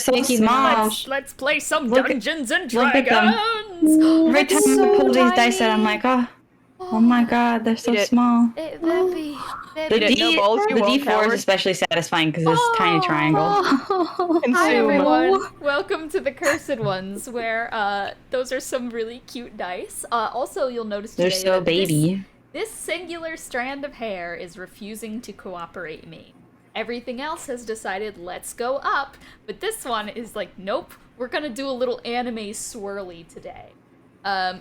so Mickey small. Let's play some Look at- Dungeons and look at them. Dragons. Every time so I pull these dice out, tiny. I'm like, oh my god, they're so Eat it. small. That'd be The Eat it, no balls, you the won't, D4 coward. is especially satisfying because this tiny triangle. Oh. Hi Consume. everyone, welcome to the Cursed Ones, where those are some really cute dice. Also, you'll notice They're today so that baby. this singular strand of hair is refusing to cooperate me. Everything else has decided, let's go up, but this one is like, nope, we're gonna do a little anime swirly today.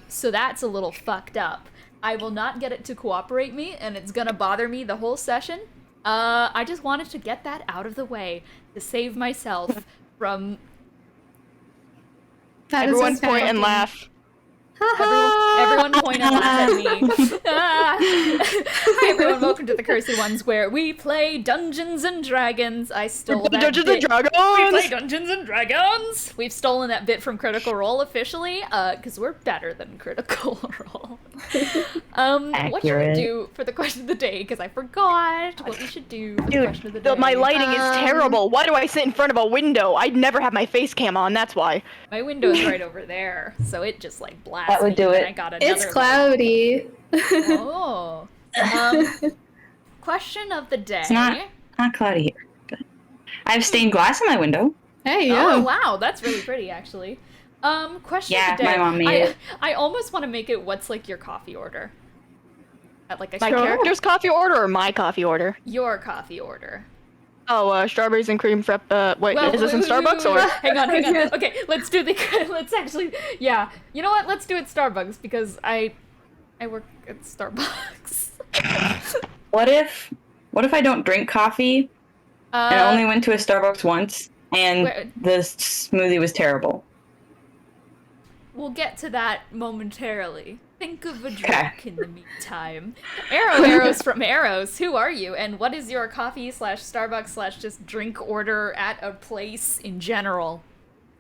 So that's a little fucked up. I will not get it to cooperate me, and it's gonna bother me the whole session. I just wanted to get that out of the way to save myself from Everyone point and laugh. everyone point and laugh at me. Hi everyone, welcome to the Cursed Ones, where we play Dungeons and Dragons. I stole that Dungeons bit. and Dragons! We play Dungeons and Dragons! We've stolen that bit from Critical Role officially, because we're better than Critical Role. What should we Accurate. do for the question of the day? Because I forgot what we should do for the question of the day. My lighting is terrible. Why do I sit in front of a window? I'd never have my face cam on, that's why. My window's right over there, so it just like blasts That would me do when it. I got another It's light. cloudy. Oh. Question of the day. It's not cloudy here. Good. I have stained glass in my window. Hey, Oh yeah. wow, that's really pretty actually. Question Yeah, of the day. my mom made it. I almost want to make it what's like your coffee order. At like a My Sure. character's coffee order or my coffee order? your coffee order. Oh, strawberries and cream frap. Wait, Well, is this in wait, Starbucks wait, or? hang on. Okay, let's do the let's actually yeah. You know what? Let's do it Starbucks because I work at Starbucks. What if I don't drink coffee and I only went to a Starbucks once and where- the smoothie was terrible? We'll get to that momentarily. Think of a drink Okay. in the meantime. Arrows from Arrows, who are you? And what is your coffee / Starbucks / just drink order at a place in general?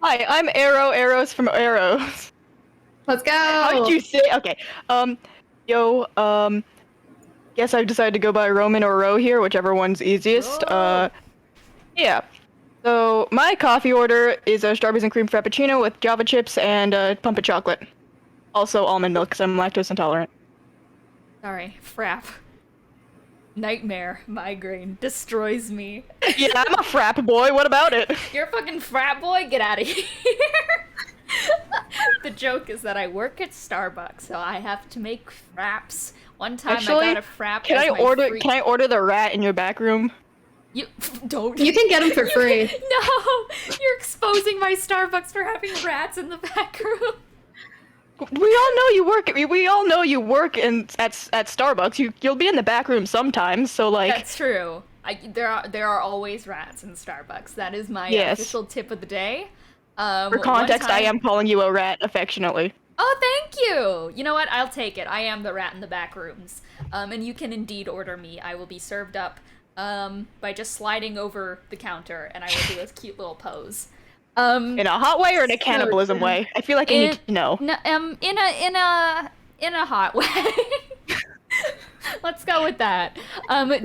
Hi, I'm Arrows from Arrows. Let's go. How did you say? Okay. Guess I've decided to go by Roman or Row here, whichever one's easiest. Row. Yeah. So my coffee order is a strawberries and cream frappuccino with Java chips and pumped chocolate. Also almond milk because I'm lactose intolerant. Sorry, frap. Nightmare, migraine, destroys me. Yeah, I'm a frap boy. What about it? You're a fucking frat boy, get out of here. The joke is that I work at Starbucks, so I have to make fraps. One time Actually, I got a frap Can as I my order? free- Can I order the rat in your back room? You don't. You can get them for free. No, you're exposing my Starbucks for having rats in the back room. We all know you work. We all know you work at Starbucks. You'll be in the back room sometimes. So like, That's true. There are always rats in Starbucks. That is my Yes. official tip of the day. for context, I am calling you a rat affectionately. Oh, thank you. You know what? I'll take it. I am the rat in the back rooms. And you can indeed order me. I will be served up by just sliding over the counter, and I will do a cute little pose. In a hot way or in a cannibalism way? I feel like I need to know. No, in a hot way. Let's go with that.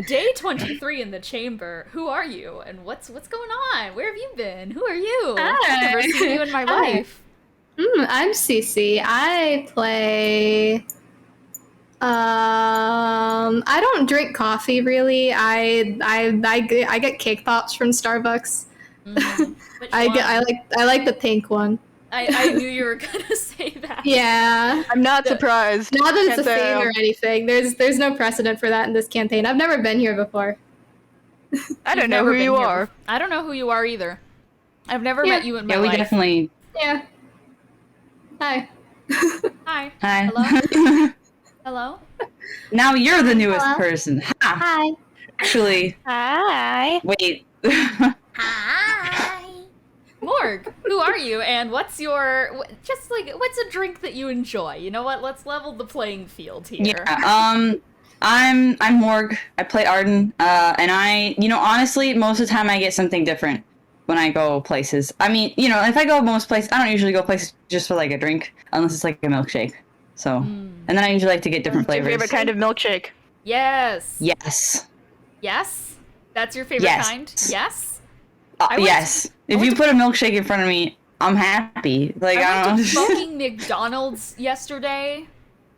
Day 23 in the chamber. Who are you, and what's going on? Where have you been? Who are you? I've never seen you in my Hi. life. I'm Cece. I play. I don't drink coffee really. I get cake pops from Starbucks. Which I one? like the pink one. I knew you were gonna say that. Yeah. I'm not surprised. Not that it's Can't a say thing I or anything. There's no precedent for that in this campaign. I've never been here before. I don't You've know never who been you here are. I don't know who you are either. I've never Yeah. met you in my Yeah, we life. definitely. Yeah. Hi. Hi. Hi. Hello? Hello? Now you're the newest Hello. person. Ha! Hi. Actually, Hi. wait. Hi. Morgue, who are you, and what's a drink that you enjoy? You know what? Let's level the playing field here. Yeah. I'm Morgue. I play Arden. And honestly, most of the time I get something different when I go places. I mean, if I go most places, I don't usually go places just for like a drink, unless it's like a milkshake. So, and then I usually like to get different What's your flavors. favorite kind of milkshake? Yes. Yes. Yes? That's your favorite Yes. kind? Yes? Yes. If you put a milkshake in front of me, I'm happy. Like, I I don't went to know. fucking McDonald's yesterday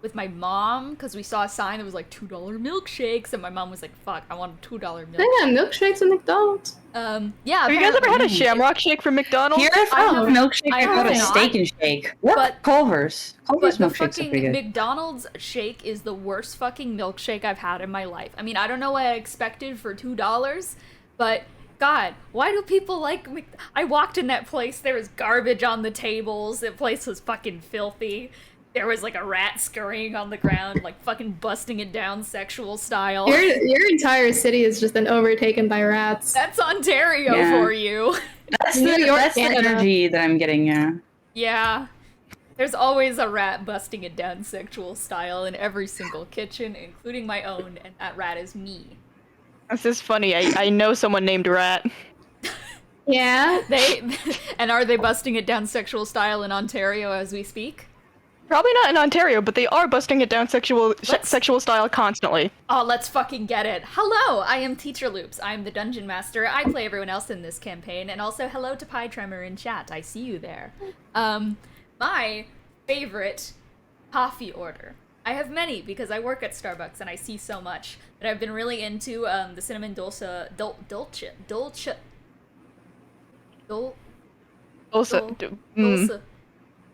with my mom because we saw a sign that was like $2 milkshakes, and my mom was like, "Fuck, I want a $2 milkshake." They have milkshakes at McDonald's. Yeah. Have you guys ever had a apparently. Shamrock Shake from McDonald's? Here, if I have a milkshake, I I got a have steak not, and shake. What? but- Culver's. Culver's But the milkshakes are fucking pretty good. McDonald's shake is the worst fucking milkshake I've had in my life. I mean, I don't know what I expected for $2, but God, why do people like I walked in that place, there was garbage on the tables, the place was fucking filthy. There was like a rat scurrying on the ground, like fucking busting it down sexual style. Your entire city has just been overtaken by rats. That's Ontario Yeah. for you. That's New the, York, that's the Canada. energy that I'm getting, yeah. Yeah. There's always a rat busting it down sexual style in every single kitchen, including my own, and that rat is me. This is funny. I know someone named Rat. Yeah. And are they busting it down sexual style in Ontario as we speak? Probably not in Ontario, but they are busting it down sexual style constantly. Oh, let's fucking get it. Hello, I am Teacher Loops. I'm the Dungeon Master. I play everyone else in this campaign, and also hello to Pie Tremor in chat. I see you there. My favorite coffee order. I have many because I work at Starbucks and I see so much. But I've been really into the cinnamon dolce.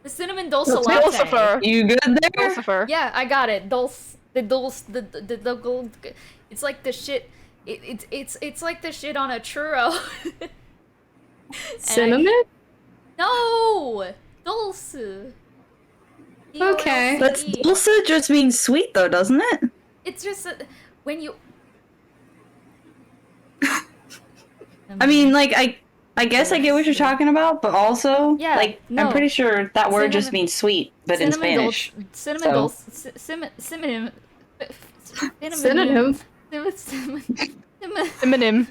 The cinnamon dulce latte. Dulcifer. You good there? Dulcifer. Yeah, I got it. The gold. It's like the shit. It's like the shit on a churro. Cinnamon? No, dulce. Okay. That's dulce just means sweet, though, doesn't it? It's just when you. I mean, like, I guess I get what you're talking about, but also, Yeah, like, no. I'm pretty sure that word just Cinnamon- means sweet, but in Spanish. Cinnamon so. dulce. Synonym. Synonym. Synonym.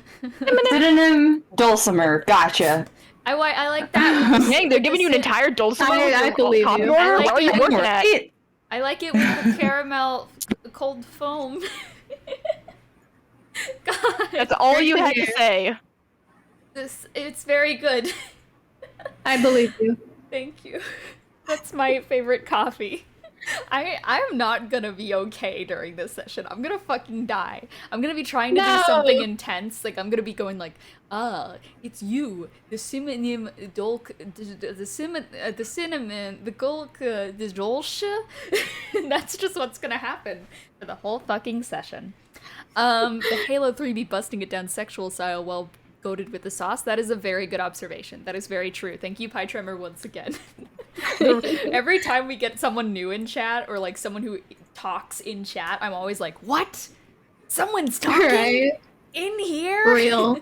Synonym dulcimer. Gotcha. I like that. Dang, they're giving you an entire Dulcifer. I believe coffee you. order? I like Where are you it. working at? Right? I like it with the caramel cold foam. God, That's all you had to say. it's very good. I believe you. Thank you. That's my favorite coffee. I'm not gonna be okay during this session. I'm gonna fucking die. I'm gonna be trying to do something intense. Like I'm gonna be going like, it's you, the cinnamon dolk, the cinnamon, the golk, the dolce. And that's just what's gonna happen for the whole fucking session. The Halo 3B busting it down sexual style while goated with the sauce. That is a very good observation. That is very true. Thank you, Pie Tremor, once again. Every time we get someone new in chat or like someone who talks in chat, I'm always like, what? Someone's talking Right. in here? Real.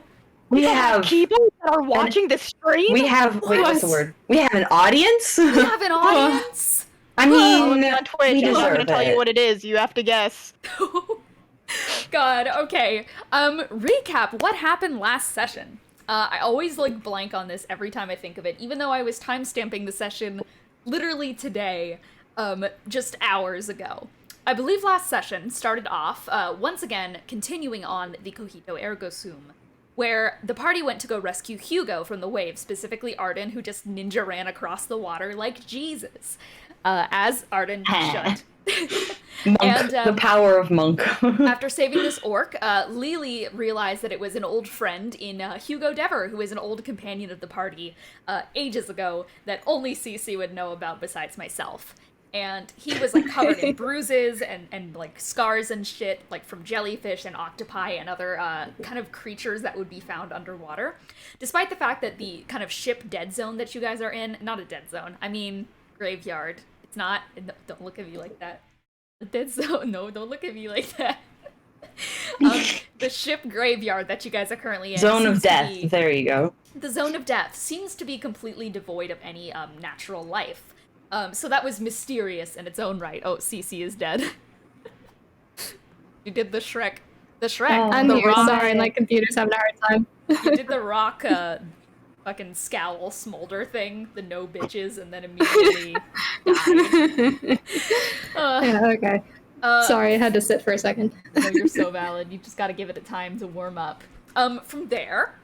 We have people that are watching this stream. wait, what's the word? We have an audience? We have an audience? I Follow mean, me on Twitch. we I'm not deserve gonna tell it. you what it is. You have to guess. God, okay. Recap. What happened last session? I always like blank on this every time I think of it, even though I was timestamping the session literally today, just hours ago. I believe last session started off, once again, continuing on the Cogito Ergo Sum, where the party went to go rescue Hugo from the waves, specifically Arden, who just ninja ran across the water like Jesus, as Arden should. Monk, And, the power of Monk. After saving this orc, Lily realized that it was an old friend in Hugo Dever, who is an old companion of the party ages ago that only Cece would know about besides myself. And he was like covered in bruises and like scars and shit, like from jellyfish and octopi and other kind of creatures that would be found underwater. Despite the fact that the kind of ship dead zone that you guys are in, not a dead zone, I mean graveyard. It's not, don't look at me like that. The dead zone, no, don't look at me like that. The ship graveyard that you guys are currently in. Zone of seems to death. be- There you go. The zone of death seems to be completely devoid of any natural life. So that was mysterious in its own right. Oh, Cece is dead. You did the Shrek. The Shrek. I'm the here. rock. Sorry, my computer's having a hard time. You did the rock fucking scowl smolder thing, the no bitches, and then immediately died. Yeah, okay. Sorry, I had to sit for a second. No, you're so valid. You just gotta give it a time to warm up. From there,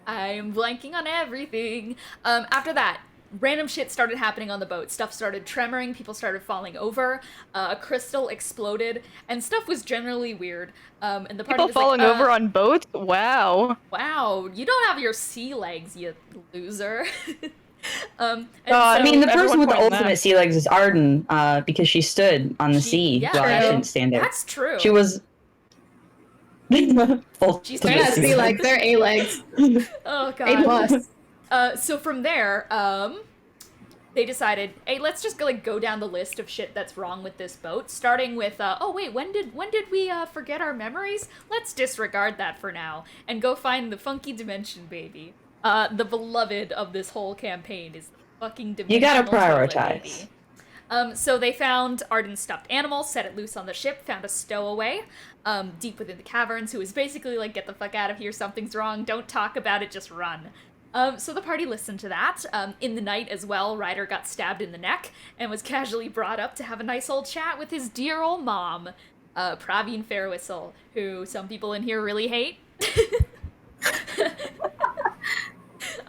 I'm blanking on everything. After that, random shit started happening on the boat. Stuff started tremoring, people started falling over, a crystal exploded, and stuff was generally weird. And the party People was falling like, over on boats? Wow. wow, you don't have your sea legs, you loser. And I mean, the person everyone with the pointing ultimate that. sea legs is Arden, because she stood on the sea yeah, while I true. shouldn't stand there. that's true. She was. She's They're Ultimate not sea sea leg. legs, they're A legs. Oh A god. plus. So from there, they decided, hey, let's just go down the list of shit that's wrong with this boat, starting with, oh wait, when did we forget our memories? Let's disregard that for now and go find the funky dimension baby. The beloved of this whole campaign is the fucking dimensional You gotta toilet prioritize. baby. So they found Arden's stuffed animal, set it loose on the ship, found a stowaway, deep within the caverns, who was basically like, get the fuck out of here, something's wrong, don't talk about it, just run. So the party listened to that. In the night as well, Ryder got stabbed in the neck and was casually brought up to have a nice old chat with his dear old mom, Praveen Fairwhistle, who some people in here really hate.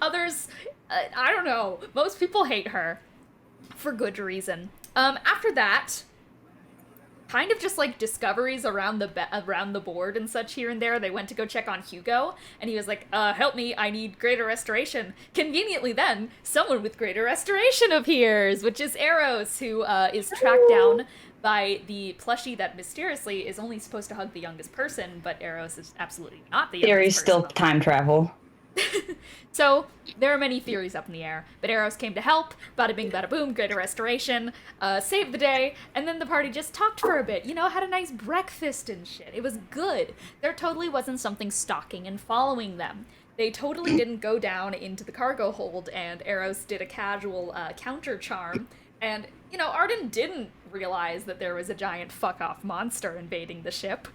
Others, I don't know. Most people hate her. For good reason. After that, kind of just like discoveries around the board and such here and there. They went to go check on Hugo, and he was like, help me, I need greater restoration. Conveniently then, someone with greater restoration appears, which is Eros, who is tracked down by the plushie that mysteriously is only supposed to hug the youngest person, but Eros is absolutely not the youngest Theory's person. still time travel. So, there are many theories up in the air, but Eros came to help, bada bing bada boom, greater restoration, saved the day, and then the party just talked for a bit, you know, had a nice breakfast and shit. It was good. There totally wasn't something stalking and following them. They totally didn't go down into the cargo hold, and Eros did a casual counter charm, and, you know, Arden didn't realize that there was a giant fuck-off monster invading the ship.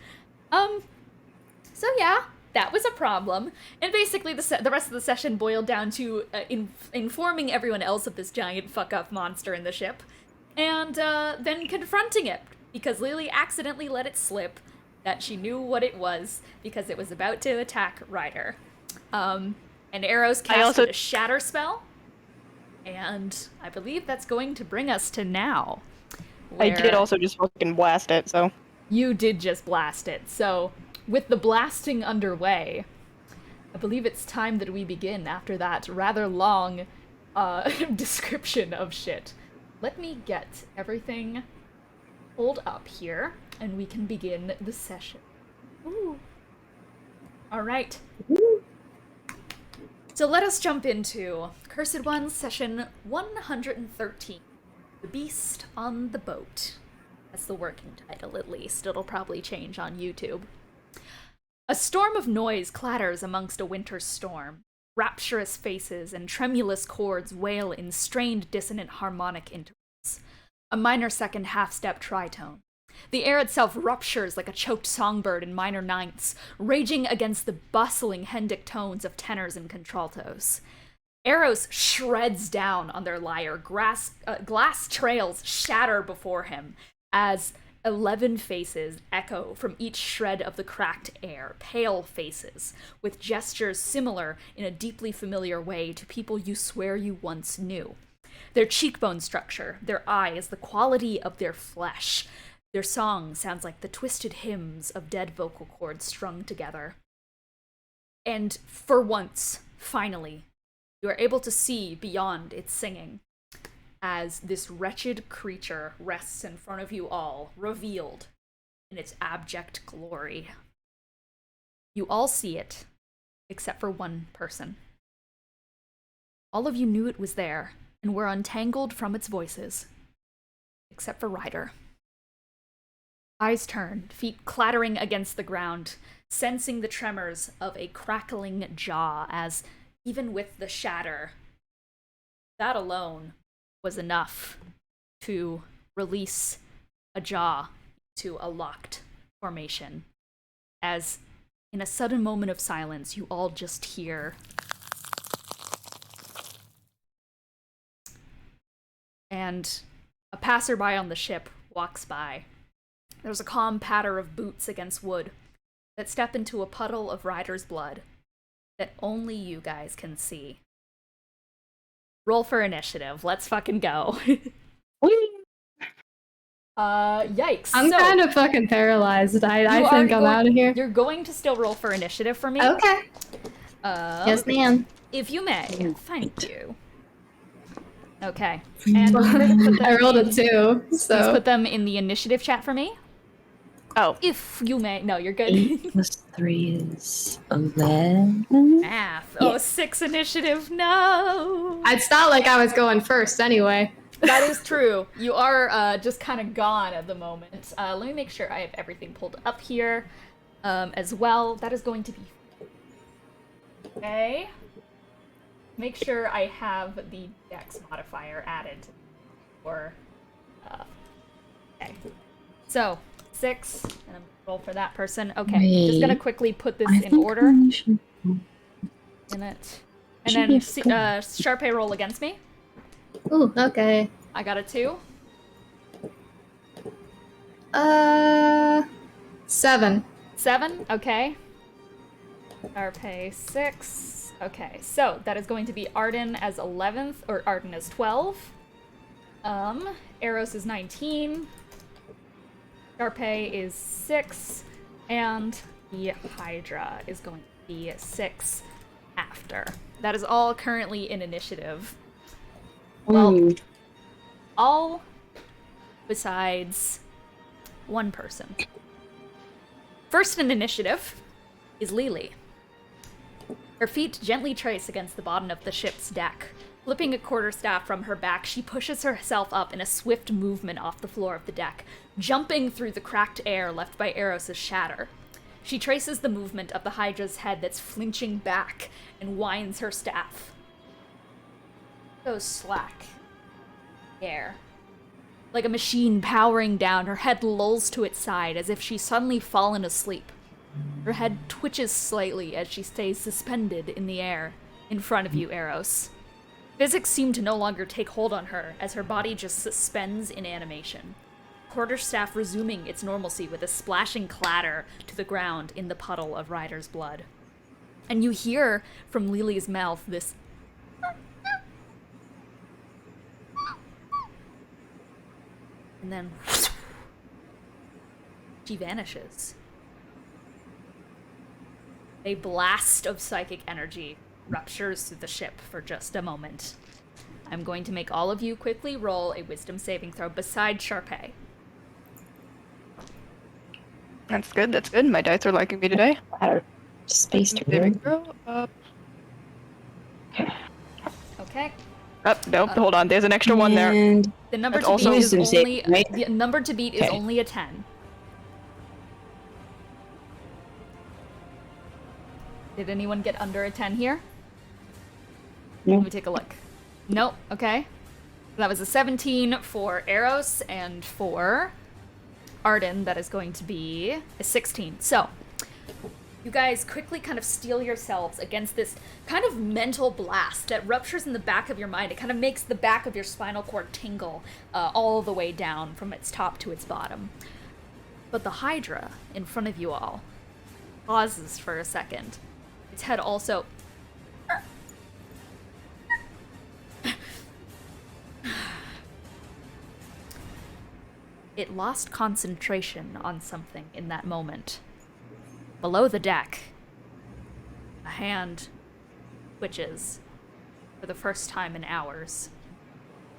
So yeah, that was a problem, and basically the rest of the session boiled down to informing everyone else of this giant fuck-off monster in the ship, and then confronting it, because Lily accidentally let it slip that she knew what it was, because it was about to attack Ryder. And Eros casted a shatter spell, and I believe that's going to bring us to now. I did also just fucking blast it, so. You did just blast it, so with the blasting underway, I believe it's time that we begin after that rather long description of shit. Let me get everything pulled up here, and we can begin the session. Ooh. Alright. So let us jump into Cursed Ones session 113. The Beast on the Boat. That's the working title, at least. It'll probably change on YouTube. A storm of noise clatters amongst a winter storm. Rapturous faces and tremulous chords wail in strained dissonant harmonic intervals. A minor second half-step tritone. The air itself ruptures like a choked songbird in minor ninths, raging against the bustling hendic tones of tenors and contraltos. Eros shreds down on their lyre, glass trails shatter before him, as 11 faces echo from each shred of the cracked air, pale faces, with gestures similar in a deeply familiar way to people you swear you once knew. Their cheekbone structure, their eyes, the quality of their flesh. Their song sounds like the twisted hymns of dead vocal cords strung together. And for once, finally, you are able to see beyond its singing, as this wretched creature rests in front of you all, revealed in its abject glory. You all see it, except for one person. All of you knew it was there, and were untangled from its voices, except for Ryder. Eyes turned, feet clattering against the ground, sensing the tremors of a crackling jaw as, even with the shatter, that alone was enough to release a jaw to a locked formation. As, in a sudden moment of silence, you all just hear and a passerby on the ship walks by. There's a calm patter of boots against wood that step into a puddle of Ryder's blood. that only you guys can see. Roll for initiative. Let's fucking go. Yikes. I'm kind of fucking paralyzed. I think I'm out of here. You're going to still roll for initiative for me. Okay. Yes, ma'am. If you may. Thank you. Okay. And I rolled a 2, please so. put them in the initiative chat for me. Oh. If you may. No, you're good. 8 plus 3 is 11. Math. Oh, 6 initiative. No. It's not like I was going first anyway. That is true. You are just kind of gone at the moment. Let me make sure I have everything pulled up here as well. That is going to be... Okay. Make sure I have the dex modifier added for... okay. So, 6, and I'm gonna roll for that person. Okay, just gonna quickly put this in order. In it. And then Sharpay roll against me. Ooh, okay. I got a 2. 7. 7, okay. Sharpay 6. Okay, so that is going to be Arden as 11th, or Arden as 12. Eros is 19. Sharpay is 6. And the Hydra is going to be 6 after. That is all currently in initiative. Well, all besides one person. First in initiative is Lily. Her feet gently trace against the bottom of the ship's deck. Flipping a quarterstaff from her back, she pushes herself up in a swift movement off the floor of the deck, jumping through the cracked air left by Eros' shatter. She traces the movement of the Hydra's head that's flinching back and winds her staff. Goes slack. Air. Like a machine powering down, her head lolls to its side as if she's suddenly fallen asleep. Her head twitches slightly as she stays suspended in the air in front of you, Eros. Physics seem to no longer take hold on her as her body just suspends in animation. Quarterstaff resuming its normalcy with a splashing clatter to the ground in the puddle of Ryder's blood. And you hear from Lily's mouth this and then she vanishes. A blast of psychic energy ruptures through the ship for just a moment. I'm going to make all of you quickly roll a wisdom saving throw beside Sharpay. That's good, that's good. My dice are liking me today. Space to Saving throw up. Okay. Nope, hold on. There's an extra one there. And The number That's to also beat is wisdom only saving, right? the number to beat is Okay. only a 10. Did anyone get under a 10 here? No. Let me take a look. Nope, okay. That was a 17 for Eros, and for Arden, that is going to be a 16. So, you guys quickly kind of steel yourselves against this kind of mental blast that ruptures in the back of your mind. It kind of makes the back of your spinal cord tingle all the way down from its top to its bottom. But the Hydra in front of you all pauses for a second. Its head also... It lost concentration on something in that moment. Below the deck, a hand twitches for the first time in hours,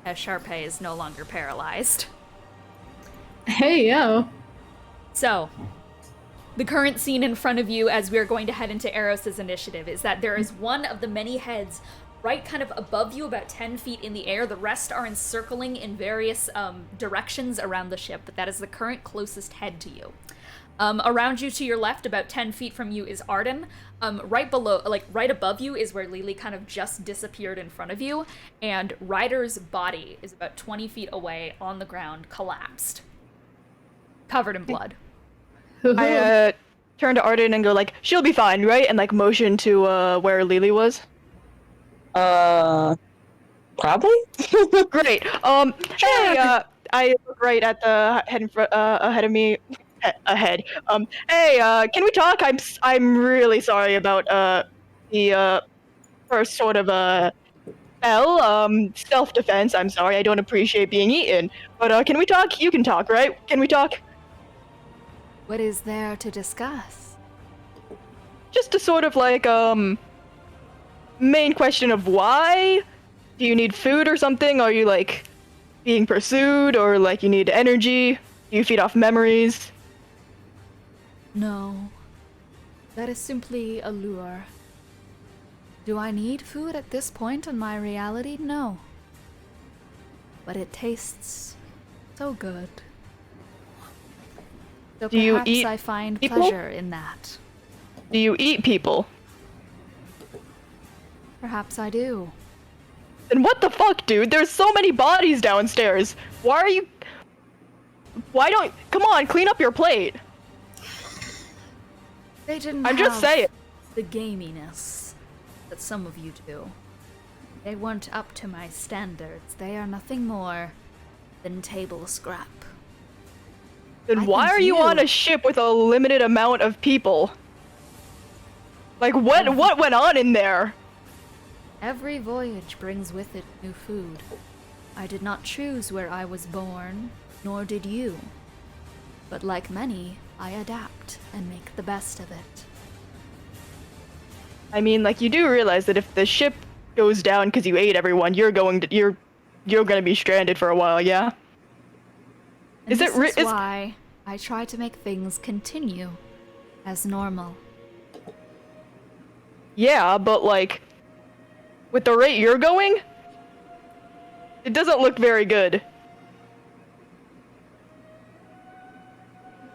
as Sharpay is no longer paralyzed. Hey, yo. So, the current scene in front of you as we are going to head into Eros' initiative is that there is one of the many heads right kind of above you, about 10 feet in the air. The rest are encircling in various directions around the ship, but that is the current closest head to you. Around you to your left, about 10 feet from you, is Arden. Right below, like right above you, is where Lily kind of just disappeared in front of you, and Ryder's body is about 20 feet away on the ground, collapsed, covered in blood. I turn to Arden and go like, she'll be fine, right? And like motion to where Lily was. probably. Great. Hey, I look right at the head in front, ahead of me. Ahead. Hey, can we talk? I'm really sorry about the first sort of self-defense. I'm sorry, I don't appreciate being eaten. But can we talk? You can talk, right? Can we talk? What is there to discuss? Just to sort of like main question of why? Do you need food or something? Are you like being pursued, or like you need energy? Do you feed off memories? No. That is simply a lure. Do I need food at this point in my reality? No. But it tastes so good. So Do you perhaps eat I find people? pleasure in that. Do you eat people? Perhaps I do. Then what the fuck, dude? There's so many bodies downstairs. Why don't... Come on, clean up your plate. They didn't I'm just have saying. the gaminess that some of you do. They weren't up to my standards. They are nothing more than table scrap. Then I why think are you on you- a ship with a limited amount of people? Like, what went on in there? Every voyage brings with it new food. I did not choose where I was born, nor did you. But like many, I adapt and make the best of it. I mean, like, you do realize that if the ship goes down because you ate everyone, you're gonna be stranded for a while, yeah? And Is it this re- is is- why I try to make things continue as normal. Yeah, but like, with the rate you're going, it doesn't look very good.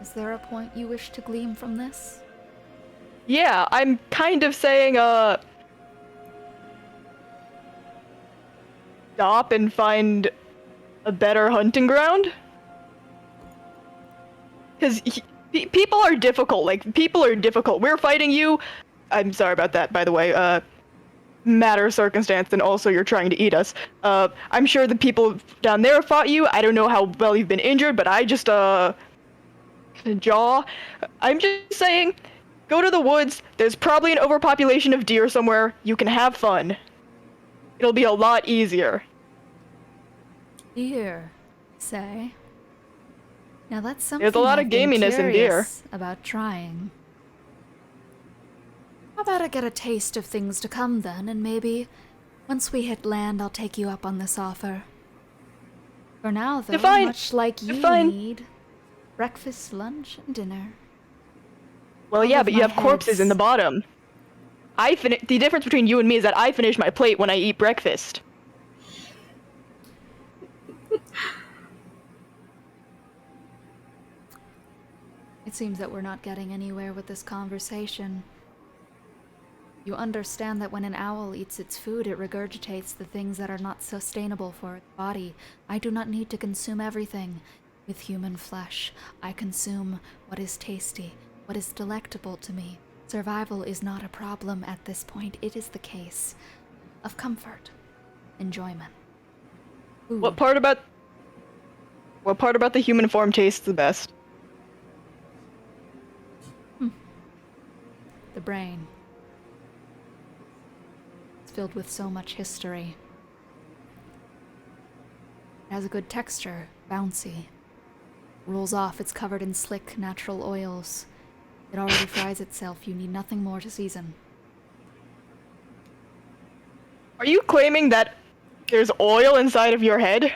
Is there a point you wish to glean from this? Yeah, I'm kind of saying, stop and find a better hunting ground? Because people are difficult, We're fighting you. I'm sorry about that, by the way. Matter of circumstance, and also you're trying to eat us. I'm sure the people down there fought you. I don't know how well you've been injured, but I just, jaw. I'm just saying, go to the woods. There's probably an overpopulation of deer somewhere. You can have fun. It'll be a lot easier. Deer, say. Now that's something There's a lot of I've been gaminess in deer. curious about trying. How about I get a taste of things to come then, and maybe once we hit land, I'll take you up on this offer. For now, though, Define- much like you define- need breakfast, lunch, and dinner. Well, All yeah, of but you my have corpses in the heads- bottom. The difference between you and me is that I finish my plate when I eat breakfast. It seems that we're not getting anywhere with this conversation. You understand that when an owl eats its food, it regurgitates the things that are not sustainable for its body. I do not need to consume everything. With human flesh, I consume what is tasty, what is delectable to me. Survival is not a problem at this point. It is the case of comfort, enjoyment. Food. What part about the human form tastes the best? The brain. It's filled with so much history. It has a good texture, bouncy. Rolls off, it's covered in slick, natural oils. It already fries itself, you need nothing more to season. Are you claiming that there's oil inside of your head?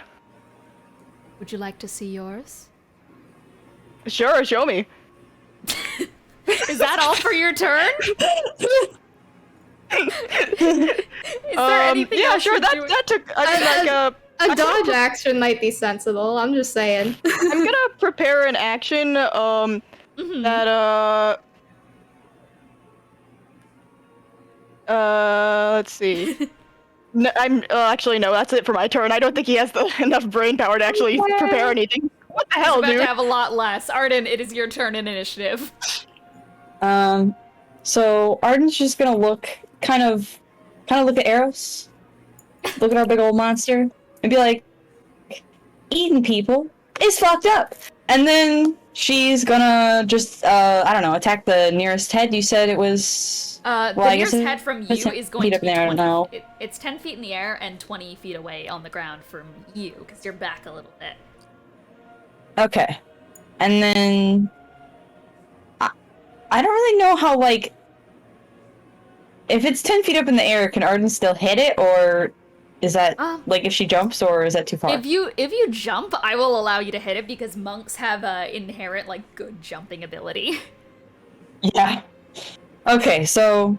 Would you like to see yours? Sure, show me. Is that all for your turn? Is there anything yeah, else sure. you're That doing? that took. I mean, like A dodge action might be sensible. I'm just saying. I'm gonna prepare an action. That let's see. No, actually no. That's it for my turn. I don't think he has enough brain power to actually prepare anything. What the hell, About dude? to have a lot less. Arden, it is your turn in initiative. So Arden's just gonna kind of look at Eros, look at our big old monster, and be like, eating people is fucked up. And then she's gonna just, I don't know, attack the nearest head. You said it was... The I guess nearest head from you it's 10 is going feet to up be there, I don't 20. know. It's 10 feet in the air and 20 feet away on the ground from you, because you're back a little bit. Okay. And then... I don't really know how, like... If it's 10 feet up in the air, can Arden still hit it, or is that, like, if she jumps, or is that too far? If you jump, I will allow you to hit it, because monks have inherent, like, good jumping ability. Yeah. Okay, so...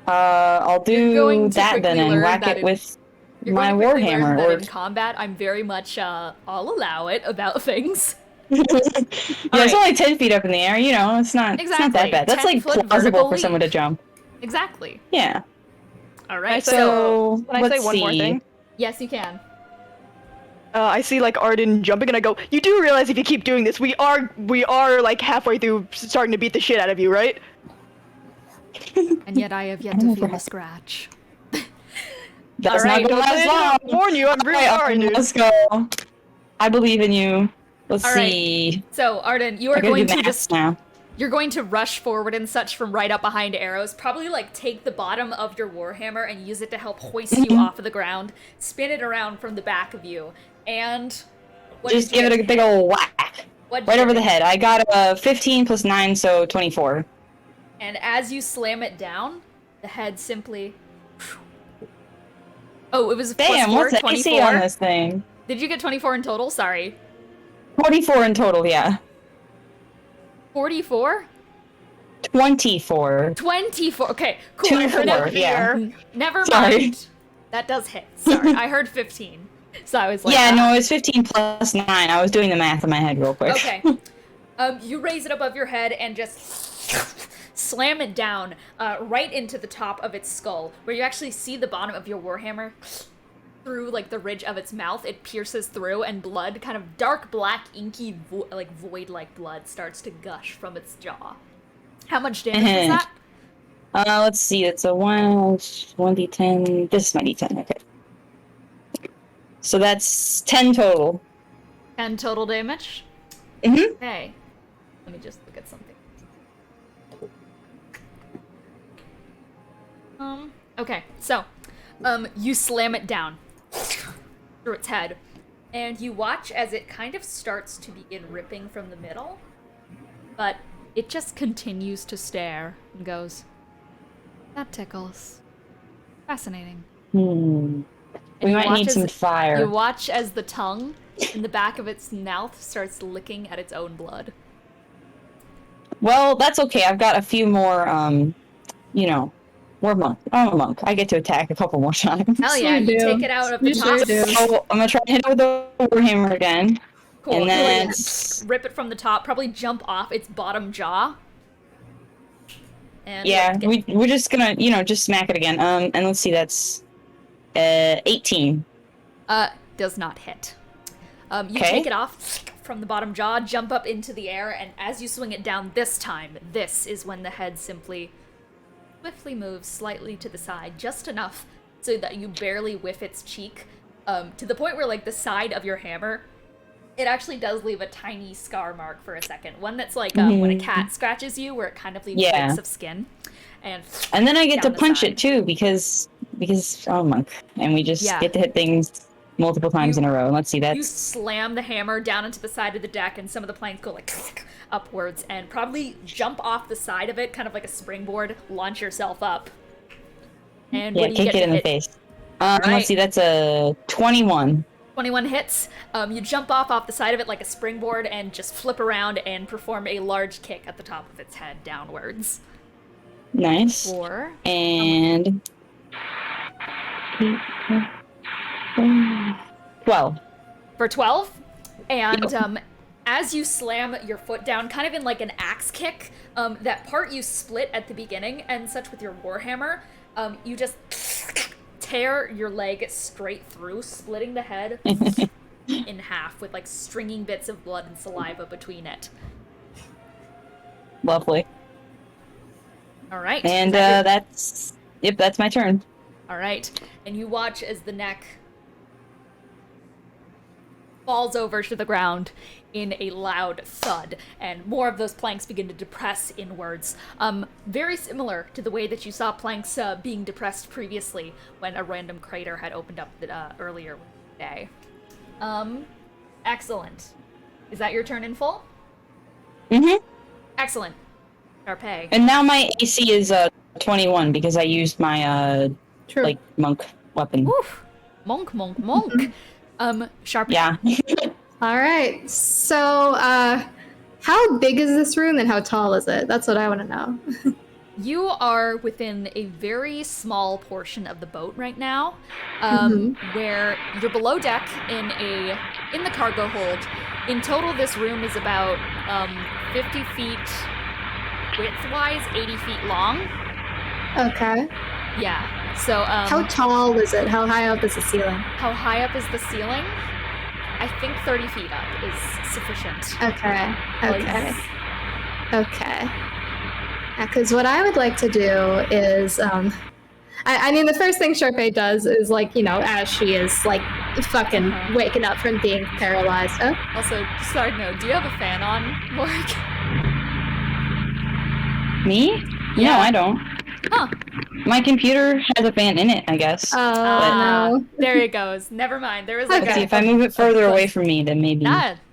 I'll do that then and whack it with my warhammer. Or in combat, I'm very much I'll allow it about things. Yeah, it's only 10 feet up in the air. You know, it's not that bad. That's like plausible for someone to jump. Exactly. Yeah. All right. So can I say one more thing? Yes, you can. I see like Arden jumping, and I go, "You do realize if you keep doing this, we are like halfway through starting to beat the shit out of you, right?" And yet I have yet to feel a scratch. That's not gonna last long. Warn you, I'm really sorry, dude. Let's go. I believe in you. Let's see. So Arden, you are going to just now. You're going to rush forward and such from right up behind arrows. Probably like take the bottom of your warhammer and use it to help hoist you off of the ground. Spin it around from the back of you, and just give it a big old whack. Right over the head. I got a 15 plus 9, so 24. And as you slam it down, the head simply... Oh, it was Damn, plus 4, what's the AC on this thing? Did you get 24 in total? Sorry. 44 in total, yeah. 44? 24. 24. Okay, cool. 24, yeah. Never Sorry. mind. That does hit. Sorry, I heard 15. So I was like... Yeah, no, it's 15 plus 9. I was doing the math in my head real quick. Okay. You raise it above your head and just... slam it down right into the top of its skull, where you actually see the bottom of your warhammer through like the ridge of its mouth. It pierces through, and blood, kind of dark black, inky, void-like blood starts to gush from its jaw. How much damage was that? Let's see. It's a 1d10. This is my d10. Okay. So that's 10 total. 10 total damage? Mm-hmm. Okay. Let me just look at something. Okay, so, you slam it down through its head, and you watch as it kind of starts to begin ripping from the middle, but it just continues to stare and goes, "That tickles. Fascinating." We might need some fire. You watch as the tongue in the back of its mouth starts licking at its own blood. Well, that's okay. I've got a few more, you know, we're monk. I'm a monk. I get to attack a couple more times. Hell yeah, you take it out of the top. So I'm gonna try and hit it with the warhammer again. Cool. And then rip it from the top, probably jump off its bottom jaw. And yeah, we're just gonna, you know, just smack it again. And let's see, that's 18. Does not hit. You take it off from the bottom jaw, jump up into the air, and as you swing it down this time, this is when the head simply swiftly moves slightly to the side, just enough so that you barely whiff its cheek, to the point where, like, the side of your hammer, it actually does leave a tiny scar mark for a second. One that's like when a cat scratches you, where it kind of leaves bits of skin. And then I get to punch it too, because I'm a monk, and we just get to hit things multiple times in a row. Let's see, that's... You slam the hammer down into the side of the deck, and some of the planks go like upwards, and probably jump off the side of it, kind of like a springboard, launch yourself up. And yeah, kick it in the face. Let's see, that's a 21. 21 hits. You jump off the side of it like a springboard, and just flip around and perform a large kick at the top of its head downwards. Nice. And... 12. For 12? And as you slam your foot down, kind of in like an axe kick, that part you split at the beginning and such with your warhammer, you just tear your leg straight through, splitting the head in half with like stringing bits of blood and saliva between it. Lovely. All right. And that's my turn. All right. And you watch as the neck falls over to the ground in a loud thud, and more of those planks begin to depress inwards. Very similar to the way that you saw planks being depressed previously when a random crater had opened up earlier today. Excellent. Is that your turn in full? Mm-hmm. Excellent. Sharpay. And now my AC is 21 because I used my True. like monk weapon. Oof. Monk. Sharpay. Yeah. All right. So, how big is this room and how tall is it? That's what I want to know. You are within a very small portion of the boat right now, where you're below deck in the cargo hold. In total, this room is about 50 feet width-wise, 80 feet long. Okay. Yeah. So How tall is it? How high up is the ceiling? how high up is the ceiling? I think 30 feet up is sufficient. Okay. Okay. Like, Okay. Because what I would like to do is, I mean, the first thing Sharpay does is, like, you know, as she is, like, fucking waking up from being paralyzed. Oh, also, side note, do you have a fan on, Morgue? Me? Yeah. No, I don't. Huh. My computer has a fan in it, I guess. no. There it goes. Never mind. There was Okay. like Let's see, if I move it further away from me, then maybe.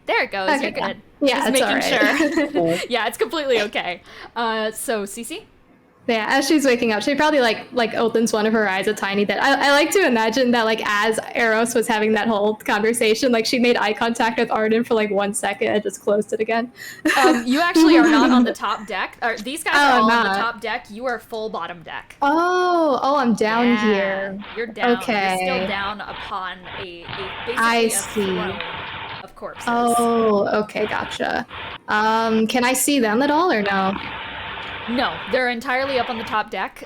There it goes. Okay, You're good. Yeah, Just it's making alright. sure. Yeah, it's completely okay. So, Cece? Yeah, as she's waking up, she probably like opens one of her eyes a tiny bit. I like to imagine that, like, as Eros was having that whole conversation, like, she made eye contact with Arden for like 1 second and just closed it again. You actually are not on the top deck. These guys are all on the not. top deck. You are full bottom deck. Oh, I'm down Yeah, here. You're down. Okay. You're still down upon basically I a see. throne of corpses. Oh, okay, gotcha. Can I see them at all or no? No, they're entirely up on the top deck.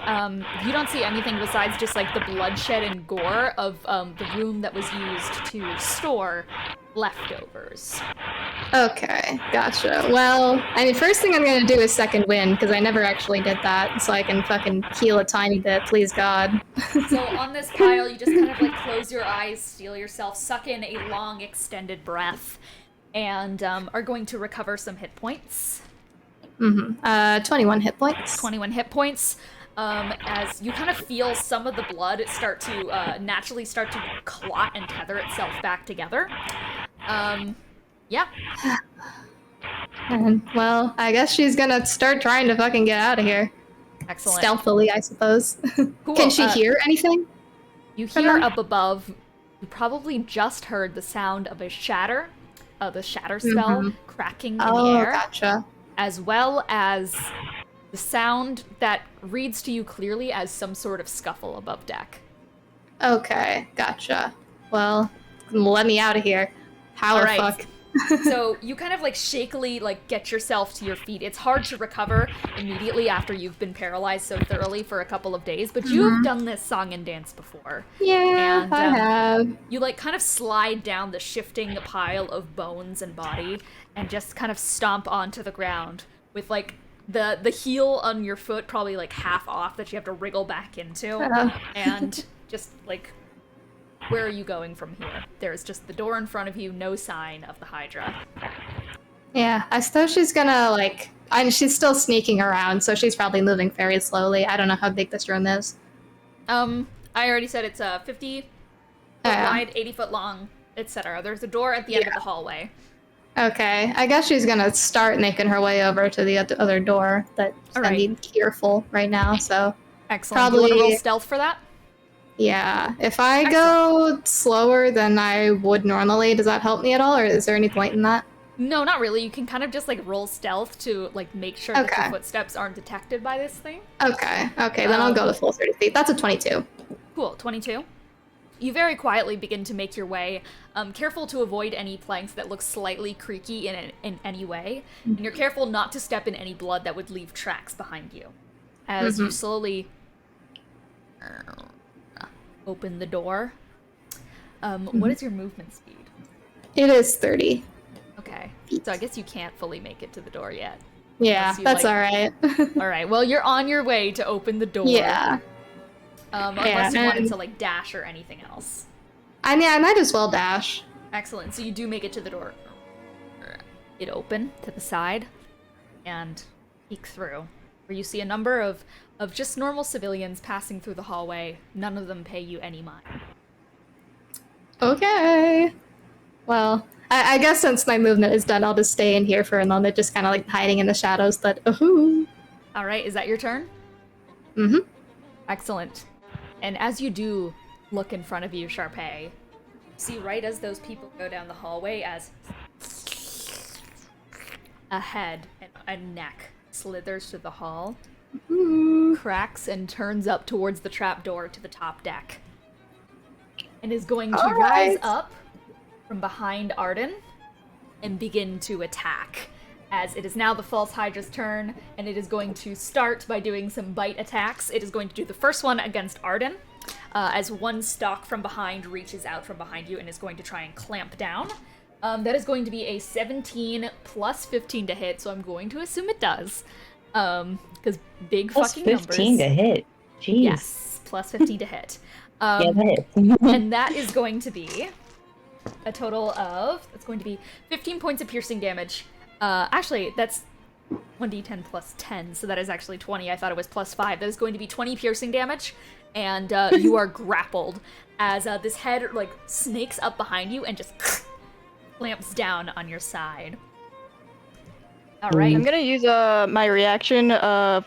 You don't see anything besides just like the bloodshed and gore of the room that was used to store leftovers. Okay, gotcha. Well, I mean, first thing I'm gonna do is second wind, because I never actually did that, so I can fucking heal a tiny bit, please God. So on this pile, you just kind of like close your eyes, steel yourself, suck in a long extended breath, and are going to recover some hit points. 21 hit points. 21 hit points. As you kind of feel some of the blood start to naturally start to clot and tether itself back together. Yeah. And, well, I guess she's gonna start trying to fucking get out of here. Excellent. Stealthily, I suppose. Cool. Can she hear anything? You from hear them? up above, you probably just heard the sound of a shatter, the shatter spell cracking in the air, Gotcha. as well as the sound that reads to you clearly as some sort of scuffle above deck. Okay, gotcha. Well, let me out of here. How All the right. fuck? So you kind of like shakily like get yourself to your feet. It's hard to recover immediately after you've been paralyzed so thoroughly for a couple of days, but you've done this song and dance before. Yeah, And, I have. You like kind of slide down the shifting pile of bones and body and just kind of stomp onto the ground with like the heel on your foot probably like half off that you have to wriggle back into. And just like, where are you going from here? There's just the door in front of you, no sign of the Hydra. Yeah, I suppose she's gonna, like... And she's still sneaking around, so she's probably moving very slowly. I don't know how big this room is. I already said it's 50 foot wide, 80 foot long, etc. There's a door at the end of the hallway. Okay, I guess she's gonna start making her way over to the other door that's gonna be careful right now, so... Excellent. Do you want to roll stealth for that? Yeah, if I go slower than I would normally, does that help me at all, or is there any point in that? No, not really. You can kind of just like roll stealth to like make sure that your footsteps aren't detected by this thing. Okay, then I'll go the full 30 feet. That's a 22. Cool, 22. You very quietly begin to make your way, careful to avoid any planks that look slightly creaky in any way, and you're careful not to step in any blood that would leave tracks behind you. As you slowly open the door. What is your movement speed? It is 30. Okay, so I guess you can't fully make it to the door yet. Yeah, that's alright. Alright, well, you're on your way to open the door. Yeah. Unless you wanted to, like, dash or anything else. I mean, I might as well dash. Excellent. So you do make it to the door. It open to the side and peek through, where you see a number of just normal civilians passing through the hallway. None of them pay you any mind. Okay. Well, I guess since my movement is done, I'll just stay in here for a moment, just kind of like hiding in the shadows, but ooh. All right, is that your turn? Mm-hmm. Excellent. And as you do look in front of you, Sharpay, see right as those people go down the hallway, as a head and a neck slithers through the hall, cracks and turns up towards the trapdoor to the top deck, and is going to rise up from behind Arden and begin to attack. As it is now the False Hydra's turn, and it is going to start by doing some bite attacks. It is going to do the first one against Arden, as one stalk from behind reaches out from behind you and is going to try and clamp down. That is going to be a 17 plus 15 to hit, so I'm going to assume it does. Because big Plus fucking 15 numbers. to hit. Jeez. Yes, plus 15 to hit. Yeah, that hits. And that is going to be a total of, it's going to be 15 points of piercing damage. Actually, that's 1d10 plus 10, so that is actually 20. I thought it was plus 5. That is going to be 20 piercing damage, and you are grappled as this head, like, snakes up behind you and just clamps down on your side. Alright. I'm gonna use my reaction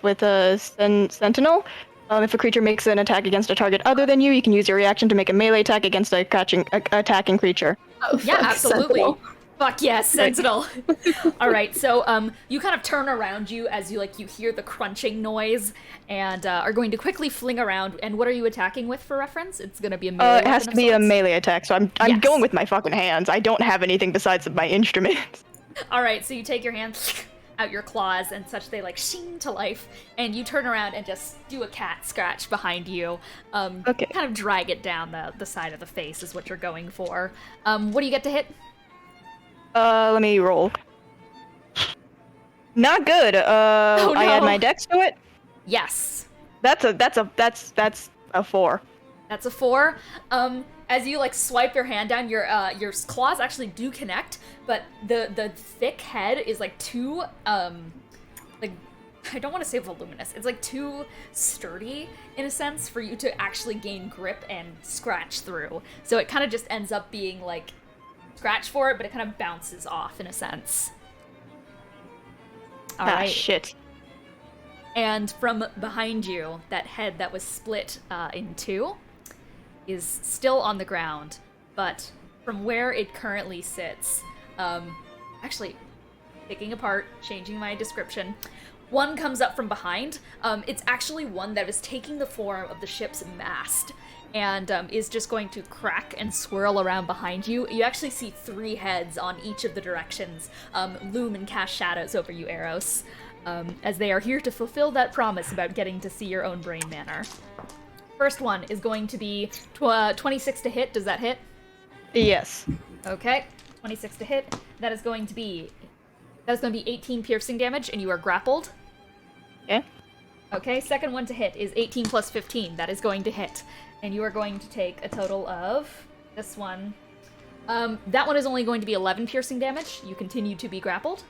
with a Sentinel. If a creature makes an attack against a target other than you, you can use your reaction to make a melee attack against a attacking creature. Oh, Yeah, fuck, absolutely. Sentinel. Fuck yes, Sentinel. Alright, so you kind of turn around you as you hear the crunching noise and are going to quickly fling around. And what are you attacking with for reference? It's gonna be a melee It has weapon to be of a sorts? melee attack, so I'm Yes. going with my fucking hands. I don't have anything besides my instruments. Alright, so you take your hands out your claws and such, they like shing to life, and you turn around and just do a cat scratch behind you. Okay. Kind of drag it down the side of the face is what you're going for. What do you get to hit? Let me roll. Not good. Oh, I add no. my dex to it. Yes. That's a 4. That's a 4. As you swipe your hand down, your claws actually do connect, but the thick head is too I don't want to say voluminous. It's too sturdy in a sense for you to actually gain grip and scratch through. So it kind of just ends up being scratch for it, but it kind of bounces off in a sense. All right. Shit. And from behind you, that head that was split in two is still on the ground, but from where it currently sits, actually, picking apart, changing my description, one comes up from behind. It's actually one that is taking the form of the ship's mast, and is just going to crack and swirl around behind you. You actually see 3 heads on each of the directions loom and cast shadows over you, Eros, as they are here to fulfill that promise about getting to see your own brain manor. First one is going to be 26 to hit. Does that hit? Yes. Okay, 26 to hit. That is going to be 18 piercing damage, and you are grappled. Okay. Okay, second one to hit is 18 plus 15. That is going to hit. And you are going to take a total of this one. That one is only going to be 11 piercing damage. You continue to be grappled.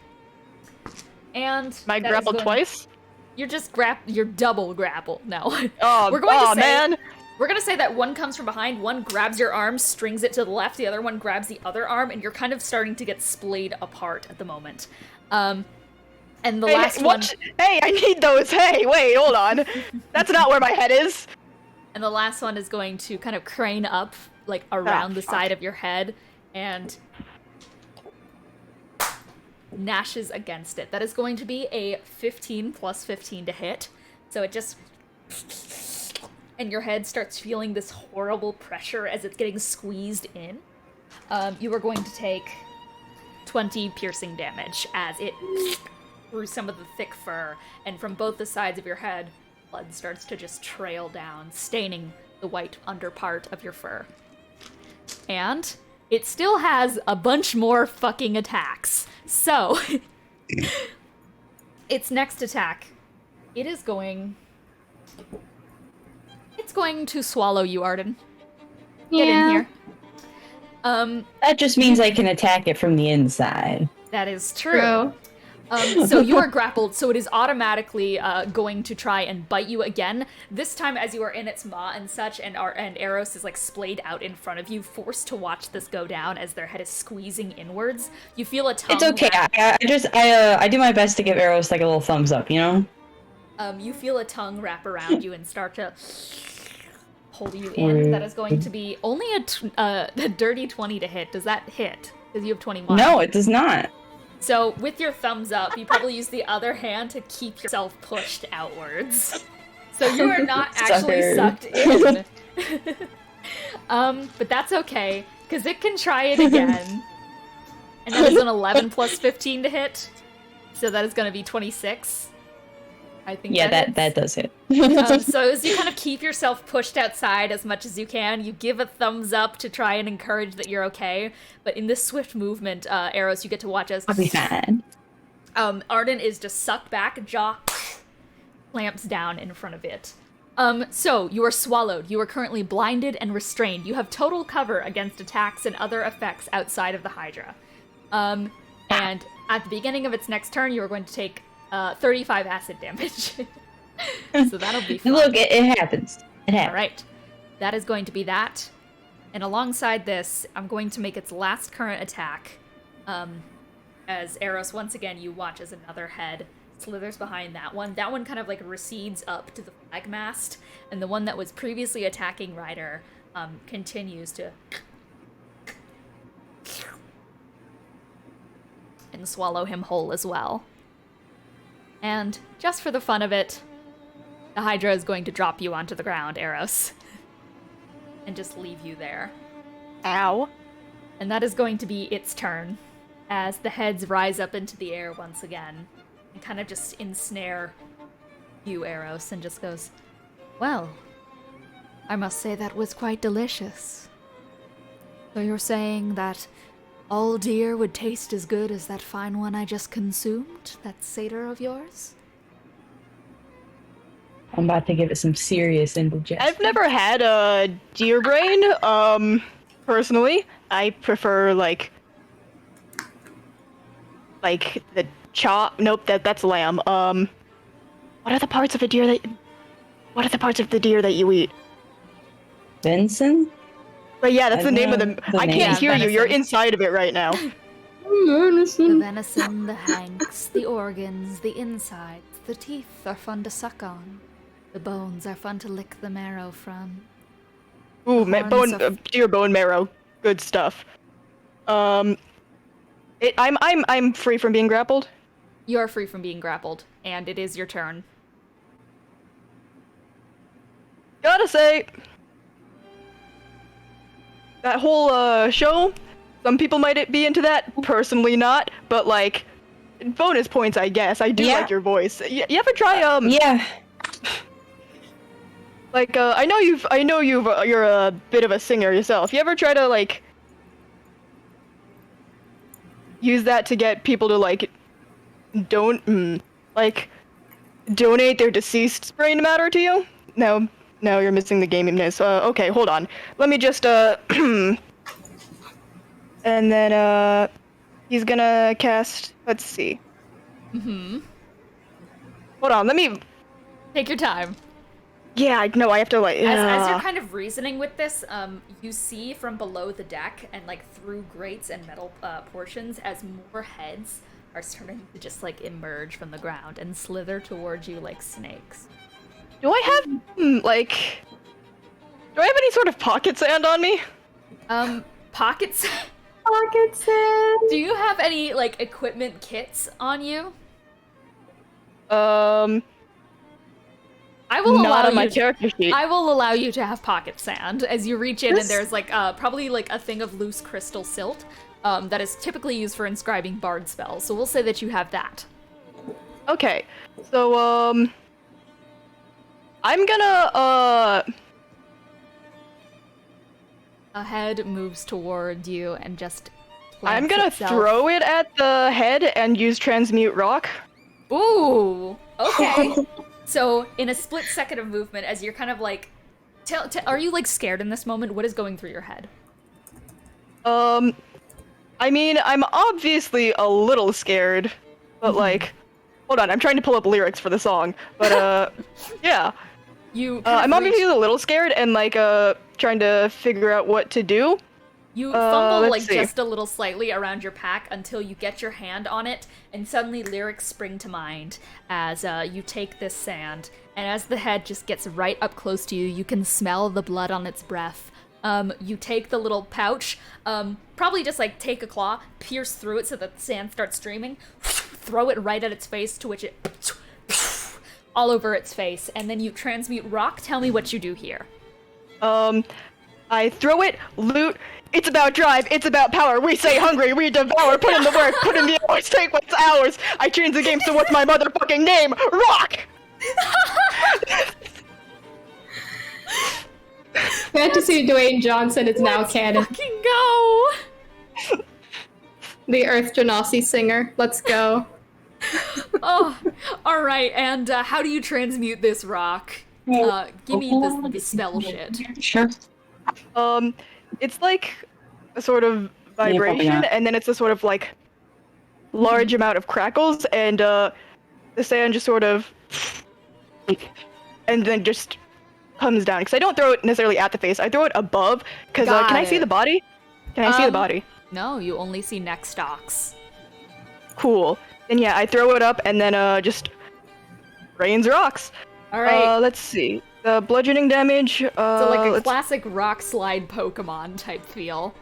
And Am I grappled twice? You're just you're double grappled. No. Oh, We're going to say, man. We're gonna say that one comes from behind, one grabs your arm, strings it to the left, the other one grabs the other arm, and you're kind of starting to get splayed apart at the moment. And the last one. Hey, I need those. Hey, wait, hold on. That's not where my head is. And the last one is going to kind of crane up, around the side of your head, and gnashes against it. That is going to be a 15 plus 15 to hit. So it just... And your head starts feeling this horrible pressure as it's getting squeezed in. You are going to take 20 piercing damage as it through some of the thick fur, and from both the sides of your head, blood starts to just trail down, staining the white underpart of your fur. And it still has a bunch more fucking attacks. So, its next attack, it's going to swallow you, Arden. Get in here. That just means I can attack it from the inside. That is true. So you are grappled, so it is automatically going to try and bite you again. This time, as you are in its maw and such, and Eros is like splayed out in front of you, forced to watch this go down as their head is squeezing inwards. You feel a tongue. It's okay. I do my best to give Eros like a little thumbs up, you know. You feel a tongue wrap around you and start to hold you in. That is going to be only a dirty 20 to hit. Does that hit? Because you have 21. No, it does not. So, with your thumbs up, you probably use the other hand to keep yourself pushed outwards. So you are not actually sucked in. But that's okay, because it can try it again. And that is an 11 plus 15 to hit. So that is going to be 26. I think that does hit. So as you kind of keep yourself pushed outside as much as you can, you give a thumbs up to try and encourage that you're okay. But in this swift movement, Eros, you get to watch as I'll be fine. Arden is just sucked back, jaw clamps down in front of it. So you are swallowed. You are currently blinded and restrained. You have total cover against attacks and other effects outside of the Hydra. And at the beginning of its next turn, you are going to take 35 acid damage. So that'll be fun. Look, it happens. It happens. All right. That is going to be that. And alongside this, I'm going to make its last current attack. As Eros, once again, you watch as another head slithers behind that one. That one kind of like recedes up to the flag mast. And the one that was previously attacking Ryder continues to and swallow him whole as well. And just for the fun of it, the Hydra is going to drop you onto the ground, Eros. And just leave you there. Ow. And that is going to be its turn, as the heads rise up into the air once again, and kind of just ensnare you, Eros, and just goes, well, I must say that was quite delicious. So you're saying that all deer would taste as good as that fine one I just consumed? That satyr of yours? I'm about to give it some serious indigestion. I've never had a deer brain, personally. I prefer, like the chop. Nope, that's lamb. What are the parts of the deer that you eat? Venison? But yeah, that's the name of the. I can't hear you. venison. You're inside of it right now. The venison, the hanks, the organs, the insides, the teeth are fun to suck on. The bones are fun to lick the marrow from. Ooh, Horns of- deer bone marrow, good stuff. I'm free from being grappled. You are free from being grappled, and it is your turn. Gotta say, that whole show, some people might be into that. Personally, not. But like, bonus points, I guess. I do like your voice. You ever try Yeah. Like I know you're a bit of a singer yourself. You ever try to like use that to get people to like donate their deceased brain matter to you? No, you're missing the gaminess. Okay, hold on. Let me just and then he's gonna cast. Let's see. Hold on. Let me. Take your time. Yeah, no, I have to like. As you're kind of reasoning with this, you see from below the deck and like through grates and metal portions as more heads are starting to just like emerge from the ground and slither towards you like snakes. Do I have do I have any sort of pocket sand on me? Pockets. Pocket sand. Do you have any like equipment kits on you? I will Not allow on my you. character sheet. I will allow you to have pocket sand as you reach in, and there's like probably like a thing of loose crystal silt that is typically used for inscribing bard spells. So we'll say that you have that. Okay, so I'm gonna A head moves toward you and just. I'm plants gonna itself. throw it at the head and use transmute rock. Ooh. Okay. So in a split second of movement, as you're kind of like, are you like scared in this moment? What is going through your head? I mean, I'm obviously a little scared, but like, hold on, I'm trying to pull up lyrics for the song, but yeah. You I'm obviously reach, a little scared and like trying to figure out what to do. you fumble let's like see. just a little slightly around your pack until you get your hand on it, and suddenly lyrics spring to mind as you take this sand, and as the head just gets right up close to you, you can smell the blood on its breath. You take the little pouch, probably just like take a claw, pierce through it so that the sand starts streaming, throw it right at its face, to which it all over its face, and then you transmute rock. Tell me what you do here. I throw it, loot. It's about drive, it's about power. We say hungry, we devour, put in the work, put in the hours, take what's ours. I change the game, so what's my motherfucking name? Rock! Fantasy Dwayne Johnson is now canon. Fucking go! The Earth Genasi singer. Let's go. Oh, all right. And how do you transmute this rock? Give me the spell shit. Sure. It's like a sort of vibration, not. and then it's a sort of like large amount of crackles, and the sand just sort of, and then just comes down. Because I don't throw it necessarily at the face, I throw it above. Because can I see the body? Can I see the body? No, you only see neck stalks. Cool. Then yeah, I throw it up, and then just rains rocks. All right. Let's see. The bludgeoning damage. So like a let's- classic rock slide Pokemon type feel.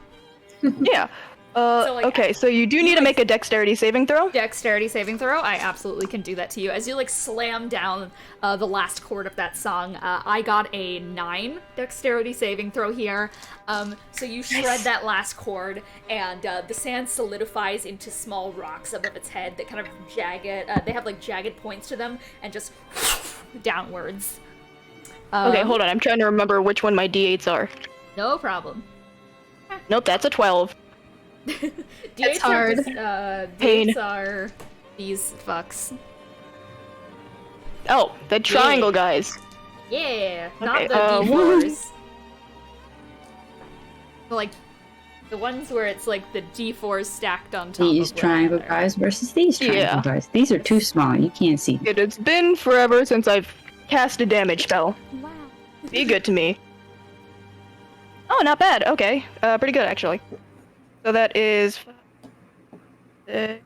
Yeah. like, okay, so you do need to make a dexterity saving throw. Dexterity saving throw. I absolutely can do that to you. As you like slam down the last chord of that song, I got a 9 dexterity saving throw here. So you shred that last chord, and the sand solidifies into small rocks above its head that kind of jagged. They have like jagged points to them, and just downwards. Okay, hold on. I'm trying to remember which one my d8s are. No problem. Nope, that's a 12. D8s hard. Pain. D8s are these fucks. Oh, the triangle guys. Yeah, Okay, not the D4s. Like, the ones where it's like the D4s stacked on top These of one triangle another. guys versus these triangle Yeah. guys. These are too small. You can't see. It's been forever since I've cast a damage spell. Wow. Be good to me. Oh, not bad. Okay, pretty good actually. So that is 6,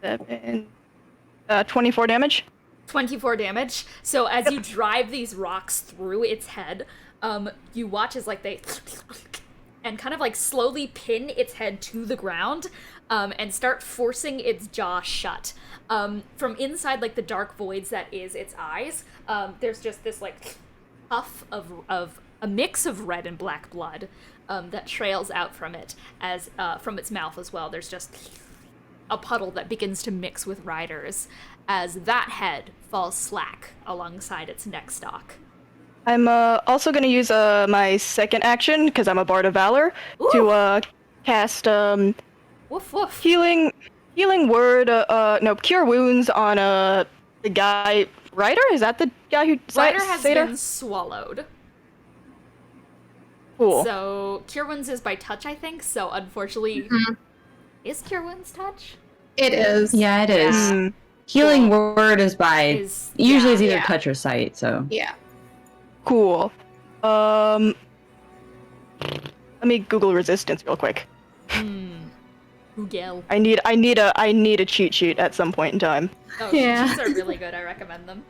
7, 24 damage. 24 damage. So as you drive these rocks through its head, you watch as like they and kind of like slowly pin its head to the ground, and start forcing its jaw shut. From inside like the dark voids that is its eyes, there's just this like puff of a mix of red and black blood that trails out from it, as from its mouth as well. There's just a puddle that begins to mix with Ryder's as that head falls slack alongside its neck stalk. I'm also going to use my second action, because I'm a Bard of Valor, to cast Woof woof. healing word, no, cure wounds on the guy. Ryder? Is that the guy who Ryder has Satyr? been swallowed. Cool. So Cure Wounds is by touch, I think. So unfortunately, is Cure Wounds touch? It is. Yeah, it is. Mm, Healing word is by usually it's either yeah. touch or sight. So Yeah. cool. Let me Google resistance real quick. Google. I need a cheat sheet at some point in time. Oh, Yeah. cheats are really good. I recommend them.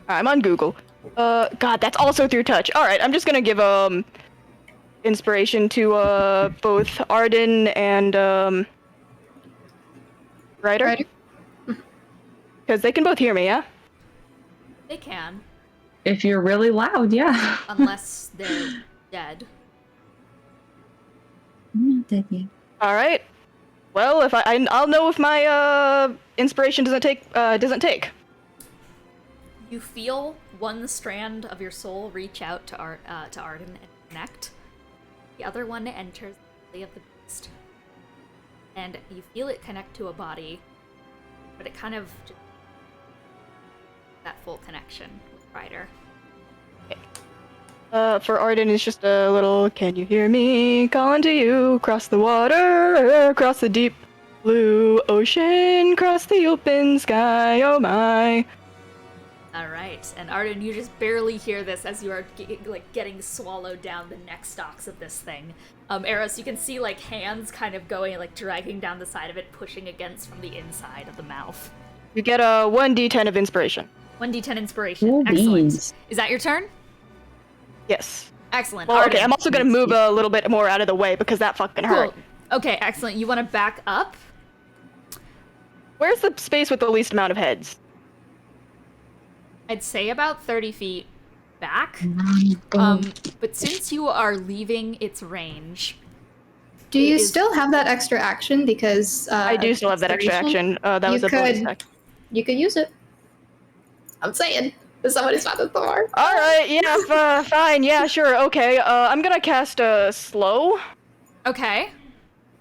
I'm on Google. God, that's also through touch. All right, I'm just gonna give inspiration to both Arden and Ryder, Ryder? because they can both hear me. Yeah. They can, if you're really loud, yeah. unless they're dead. I'm not dead yet. All right. Well, if I'll know if my inspiration doesn't take. You feel one strand of your soul reach out to Arden and connect. The other one enters the belly of the beast. And you feel it connect to a body, but it kind of just that full connection with Ryder. For Arden, it's just a little, can you hear me calling to you? Across the water, across the deep blue ocean, across the open sky, oh my. Alright, and Arden, you just barely hear this as you are getting swallowed down the neck stalks of this thing. Eros, you can see like hands kind of going, like dragging down the side of it, pushing against from the inside of the mouth. You get a 1d10 of inspiration. 1d10 inspiration. Ooh, Excellent. beans. Is that your turn? Yes. Excellent. Well, Arden. okay, I'm also gonna move a little bit more out of the way because that fucking hurt. Cool. Okay, excellent. You want to back up? Where's the space with the least amount of heads? I'd say about 30 feet back. Oh. But since you are leaving its range, Do you still have that extra action? Because I do still have that extra action. That was a bonus action. You could use it. I'm saying. Somebody's found the door. Alright, yeah, fine, yeah, sure, okay. I'm gonna cast slow. okay.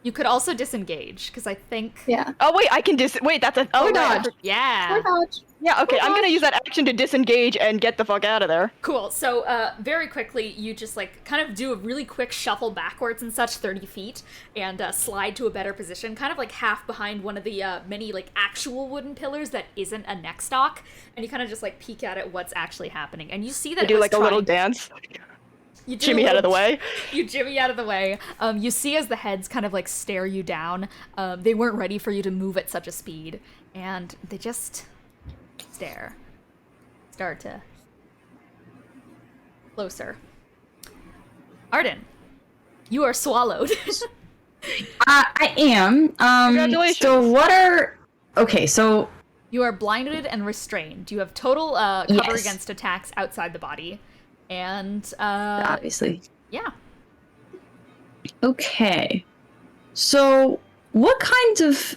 You could also disengage because I think. Yeah. Oh wait, I can wait, that's a Or right, I dodge. for- Yeah. Or dodge. Yeah, okay, I'm gonna use that action to disengage and get the fuck out of there. Cool. So, very quickly, you just like kind of do a really quick shuffle backwards and such, 30 feet, and slide to a better position, kind of like half behind one of the many like actual wooden pillars that isn't a neck stalk, and you kind of just like peek at it, what's actually happening, and you see that I it do was like a little trying- dance. You do Jimmy a out of the little- way. You jimmy out of the way. You see as the heads kind of like stare you down. They weren't ready for you to move at such a speed, and they just stare. Start to closer. Arden, you are swallowed. I am. Congratulations. So what are... Okay, so... You are blinded and restrained. You have total cover Yes. against attacks outside the body, and Obviously. yeah. Okay. So, what kinds of...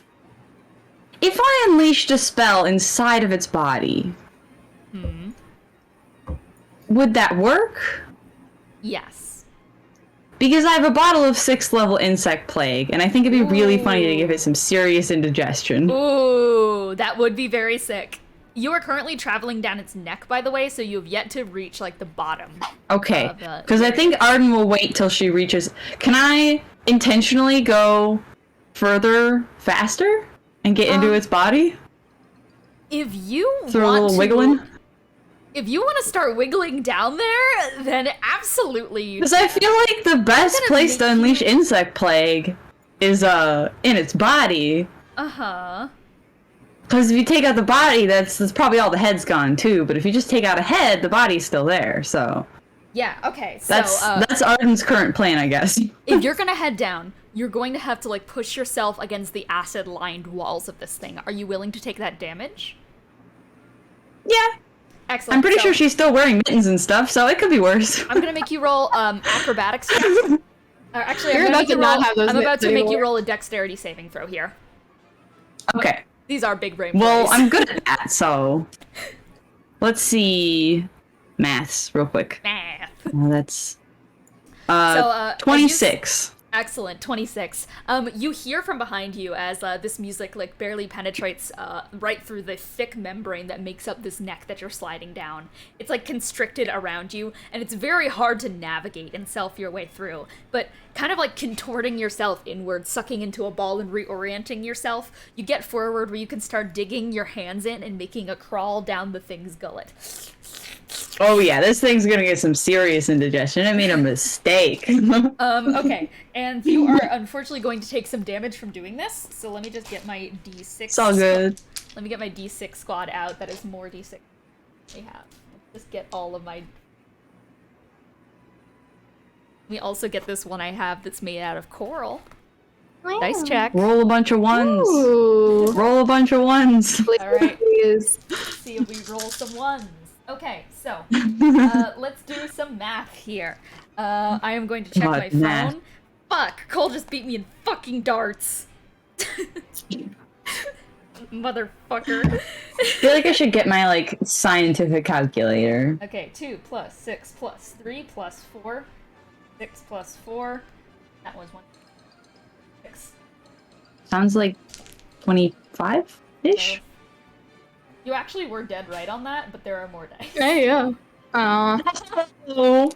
If I unleashed a spell inside of its body, would that work? Yes. Because I have a bottle of 6th level insect plague, and I think it'd be really funny to give it some serious indigestion. Ooh, that would be very sick. You are currently traveling down its neck, by the way, so you have yet to reach, like, the bottom. Okay, because I think Arden will wait till she reaches... Can I intentionally go further faster and get into its body? If you Throw a want little to, wiggling? If you want to start wiggling down there, then absolutely you Because I feel like the best gonna place to make unleash you- insect plague is in its body. Uh-huh. Because if you take out the body, that's probably all the head's gone too. But if you just take out a head, the body's still there. So Yeah, okay, so, that's Arden's current plan, I guess. if you're gonna head down, you're going to have to, like, push yourself against the acid-lined walls of this thing. Are you willing to take that damage? Yeah, Excellent. I'm pretty so sure she's still wearing mittens and stuff, so it could be worse. I'm gonna make you roll acrobatics check. Actually, You're I'm about to not roll, have those I'm about mitts to make you anymore. roll a dexterity saving throw here. Okay. These are big brain Well, boys. I'm good at that, so let's see maths real quick. Math. Oh, that's So, 26. Excellent, 26. You hear from behind you as this music like barely penetrates right through the thick membrane that makes up this neck that you're sliding down. It's like constricted around you, and it's very hard to navigate and self your way through. But kind of like contorting yourself inward, sucking into a ball and reorienting yourself, you get forward where you can start digging your hands in and making a crawl down the thing's gullet. Oh yeah, this thing's gonna get some serious indigestion. I made a mistake. Okay, and you are unfortunately going to take some damage from doing this, so let me just get my D6. It's all good. Let me get my D6 squad out. That is more D6 we have. Just get all of my... Let me also get this one I have that's made out of coral. Nice check. Roll a bunch of ones. Ooh. Roll a bunch of ones. Alright. Please. Let's see if we roll some ones. Okay, so let's do some math here. I am going to check God, my phone. math. Fuck, Cole just beat me in fucking darts. Motherfucker. I feel like I should get my like scientific calculator. Okay, 2 plus 6 plus 3 plus 4. 6 plus 4. That was 1. 6. Sounds like 25-ish. You actually were dead right on that, but there are more dice. Hey, yeah. Oh.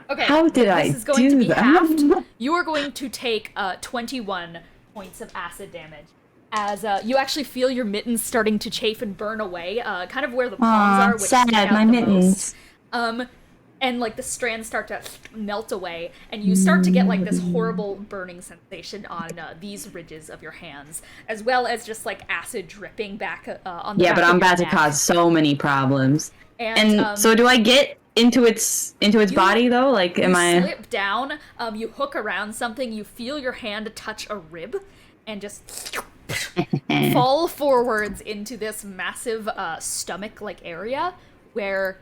Okay. How did I This is going to do be that? halved. You are going to take 21 points of acid damage. As you actually feel your mittens starting to chafe and burn away, kind of where the palms Aw, are, which sad, stick out my the mittens. most. And like the strands start to melt away, and you start to get like this horrible burning sensation on these ridges of your hands, as well as just like acid dripping back on the Yeah, back but of I'm your about to neck. cause so many problems. And So do I get into its body though? Like, am you I? slip down, you hook around something, you feel your hand touch a rib, and just fall forwards into this massive stomach-like area where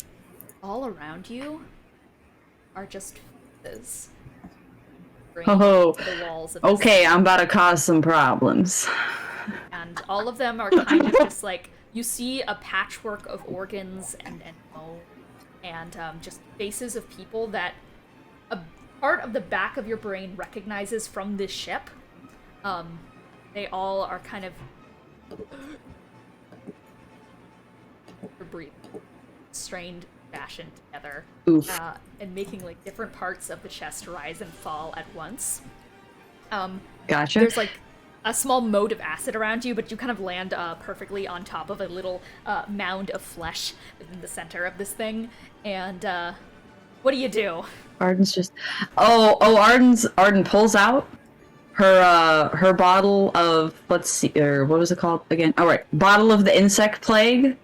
all around you are just faces. Oh, to the walls of this okay, I'm about to cause some problems. and all of them are kind of just like, you see a patchwork of organs and bone and just faces of people that a part of the back of your brain recognizes from this ship. They all are kind of breathing, strained fashion together, Oof. and making like different parts of the chest rise and fall at once. Gotcha. There's like a small moat of acid around you, but you kind of land perfectly on top of a little mound of flesh within the center of this thing. And what do you do? Arden's just. Arden pulls out her bottle of, let's see, or what was it called again? Oh right, bottle of the insect plague.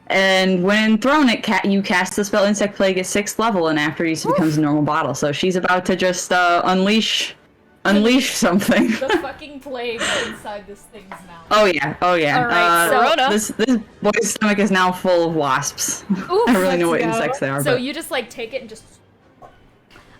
And when thrown it, you cast the spell Insect Plague at 6th level, and after use it becomes a normal bottle. So she's about to just unleash something. The fucking plague inside this thing's mouth. Oh yeah. All right, Corona. This boy's stomach is now full of wasps. Oof, I really know what let's go. insects they are. So but... you just like take it and just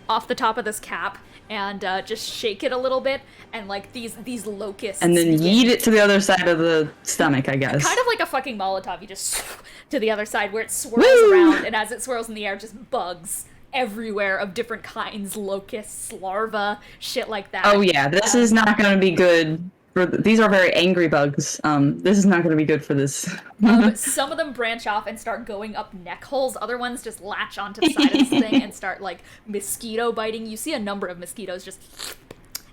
off the top of this cap and just shake it a little bit, and like these locusts and then begin- yeet it to the other side of the stomach, I guess. kind of like a fucking Molotov. You just to the other side where it swirls Woo! around, and as it swirls in the air, just bugs everywhere of different kinds, locusts, larvae, shit like that. Oh yeah, this is not going to be good. These are very angry bugs. This is not going to be good for this. Some of them branch off and start going up neck holes. Other ones just latch onto the side of this thing and start like mosquito biting. You see a number of mosquitoes just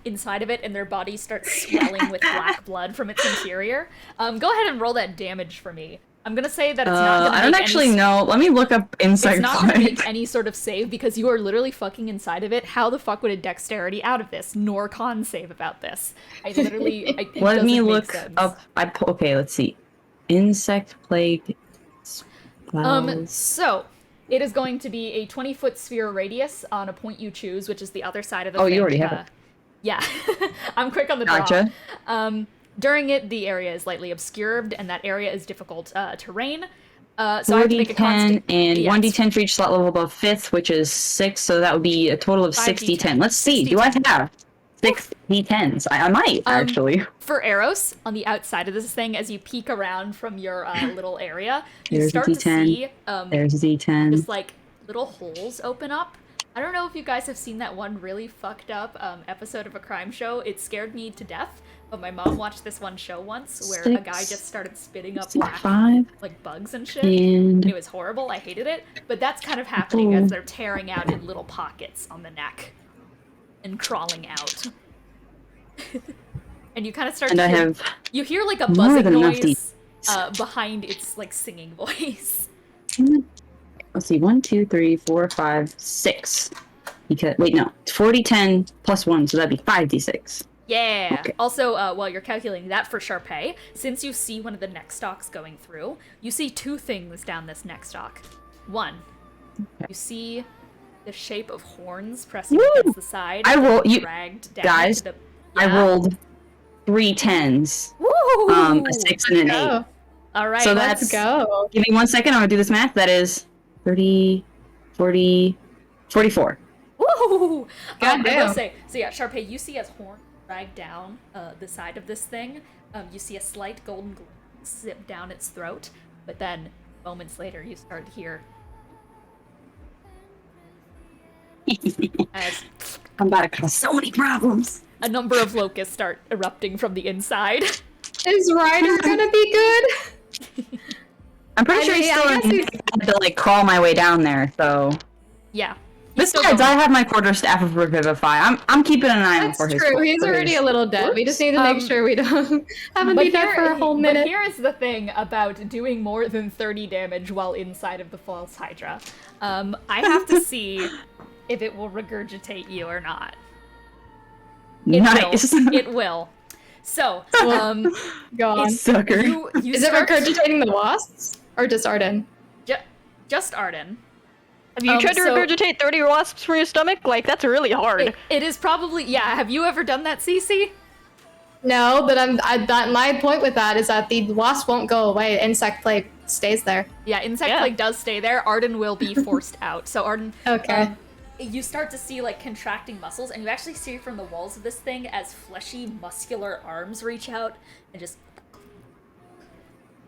inside of it, and their bodies start swelling with black blood from its interior. Go ahead and roll that damage for me. I'm gonna say that it's not gonna I don't make actually any... know. Let me look up insect It's not gonna plague. make any sort of save because you are literally fucking inside of it. How the fuck would a dexterity out of this nor con save about this? It Let doesn't me make look sense. up. Okay, let's see. Insect plague. Spells. So it is going to be a 20-foot sphere radius on a point you choose, which is the other side of the Oh, thing. you already have it. Yeah. I'm quick on the draw. Gotcha. During it, the area is lightly obscured, and that area is difficult terrain. So I have to make a 4d10 constant... and yeah, 1d10 for each slot level above 5th, which is 6, so that would be a total of 5d10. 6d10. Let's see, do I have 6 d10s? I might, actually. For Eros, on the outside of this thing, as you peek around from your little area, you There's a start to D10. see There's a d10. just like little holes open up. I don't know if you guys have seen that one really fucked up episode of a crime show. It scared me to death, but my mom watched this one show once where a guy 6, just started spitting up black 5, like bugs and shit. and... It was horrible. I hated it. But that's kind of happening as they're tearing out in little pockets on the neck and crawling out. And you kind of start And to I hear, have you hear like a more buzzing than enough noise behind its like singing voice. Let's see, 1, 2, 3, 4, 5, 6. Because wait, no, 40, 10 plus 1, so that'd be 5d6. Yeah. Okay. Also, while you're calculating that for Sharpay, since you see one of the neck stalks going through, you see two things down this neck stalk. One, you see the shape of horns pressing Woo! against the side. I roll- you- dragged down guys, to the, I yeah. rolled 3 10s, Woo! a 6 and an 8. Go. All right. So Let's that's go. Give me 1 second. I'm gonna do this math. That is 30, 40, 44. Woo! I will Goddamn. say, so yeah, Sharpay, you see as horn drag down the side of this thing, you see a slight golden glow zip down its throat, but then moments later you start to hear as I'm about to cause so many problems. a number of locusts start erupting from the inside. Is Ryder gonna be good? I'm pretty sure he's I still guess in he's had to like crawl my way down there, so. Yeah. He's still Besides, going. I have my quarterstaff of Revivify. I'm keeping an eye out That's for his. true. He's for already his- a little dead. We just need to make sure we don't have him be dead for a whole But minute. here is the thing about doing more than 30 damage while inside of the false Hydra. I have to see if it will regurgitate you or not. Nice. It will. So, Go on. Sucker. you Is it start- regurgitating the wasps or just Arden? just Arden. Have you tried to so- regurgitate 30 wasps from your stomach? Like, that's really hard. It is probably, yeah. Have you ever done that, Cece? No, but my point with that is that the wasp won't go away. Insect plague stays there. Yeah, insect plague does stay there. Arden will be forced out. So Arden, Okay. you start to see like contracting muscles, and you actually see from the walls of this thing as fleshy, muscular arms reach out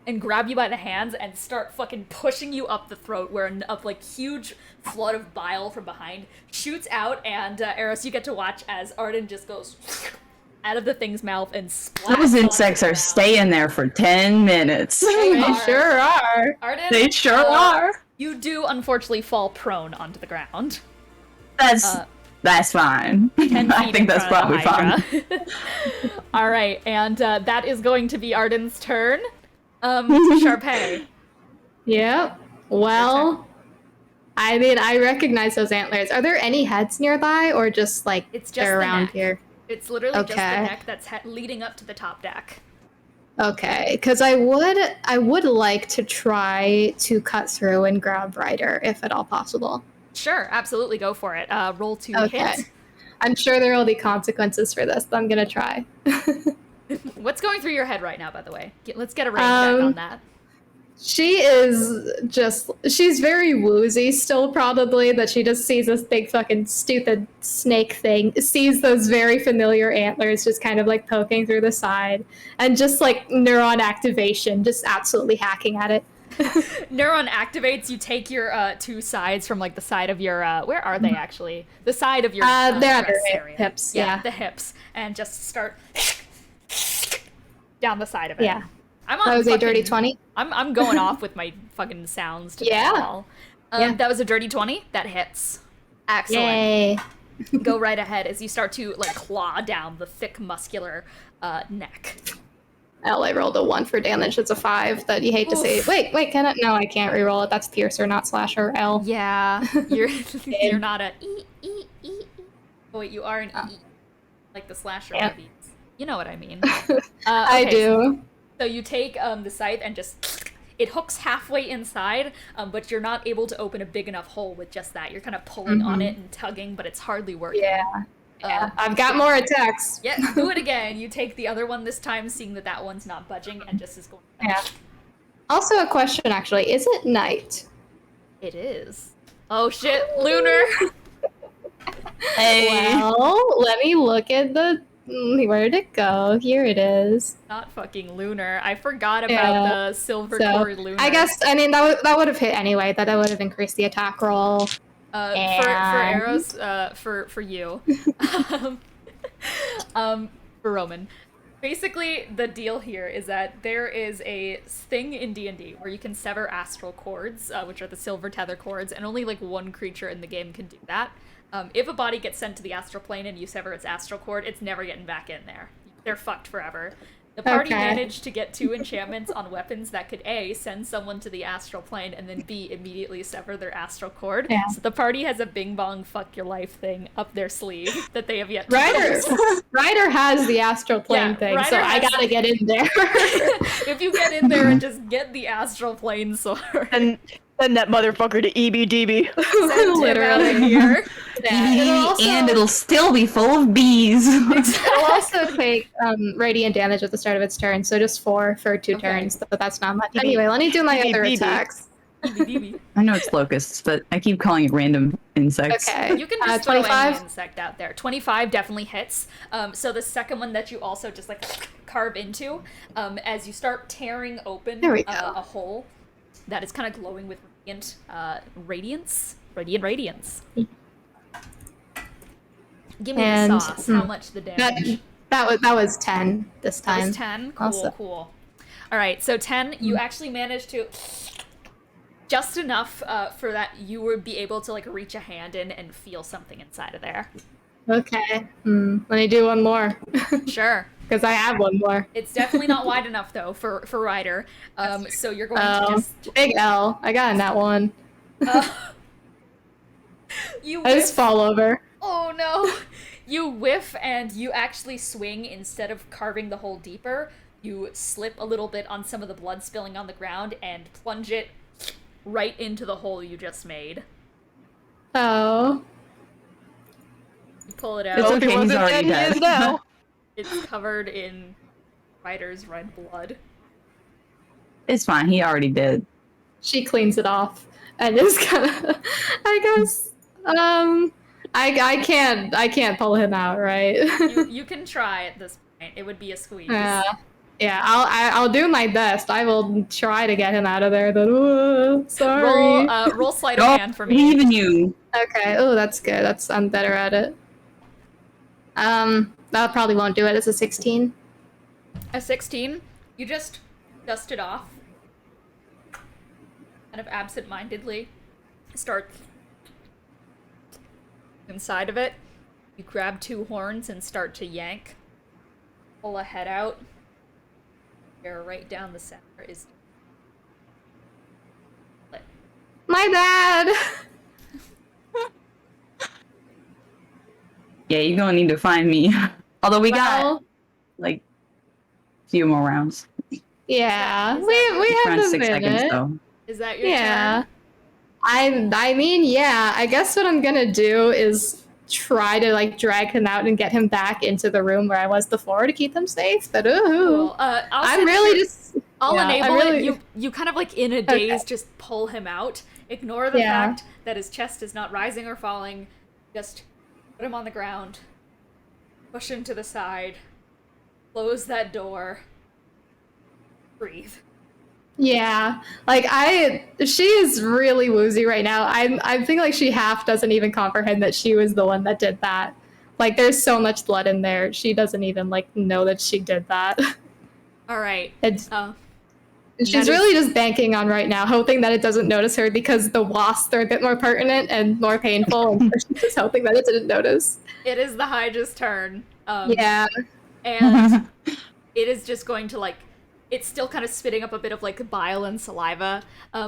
and grab you by the hands and start fucking pushing you up the throat, where a like huge flood of bile from behind shoots out, and Eros, you get to watch as Arden just goes out of the thing's mouth and splats. Those onto insects the are ground. staying there for 10 minutes. They sure are. Arden, They sure are. You do unfortunately fall prone onto the ground. That's fine. 10 I feet think in that's front probably of fine. the Hydra. All right, and that is going to be Arden's turn. Sharpay. Yep. Well, I mean, I recognize those antlers. Are there any heads nearby, or just like It's just they're the around neck. here? It's literally just the Okay. neck that's leading up to the top deck. Okay, because I would like to try to cut through and grab Ryder if at all possible. Sure, absolutely, go for it. Roll to Okay. hit. I'm sure there will be consequences for this, but I'm gonna try. What's going through your head right now, by the way? Let's get a range check on that. She's very woozy still, probably, that she just sees this big fucking stupid snake thing, sees those very familiar antlers just kind of like poking through the side, and just like neuron activation, just absolutely hacking at it. Neuron activates. You take your two sides from like the side of your where are they actually? The side of your they're at dress her area. hips, yeah. The hips, and just start down the side of it. Yeah. I'm on That was a fucking- dirty 20. I'm going off with my fucking sounds to Yeah. the wall. Yeah. That was a dirty 20. That hits. Excellent. Yay. Go right ahead as you start to like claw down the thick muscular neck. I rolled a 1 for damage. It's a 5 that you hate to see. Oof. Wait, can it? No, I can't reroll it. That's piercer, not slasher. L. Yeah, you're not a e. Oh wait, you are an e, like the slasher Yeah. movies. You know what I mean. I Okay, do. So you take the scythe and just it hooks halfway inside, but you're not able to open a big enough hole with just that. You're kind of pulling on it and tugging, but it's hardly working. Yeah. Uh, I've got more attacks. Yeah, do it again. You take the other one this time, seeing that that one's not budging and just is going. Yeah. Also, a question actually: is it night? It is. Oh shit, Lunar. Hey. Well, let me look at the. Where'd it go? Here it is. Not fucking Lunar. I forgot about Yeah. the silver So, cord Lunar. I guess that would have hit anyway. That would have increased the attack roll. for and- arrows, for you, for Roman. Basically, the deal here is that there is a thing in D&D where you can sever astral cords, which are the silver tether cords, and only like one creature in the game can do that. If a body gets sent to the astral plane and you sever its astral cord, it's never getting back in there. They're fucked forever. The party Okay. managed to get 2 enchantments on weapons that could A, send someone to the astral plane, and then B, immediately sever their astral cord. Yeah. So the party has a bing bong fuck your life thing up their sleeve that they have yet to Ryder, use. Ryder has the astral plane Yeah, thing, Ryder so I has- gotta get in there. If you get in there and just get the astral plane sword, And send that motherfucker to EBDB. send him out of Literally. here. Yeah, And it'll still be full of bees. it'll also take radiant damage at the start of its turn, so just 4 for 2 Okay. turns, but that's not much. Anyway, let me do my other BB. attacks. I know it's locusts, but I keep calling it random insects. Okay. You can just throw 25? any insect out there. 25 definitely hits. So the second one that you also just like carve into, as you start tearing open There we go. a hole that is kind of glowing with radiant radiance. Give me And, the sauce. How much the damage? That was 10 this time. That was 10. Cool, Also. cool. All right, so 10. You actually managed to just enough for that you would be able to like reach a hand in and feel something inside of there. Okay. Let me do one more. Sure. Because I have one more. It's definitely not wide enough though for Ryder. So you're going to just big L. I got in that one. you I just whiff. fall over. Oh no! You whiff and you actually swing instead of carving the hole deeper. You slip a little bit on some of the blood spilling on the ground and plunge it right into the hole you just made. Oh. You pull it out. It's okay, he's wasn't already dead, he dead. is now. It's covered in Ryder's red blood. It's fine, he already did. She cleans it off and just kind of, I guess, I can't pull him out, right? You can try at this point. It would be a squeeze. Yeah, I'll do my best. I will try to get him out of there. Then, sorry. Roll sleight of Oh, hand for me. even you. Okay. Oh, that's good. I'm better at it. That probably won't do it. It's a 16. A 16. You just dust it off. Kind of absent-mindedly. Start inside of it. You grab two horns and start to yank. Pull a head out. Here, right down the center is... My bad. Yeah, you're gonna need to find me. Although we got, Well, like, a few more rounds. yeah, Is we have Around a 6 minute. seconds, though. Is that your Yeah. turn? I mean, yeah. I guess what I'm gonna do is try to like drag him out and get him back into the room where I was before to keep him safe. But Cool. I'm really just. I'll yeah, enable I really, it. You kind of like in a daze just pull him out. Ignore the Yeah. fact that his chest is not rising or falling. Just put him on the ground. Push him to the side. Close that door. Breathe. Yeah, like she is really woozy right now. I think like she half doesn't even comprehend that she was the one that did that. Like there's so much blood in there. She doesn't even like know that she did that. All right. It's That she's is- really just banking on right now, hoping that it doesn't notice her because the wasps are a bit more pertinent and more painful. And she's just hoping that it didn't notice. It is the Hydra's turn. Yeah. And it is just going to like, it's still kind of spitting up a bit of like bile and saliva.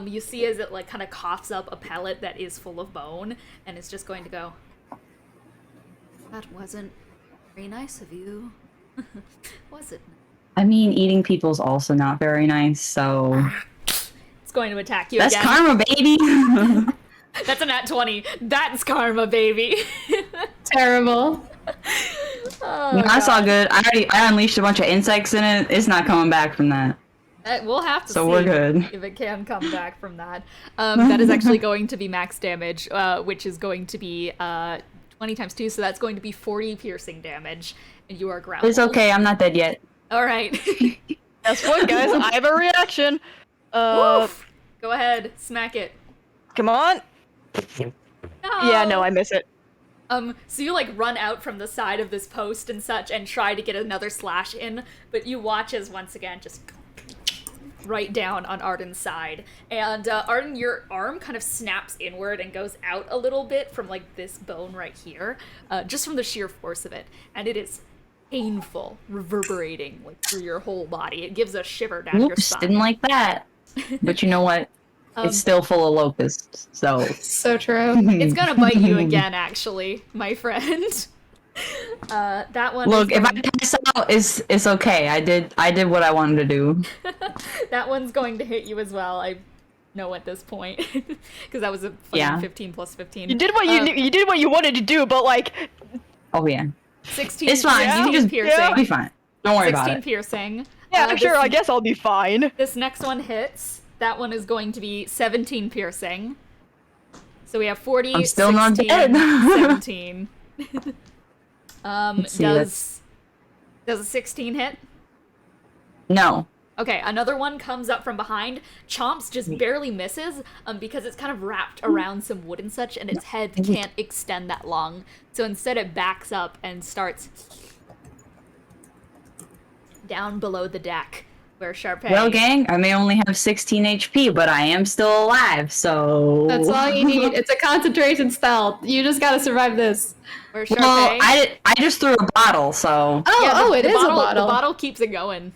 You see as it like kind of coughs up a pellet that is full of bone, and it's just going to go, that wasn't very nice of you. Was it? I mean, eating people's also not very nice, so... It's going to attack you That's again. karma, baby! That's a nat 20. That's karma, baby. Terrible. Oh, No, that's all God. good. I unleashed a bunch of insects in it. It's not coming back from that. We'll have to So see we're good. if it can come back from that. That is actually going to be max damage, which is going to be 20 times 2, so that's going to be 40 piercing damage, and you are grappled. It's okay, I'm not dead yet. All right. Guess what, guys? I have a reaction. Woof. Go ahead, smack it. Come on. No. Yeah, no, I miss it. So you like run out from the side of this post and such and try to get another slash in, but you watch as once again just right down on Arden's side. And Arden, your arm kind of snaps inward and goes out a little bit from like this bone right here, just from the sheer force of it. And it is painful, reverberating like through your whole body. It gives a shiver down your Oops, spine. didn't like that. But you know what? It's still full of locusts, so... So true. It's gonna bite you again, actually, my friend. That one. Look, is if I going- pass out, it's okay. I did what I wanted to do. that one's going to hit you as well. I know at this point because that was a fucking Yeah. 15 plus 15. You did what you did what you wanted to do, but like, Oh yeah, 16. it's fine. Yeah. You can just piercing. I'll be fine. Don't worry about 16 it. piercing. yeah, sure. This, I guess I'll be fine. this next one hits. That one is going to be 17 piercing. So we have 40. I'm still not 16, dead. 17. Let's see, Does a 16 hit? No. Okay, another one comes up from behind. Chomps just barely misses because it's kind of wrapped around some wood and such, and its head can't extend that long. So instead it backs up and starts down below the deck. Where's Sharpay? Well, gang, I may only have 16 HP, but I am still alive, so... That's all you need. It's a concentration spell. You just gotta survive this. Where's Well, Sharpay? I just threw a bottle, so... It is a bottle. The bottle keeps it going.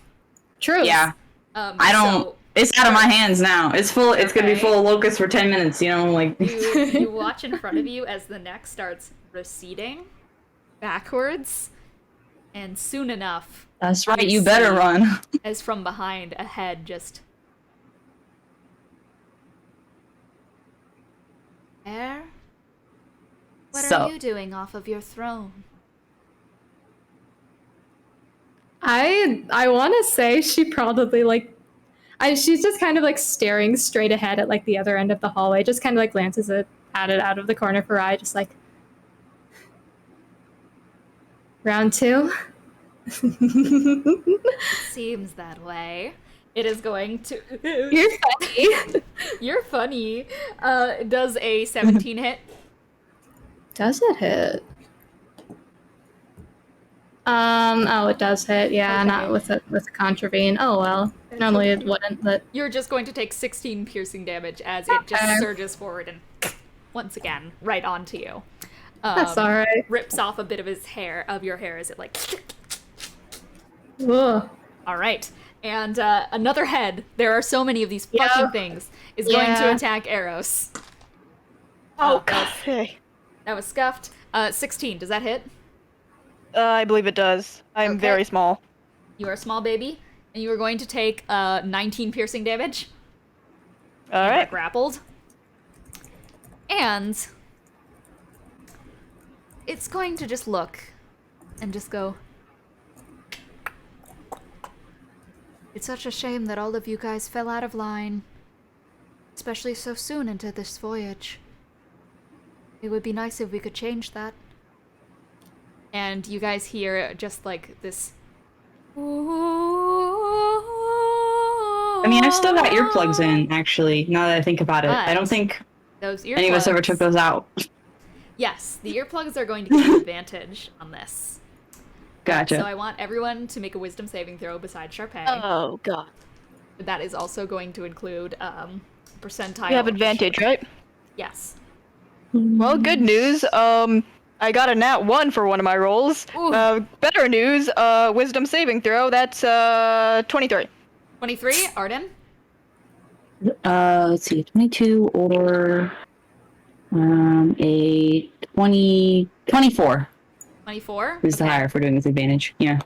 True. Yeah. I don't... So, it's out of my hands now. It's full. It's gonna be Okay. full of locusts for 10 minutes, you know, like... you watch in front of you as the neck starts receding backwards, and soon enough, That's right, you you better see- run. as from behind, a head just... Air? What So- are you doing off of your throne? I want to say she probably like, she's just kind of like staring straight ahead at like the other end of the hallway. Just kind of like glances at it out of the corner of her eye, just like. Round 2. Seems that way. It is going to... You're funny. You're funny. Does a 17 hit? Does it hit? Oh, it does hit. Yeah, Okay. not with a contravene. Oh well. Normally it wouldn't, but You're just going to take 16 piercing damage as it just Okay. surges forward and once again right onto you. that's all right. Rips off a bit of your hair as it like. Ugh. All right, and another head. There are so many of these Yeah. fucking things. Is going to Yeah. attack Eros. Oh, that God. was- Hey. That was scuffed. 16. Does that hit? I believe it does. I'm Okay. very small. You are a small baby, and you are going to take 19 piercing damage. All You are right. grappled. And it's going to just look and just go. It's such a shame that all of you guys fell out of line, especially so soon into this voyage. It would be nice if we could change that. And you guys hear just like this. I mean, I've still got earplugs in, actually, now that I think about it. I don't But think Those earplugs. any of us ever took those out. Yes, the earplugs are going to give you advantage on this. Gotcha. So I want everyone to make a wisdom saving throw besides Sharpay. Oh, God. But that is also going to include percentile. You have advantage, right? Yes. Well, good news. I got a nat 1 for one of my rolls. Ooh. Better news. Wisdom saving throw. That's 23. 23, Arden. Let's see, 22 or a 24 24. is the Okay. higher if we're doing with advantage. Yeah.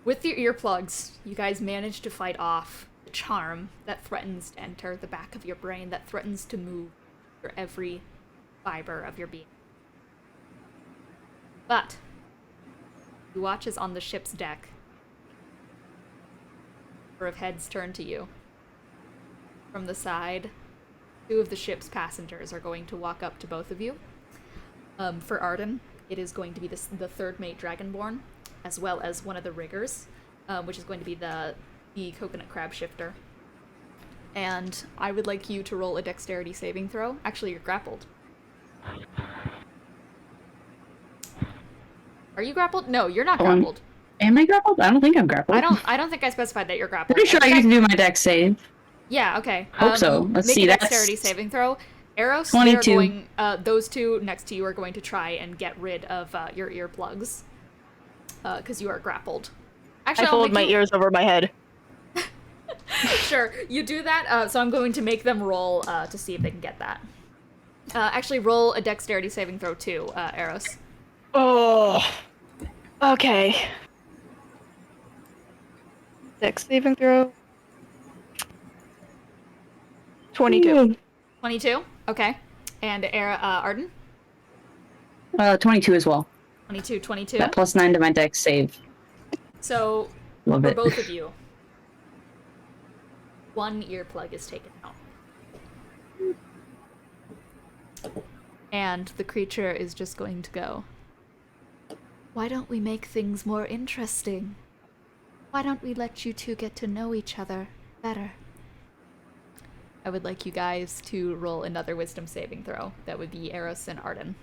With your earplugs, you guys manage to fight off the charm that threatens to enter the back of your brain, that threatens to move your every fiber of your being. But you watch as on the ship's deck, a number of heads turn to you. From the side, 2 of the ship's passengers are going to walk up to both of you. For Arden, it is going to be the third mate Dragonborn, as well as one of the riggers, which is going to be the coconut crab shifter. And I would like you to roll a dexterity saving throw. Actually, you're grappled. Are you grappled? No, you're not grappled. Am I grappled? I don't think I'm grappled. I don't think I specified that you're grappled. Pretty sure I think get to do my dex save. Yeah, okay. Hope so. Let's make see, a that's dexterity saving throw. Eros, 22. they're going, those 2 next to you are going to try and get rid of your earplugs. Because you are grappled. Actually, I I'll fold make my you... ears over my head. Sure, you do that, so I'm going to make them roll to see if they can get that. Actually, roll a dexterity saving throw too, Eros. Oh. Okay. Dex saving throw. 22. 22? Okay. And Arden? 22 as well. 22. That plus 9 to my dex save. So, Love for it. both of you, 1 earplug is taken out. And the creature is just going to go, "Why don't we make things more interesting? Why don't we let you 2 get to know each other better?" I would like you guys to roll another wisdom saving throw. That would be Eros and Arden.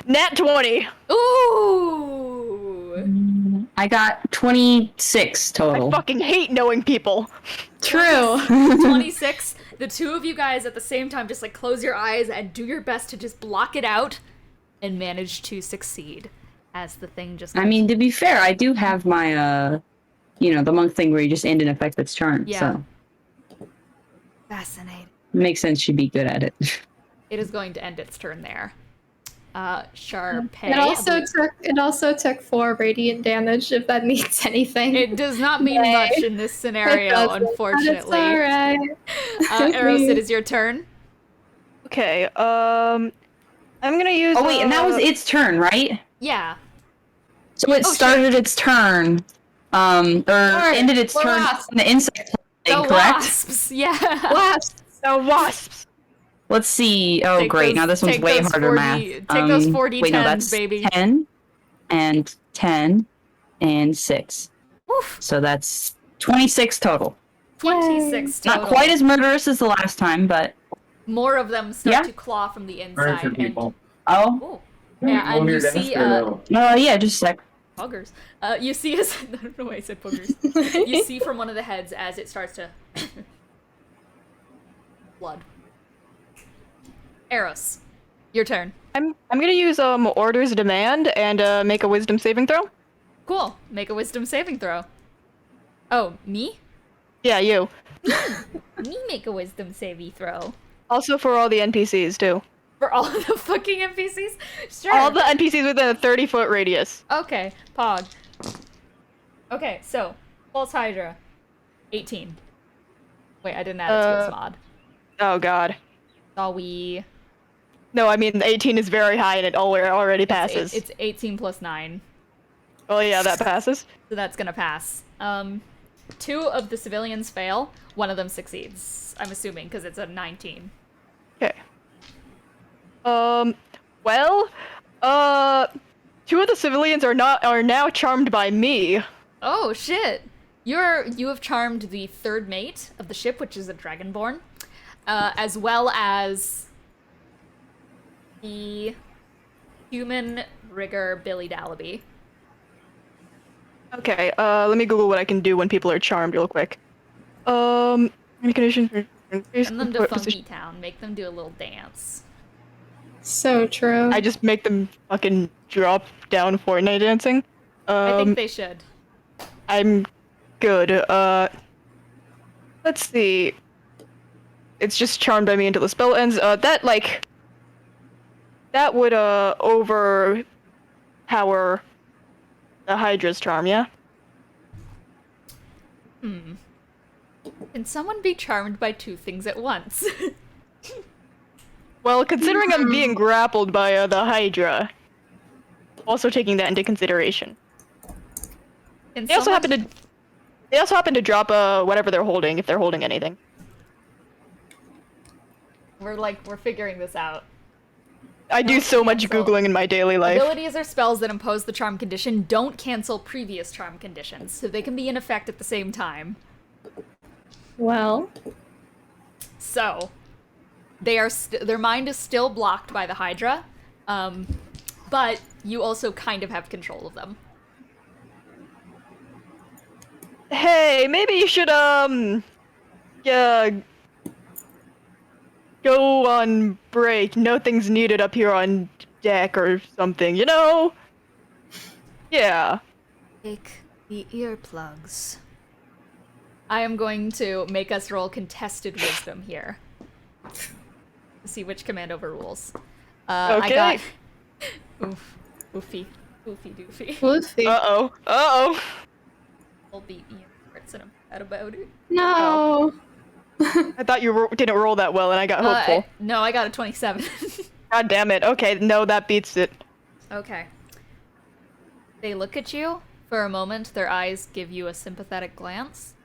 Nat 20. Ooh! I got 26 I total. fucking hate knowing people. True. 26. The two of you guys at the same time just like close your eyes and do your best to just block it out and manage to succeed as the thing just. I mean, to be fair, I do have my, the monk thing where you just end an effect that's charmed, Yeah. so Fascinating. it makes sense she'd be good at it. It is going to end its turn there. Sharpay. It also took 4 radiant damage, if that means anything. It does not mean Yay. much in this scenario, unfortunately. It's alright. Eros, it is your turn. Okay, I'm gonna use. Oh wait, and that was its turn, right? Yeah. So it started its turn, ended its turn in the insect thing, The correct? wasps, yeah. Wasps. The wasps. Let's see. Oh, Take great. those- Now this one's take way those harder 40 math. take those 40 wait, no, 10s, that's baby. 10 and 10 and 6. Oof. So that's 26 total. 26 total. Not quite as murderous as the last time, but More of them start Yeah. to claw from the Furniture inside. people. oh, And, yeah, and you see, yeah, just a sec. poggers. You see as I don't know why I said poggers. You see from one of the heads as it starts to blood. Eros, your turn. I'm gonna use orders demand and make a wisdom saving throw. Cool. Make a wisdom saving throw. Oh, me? Yeah, you. Me make a wisdom saving throw. Also for all the NPCs too. For all of the fucking NPCs? Sure. All the NPCs within a 30-foot radius. Okay, Pog. Okay, so, Pulse Hydra. 18. Wait, I didn't add it to its mod. Oh god. Saw we... No, I mean 18 is very high and it already passes. It's 18 plus 9. Oh yeah, that passes. So that's gonna pass. 2 of the civilians fail. 1 of them succeeds. I'm assuming, because it's a 19. Okay. Well, 2 of the civilians are now charmed by me. Oh, shit! You have charmed the 3rd mate of the ship, which is a dragonborn, as well as the human rigger Billy Dallaby. Okay, let me Google what I can do when people are charmed real quick. Any conditions for Send them to Funky Town. Make them do a little dance. So true. I just make them fucking drop down Fortnite dancing. I think they should. I'm good. Let's see. It's just charmed by me until the spell ends. That would overpower the Hydra's charm, yeah? Can someone be charmed by 2 things at once? Well, considering I'm being grappled by the Hydra, also taking that into consideration. Can They also someone- happen to drop whatever they're holding, if they're holding anything. We're figuring this out. I do so much cancel. Googling in my daily life. Abilities or spells that impose the charm condition don't cancel previous charm conditions, so they can be in effect at the same time. Well, So, their mind is still blocked by the Hydra, but you also kind of have control of them. Hey, maybe you should, go on break. Nothing's needed up here on deck or something, you know? Yeah. Take the earplugs. I am going to make us roll contested wisdom here. To see which command overrules. I Okay. got... Oof. Oofy. Oofy doofy. Lucy. Uh-oh. I'll beat Ian Fritz and I'm mad about it. No. I thought you didn't roll that well and I got hopeful. No, I got a 27. God damn it. Okay, no, that beats it. Okay. They look at you. For a moment, their eyes give you a sympathetic glance,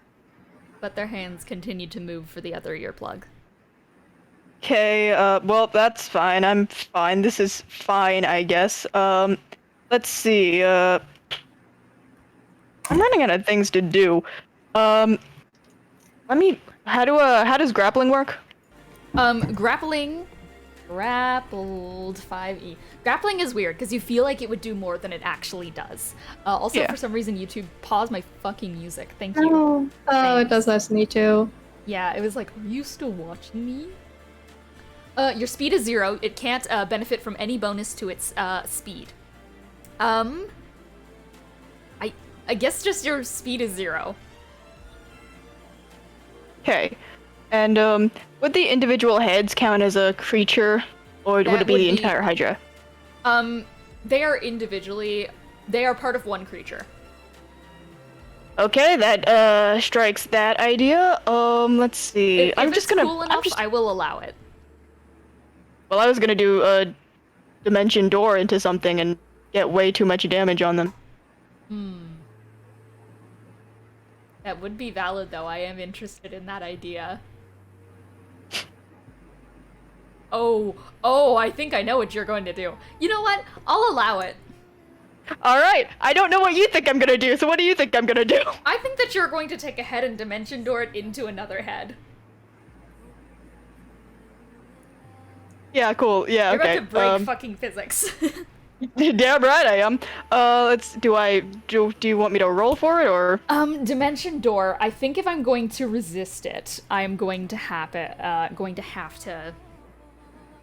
but their hands continue to move for the other earplug. Okay, well, that's fine. I'm fine. This is fine, I guess. Let's see, I'm running out of things to do. How does grappling work? Grappling Grappled 5e. Grappling is weird because you feel like it would do more than it actually does. Also, Yeah. for some reason, YouTube paused my fucking music. Thank you. Oh, it does that to me too. Yeah, it was like, are you still watching me? Your speed is 0. It can't benefit from any bonus to its speed. I guess just your speed is 0. Okay. And would the individual heads count as a creature, or would That it be would the be- entire Hydra? They are individually, they are part of one creature. Okay, that strikes that idea. Let's see. If it's cool enough, I'm just. I will allow it. Well, I was gonna do a dimension door into something and get way too much damage on them. That would be valid, though. I am interested in that idea. Oh, I think I know what you're going to do. You know what? I'll allow it. All right. I don't know what you think I'm gonna do. So what do you think I'm gonna do? I think that you're going to take a head and dimension door it into another head. Yeah. Cool. Yeah. You're okay. about to break fucking physics. Damn right I am. Do you want me to roll for it or? Dimension door. I think if I'm going to resist it, I'm going to have to.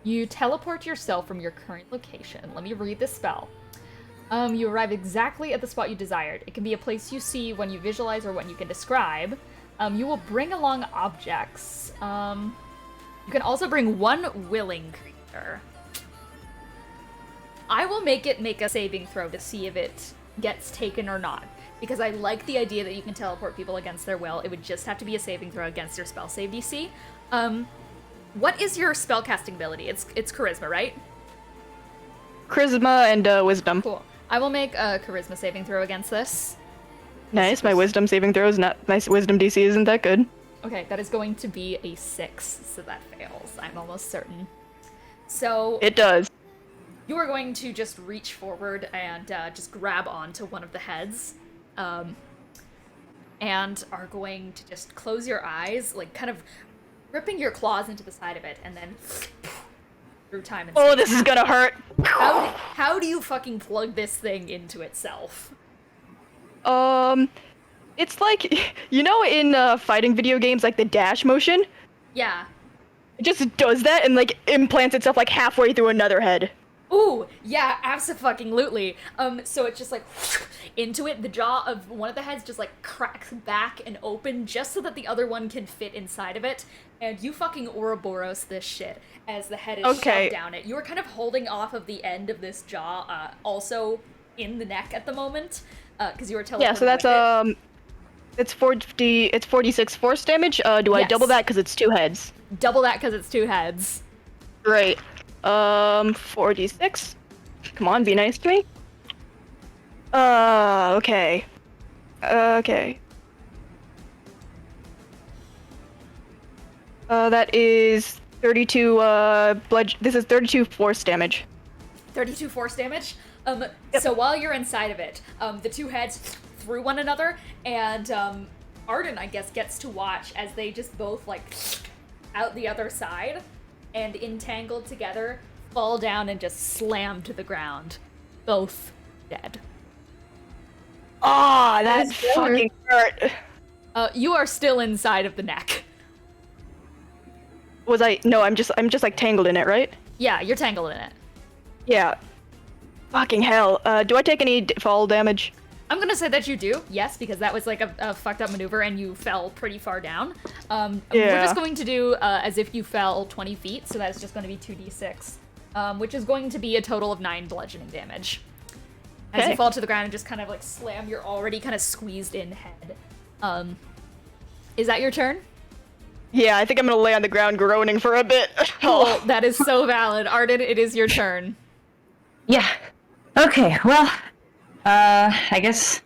You teleport yourself from your current location. Let me read the spell. You arrive exactly at the spot you desired. It can be a place you see, one you visualize, or one you can describe. You will bring along objects. You can also bring one willing creature. I will make it make a saving throw to see if it gets taken or not. Because I like the idea that you can teleport people against their will. It would just have to be a saving throw against your spell save DC. What is your spellcasting ability? It's charisma, right? Charisma and wisdom. Cool. I will make a charisma saving throw against this. Nice. My wisdom saving throw is not. My wisdom DC isn't that good. Okay, that is going to be a 6, so that fails. I'm almost certain. So It does. you are going to just reach forward and just grab onto one of the heads, and are going to just close your eyes, like kind of ripping your claws into the side of it, and then through time and Oh, space. this is gonna hurt. How do you fucking plug this thing into itself? It's like, you know, in fighting video games, like the dash motion. Yeah. It just does that and like implants itself like halfway through another head. Ooh, yeah, abso-fucking-lutely. So it's just like into it. The jaw of one of the heads just like cracks back and open just so that the other one can fit inside of it. And you fucking Ouroboros this shit as the head is shoved down it. You are kind of holding off of the end of this jaw, also in the neck at the moment, because you were teleporting. Yeah, so that's it's 46 force damage. Do I Yes. double that because it's 2 heads? Double that because it's 2 heads. Great. 46. Come on, be nice to me. Okay. Okay. That is 32, this is 32 force damage. 32 force damage. So while you're inside of it, the 2 heads through one another, and Arden, I guess, gets to watch as they just both like out the other side and entangled together fall down and just slam to the ground, both dead. Ah, that That's better. fucking hurt. You are still inside of the neck. Was I? No, I'm just like tangled in it, right? Yeah, you're tangled in it. Yeah. Fucking hell. Do I take any fall damage? I'm gonna say that you do, yes, because that was like a fucked up maneuver and you fell pretty far down. We're just going to do as if you fell 20 feet, so that's just going to be 2d6, which is going to be a total of 9 bludgeoning damage. As you Okay. fall to the ground and just kind of like slam your already kind of squeezed in head. Is that your turn? Yeah, I think I'm gonna lay on the ground groaning for a bit. Cool, that is so valid. Arden, it is your turn. Yeah. Okay. Well, I guess.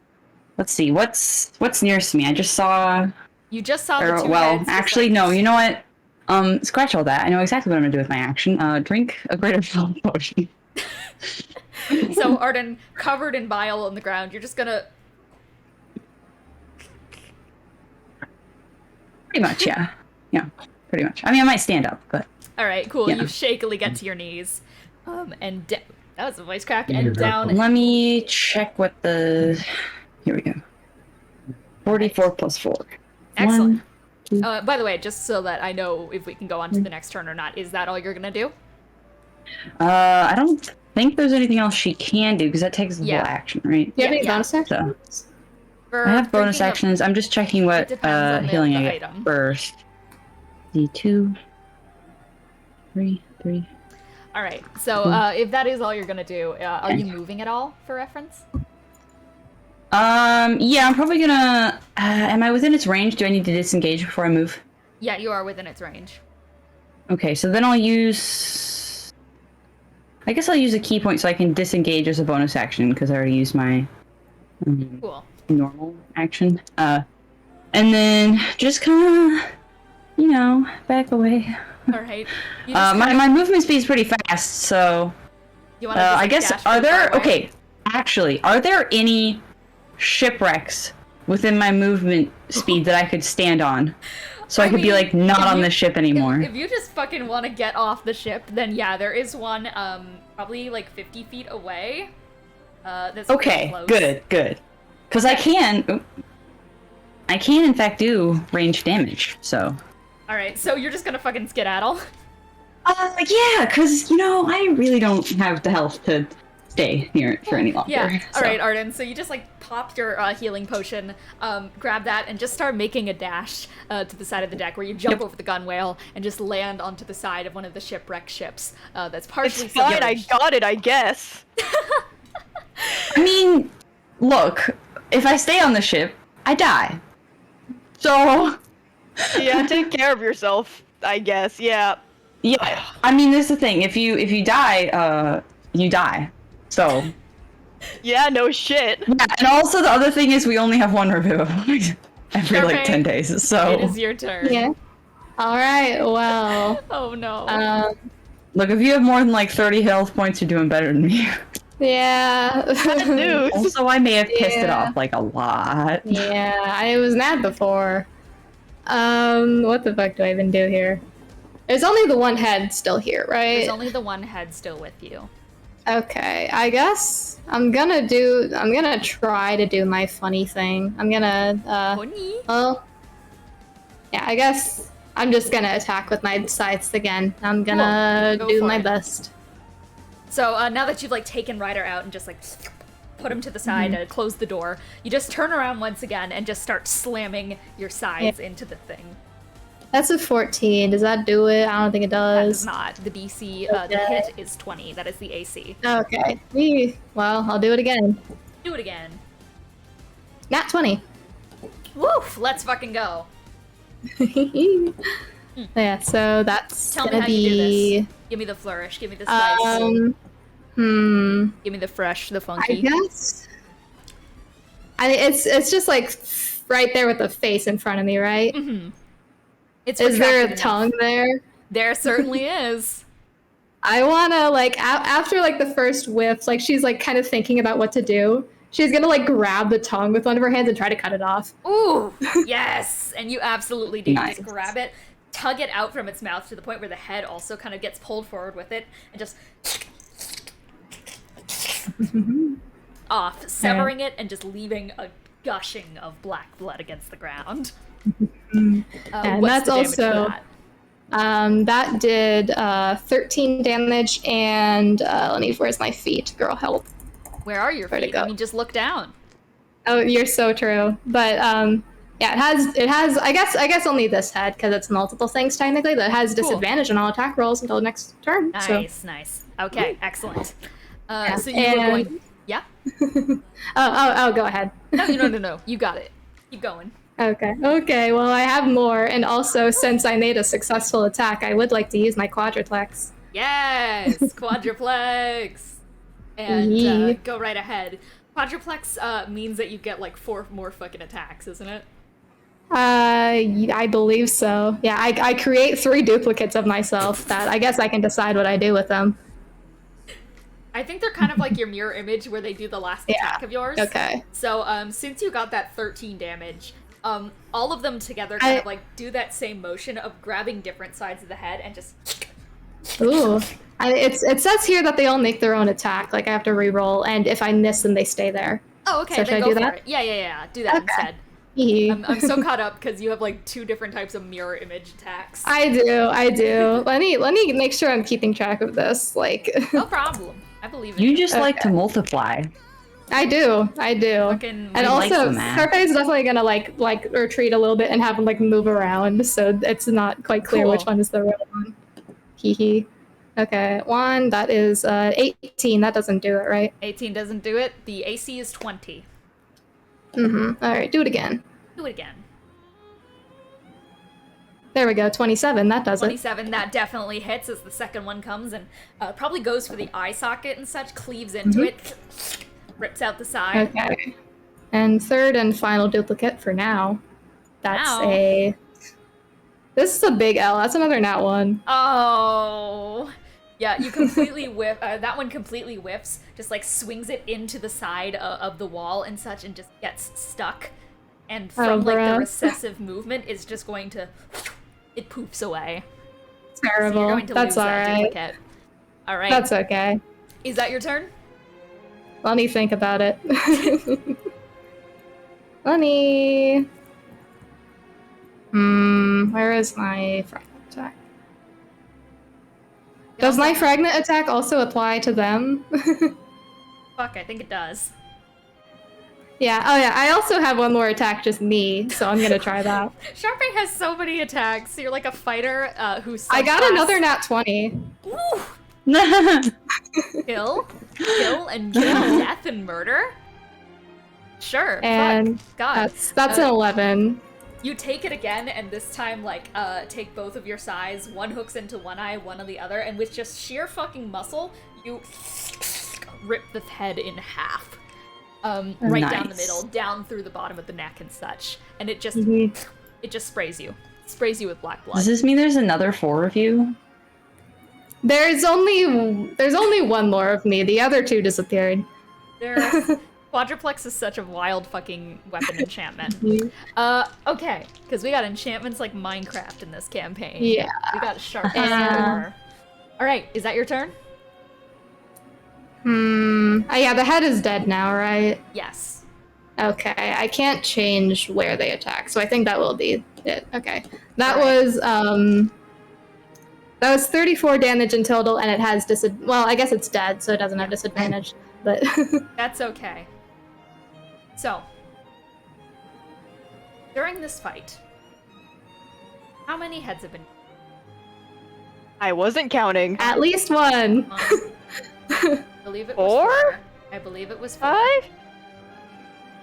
Let's see. What's nearest to me? I just saw. You just saw the 2 well, heads. just, actually, like, no. You know what? Scratch all that. I know exactly what I'm gonna do with my action. Drink a greater fill potion. So, Arden, covered in bile on the ground, you're just gonna... Pretty much, yeah. Yeah, pretty much. I mean, I might stand up, but All right, cool. Yeah. You shakily get to your knees, and that was a voice crack, and down. Let me check what the. Here we go. 44 plus 4. Excellent. 1, 2. By the way, just so that I know if we can go on to the next turn or not, is that all you're gonna do? I don't think there's anything else she can do because that takes a Yeah. full action, right? Do you have any Yeah. bonus actions? For I have bonus thinking of- actions. I'm just checking what It depends on the healing I get item. first. D2, 3, 3. All right. So if that is all you're gonna do, are you moving at all for reference? Yeah, I'm probably gonna. Am I within its range? Do I need to disengage before I move? Yeah, you are within its range. Okay, so then I'll use. I guess I'll use a key point so I can disengage as a bonus action because I already used my Cool. normal action. And then just kind of, back away. All right. You just My movement speed is pretty fast, so you wanna I guess dash are really far there? away? Okay, actually, are there any shipwrecks within my movement speed that I could stand on, so I could be mean, like not if on you- the ship anymore? If you just fucking want to get off the ship, then yeah, there is one probably like 50 feet away. That's pretty Okay, close. good. Because I can in fact do range damage. So. All right, so you're just gonna fucking skedaddle. Yeah, because I really don't have the health to stay near it for any longer. Yeah. so. All right, Arden. So you just like pop your healing potion, grab that, and just start making a dash to the side of the deck, where you jump over the gunwale and just land onto the side of one of the shipwrecked ships. That's partially It's fine, I submerged. got it, I guess. I mean, look, if I stay on the ship, I die. So. Yeah, take care of yourself, I guess, yeah. Yeah, I mean, this is the thing. If you die, you die. So. Yeah, no shit. Yeah, and also the other thing is we only have one review every like Okay. 10 days. So. It is your turn. Yeah. All right. Well. Oh no. Look, if you have more than like 30 health points, you're doing better than me. Yeah. News. Also, I may have pissed it Yeah. off like a lot. Yeah, I was mad before. What the fuck do I even do here? There's only the one head still here, right? There's only the one head still with you. Okay, I guess I'm gonna try to do my funny thing. I'm gonna, Funny. well, yeah, I guess I'm just gonna attack with my scythes again. I'm gonna Go do for my it. best. So now that you've like taken Ryder out and just like put him to the side and close the door, you just turn around once again and just start slamming your sides into the thing. That's a 14. Does that do it? I don't think it That does. does not. The DC, the Okay. hit is 20. That is the AC. Okay. Well, I'll do it again. Do it again. Nat 20. Woof! Let's fucking go. Yeah, so that's Tell me gonna how you do be. this. Give me the flourish. Give me the spice. Give me the fresh, the I funky. guess. It's just like right there with the face in front of me, right? It's Is there a retracted enough. tongue there? There certainly is. I wanna like after like the first whiff, like she's like kind of thinking about what to do. She's gonna like grab the tongue with one of her hands and try to cut it off. Ooh, yes, and you absolutely do. You Nice. just grab it, tug it out from its mouth to the point where the head also kind of gets pulled forward with it, and just off, severing it and just leaving a gushing of black blood against the ground. And What's that's the damage for also that? that did 13 damage and where's my feet? Girl, help. Where are your where'd it feet? I go? mean, just look down. Oh, you're so true. But yeah, it has I guess only this head because it's multiple things technically that has disadvantage on all attack rolls until next turn. So. Nice. Okay, excellent. Yeah. So you were And- going. Yeah. Oh, go ahead. No. You got it. Keep going. Okay, well, I have more, and also, since I made a successful attack, I would like to use my quadruplex. Yes, quadruplex. And Yee. go right ahead. Quadruplex means that you get like 4 more fucking attacks, isn't it? I believe so. Yeah, I create 3 duplicates of myself that I guess I can decide what I do with them. I think they're kind of like your mirror image where they do the last Yeah, attack of yours. okay. So since you got that 13 damage, all of them together kind of like do that same motion of grabbing different sides of the head and just Ooh. It says here that they all make their own attack. Like I have to re-roll, and if I miss them, they stay there. Oh, okay, So then should I go do for that? it. Yeah. Do that instead. Hee. I'm so caught up because you have like 2 different types of mirror image attacks. I do. Let me make sure I'm keeping track of this. Like No problem. I believe in You just like to Okay. multiply. I do. Fucking And like also, the math. Scarface is definitely gonna like retreat a little bit and have him like move around, so it's not quite clear Cool. which one is the real one. Hee hee. Okay, 1. That is 18. That doesn't do it, right? 18 doesn't do it. The AC is 20. Mm-hmm. All right, do it again. Do it again. There we go. 27. That does it. 27, that definitely hits as the second one comes and probably goes for the eye socket and such, cleaves into it, rips out the side. Okay. And third and final duplicate for now. That's Now. This is a big L. That's another nat 1. Oh. Yeah, you completely whiff. That one completely whiffs, just like swings it into the side of the wall and such and just gets stuck. And from like the bruh. recessive movement is just going to. It poofs away. So Terrible. you're going to That's lose that alright. duplicate. Alright. That's okay. Is that your turn? Let me think about it. Let me. Where is my fragment attack? Does my fragment attack also apply to them? Fuck, I think it does. Yeah. Oh yeah. I also have one more attack, just me. So I'm gonna try that. Sharpay has so many attacks. You're like a fighter who's. I got subclass- another nat 20. Woo! Kill, and death and murder. Sure. And fuck. God. that's an 11. You take it again, and this time, like, take both of your sides. One hooks into one eye, one on the other, and with just sheer fucking muscle, you rip the head in half. Right down the Nice. middle, down through the bottom of the neck and such. And it just, it just sprays you. Sprays you with black blood. Does this mean there's another 4 of you? There's only one more of me. The other 2 disappeared. Quadruplex is such a wild fucking weapon enchantment. Okay, because we got enchantments like Minecraft in this campaign. Yeah. We got sharp more. Alright, is that your turn? Oh, yeah, the head is dead now, right? Yes. Okay, I can't change where they attack, so I think that will be it. Okay. That Alright. was 34 damage in total, and it has well, I guess it's dead, so it doesn't have disadvantage, but That's okay. So, during this fight, how many heads have been I wasn't counting. at least one. I believe it was 4? 4. I believe it was 4. 5? I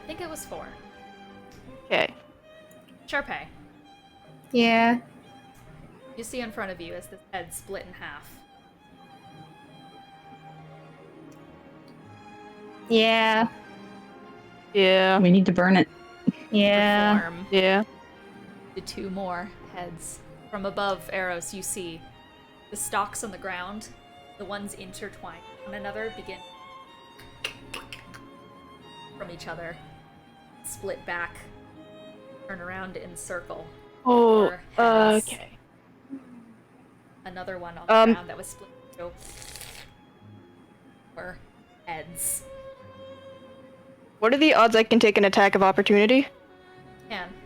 think it was 4. Okay. Sharpay, Yeah. you see in front of you as this head split in half. Yeah. Yeah. We need to burn it. Yeah. Reform Yeah. to 2 more heads. From above, Eros, you see the stalks on the ground, the ones intertwined with one another, begin from each other, split back, turn around in circle. Oh, Four heads. okay. Another one on the ground that was split into 4 heads. What are the odds I can take an attack of opportunity?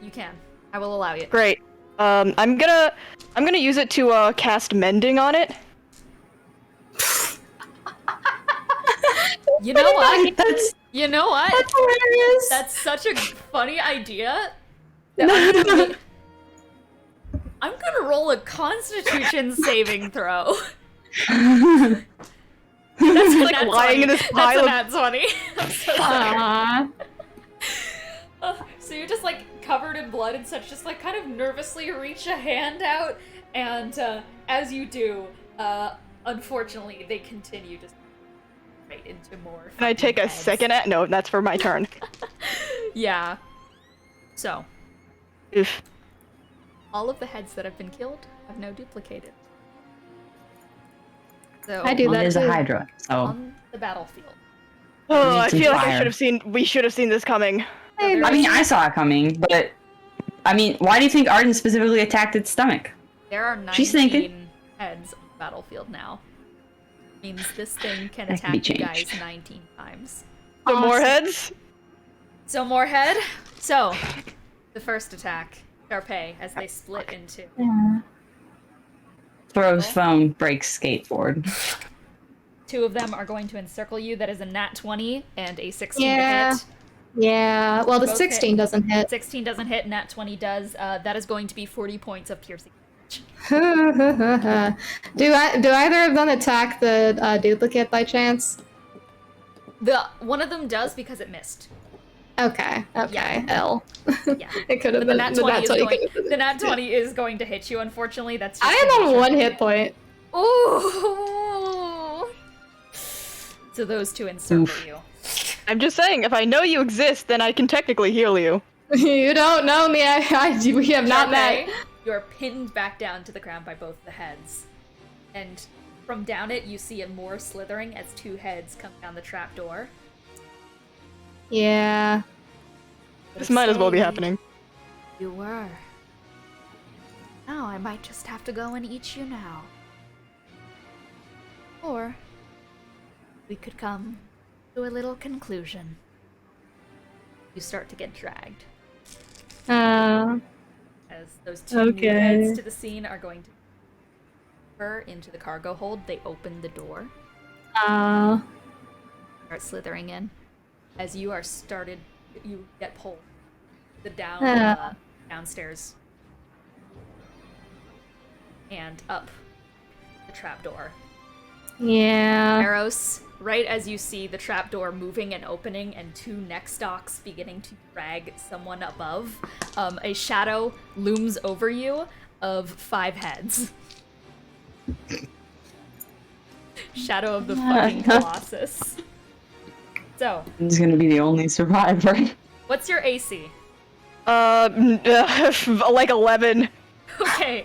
You can. I will allow you. Great. I'm gonna use it to cast mending on it. You know what? That's You know what? That's hilarious. That's such a funny idea. That I'm gonna roll a Constitution saving throw. That's Like nat lying 20. in this That's pile a of- nat 20. I'm so sorry. Aww. So you're just like covered in blood and such, just like kind of nervously reach a hand out, and as you do, unfortunately, they continue to right into more. Can I take a heads. second at? No, that's for my turn. Yeah. So, Oof. all of the heads that have been killed have now duplicated. So I do on that there's too. a Hydra, so on the battlefield. Oh, I Some feel like fire. we should have seen this coming. I mean, I saw it coming, but I mean, why do you think Arden specifically attacked its stomach? There are 19 She's thinking. heads battlefield now. Means this thing can That can be attack you guys changed. 19 times. So more Awesome. heads? So more head. So, the first attack, Sharpay, as they split into. Throws phone, breaks skateboard. 2 of them are going to encircle you. That is a nat 20 and a 16 Yeah. to hit. Yeah. Well, the Both 16 hit. doesn't hit. 16 doesn't hit, nat 20 does. That is going to be 40 points of piercing. Do either of them attack the duplicate by chance? One of them does because it missed. Okay. Yeah. L. Yeah. It could have But been. the nat 20 is going to hit you, unfortunately. That's just I am on 1 hit point. Ooh! So those 2 encircle Oof. you. I'm just saying, if I know you exist, then I can technically heal you. You don't know me. We have not met. Sharpay, you're pinned back down to the ground by both the heads. And from down it, you see a more slithering as 2 heads come down the trapdoor. Yeah. This might as well be happening. You were. Now I might just have to go and eat you now. Or we could come to a little conclusion. You start to get dragged. Uh. As those 2 new Okay. heads to the scene are going to her into the cargo hold. They open the door, start slithering in. As you get pulled the downstairs and up the trapdoor. Yeah. Eros, right as you see the trapdoor moving and opening and 2 neck stalks beginning to drag someone above, a shadow looms over you of 5 heads. Shadow of the fucking Colossus. So, He's gonna be the only survivor. what's your AC? Like 11. Okay.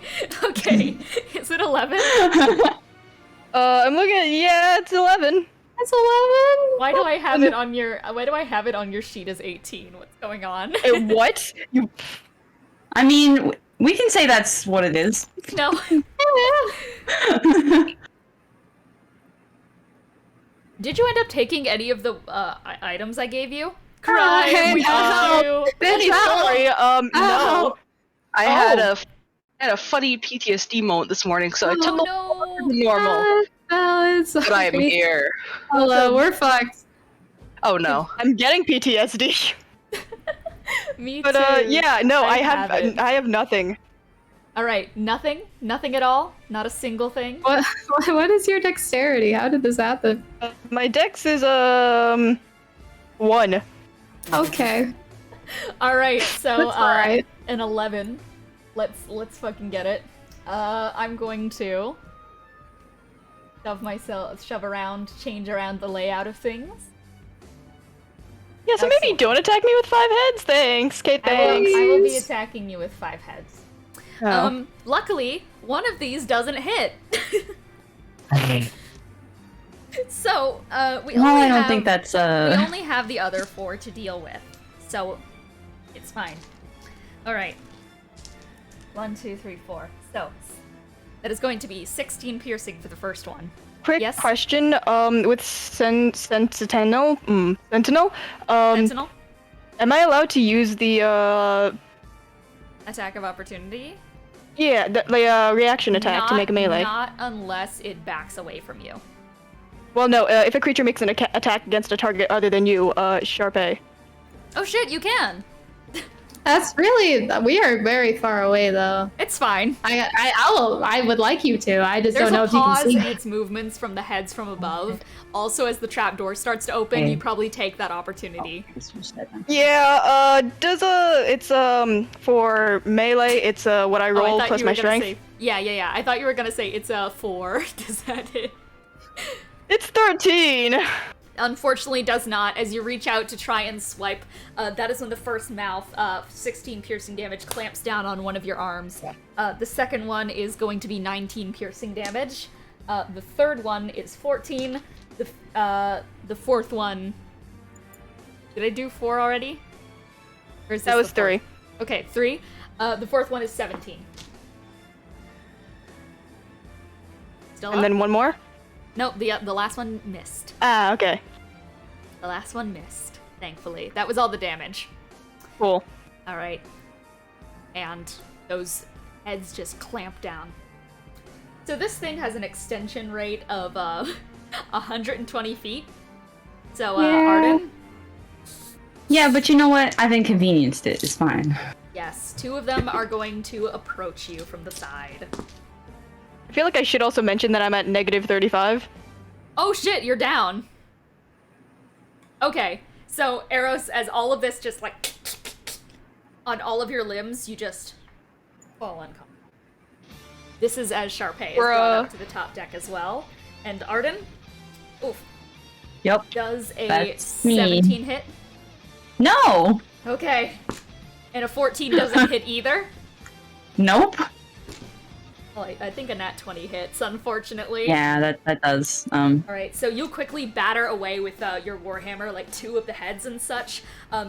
Is it 11? I'm looking at, yeah, it's 11. That's 11. Why do I have it on your sheet as 18? What's going on? What? You I mean, we can say that's what it is. No. Did you end up taking any of the items I gave you? Crime, we love you. Benny, sorry, no. Ow. I had a funny PTSD moment this morning, so I took a no. longer than normal. Sorry. But I am here. Hello, we're fucked. Oh no. I'm getting PTSD. Me But too. yeah, no, I it. have nothing. All right, nothing at all. Not a single thing. What is your dexterity? How did this happen? My dex is 1. Okay. All right, so That's alright. an 11. Let's fucking get it. I'm going to change around the layout of things. Yeah, so maybe Excellent. don't attack me with 5 heads. Thanks, Kate. Thanks. I will be attacking you with 5 heads. Oh. Luckily, one of these doesn't hit. So, we Well, only I don't have, think that's we only have the other 4 to deal with, so it's fine. All right. 1, 2, 3, 4. So that is going to be 16 piercing for the first one. Quick Yes? question. With Sentinel. Sentinel, Am I allowed to use the attack of opportunity. the reaction attack to make a melee? Not unless it backs away from you. Well, no. If a creature makes an attack against a target other than you, Sharpay. Oh shit, you can. That's really. We are very far away, though. It's fine. I would like you to. I just There's don't know a if you can pause see in me. its movements from the heads from above. Also, as the trapdoor starts to open, you probably take that opportunity. Yeah. It's for melee. It's what I roll plus my strength. Say, yeah. I thought you were gonna say it's a 4. Does that hit? It's 13. Unfortunately, does not. As you reach out to try and swipe, that is when the first mouth, 16 piercing damage, clamps down on one of your arms. The second one is going to be 19 piercing damage. The third one is 14. The fourth one. Did I do 4 already? Or is this That was the fourth? 3. Okay, 3. The fourth one is 17. still And up? then one more? Nope, the last one missed. Ah, okay. The last one missed, thankfully. That was all the damage. Cool. Alright. And those heads just clamp down. So this thing has an extension rate of 120 feet. So, Arden? Yeah, but you know what? I've inconvenienced it. It's fine. Yes, 2 of them are going to approach you from the side. I feel like I should also mention that I'm at negative 35. Oh shit, you're down. Okay, so Eros, as all of this just like on all of your limbs, you just fall unconscious. This is as Sharpay is brought up to the top deck as well. And Arden, oof, Yep. does a That's me. 17 hit. No! Okay. And a 14 doesn't hit either. Nope. Well, I think a nat 20 hits, unfortunately. Yeah, that does. Alright, so you quickly batter away with your warhammer, like 2 of the heads and such,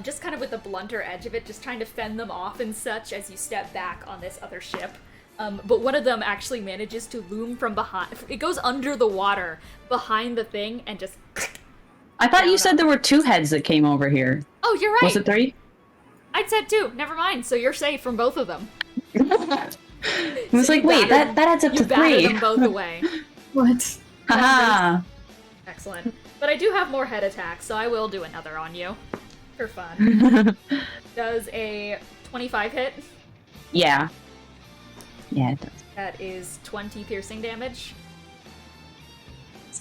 just kind of with the blunter edge of it, just trying to fend them off and such as you step back on this other ship. But one of them actually manages to loom from behind. It goes under the water behind the thing and just... I thought you said there were 2 heads that came over here. Oh, you're right! Was it 3? I'd said 2. Never mind. So you're safe from both of them. I was like, wait, that adds up to You batter 3. them both away. What? Haha. Excellent. But I do have more head attacks, so I will do another on you. For fun. Does a 25 hit? Yeah. Yeah, it does. That is 20 piercing damage.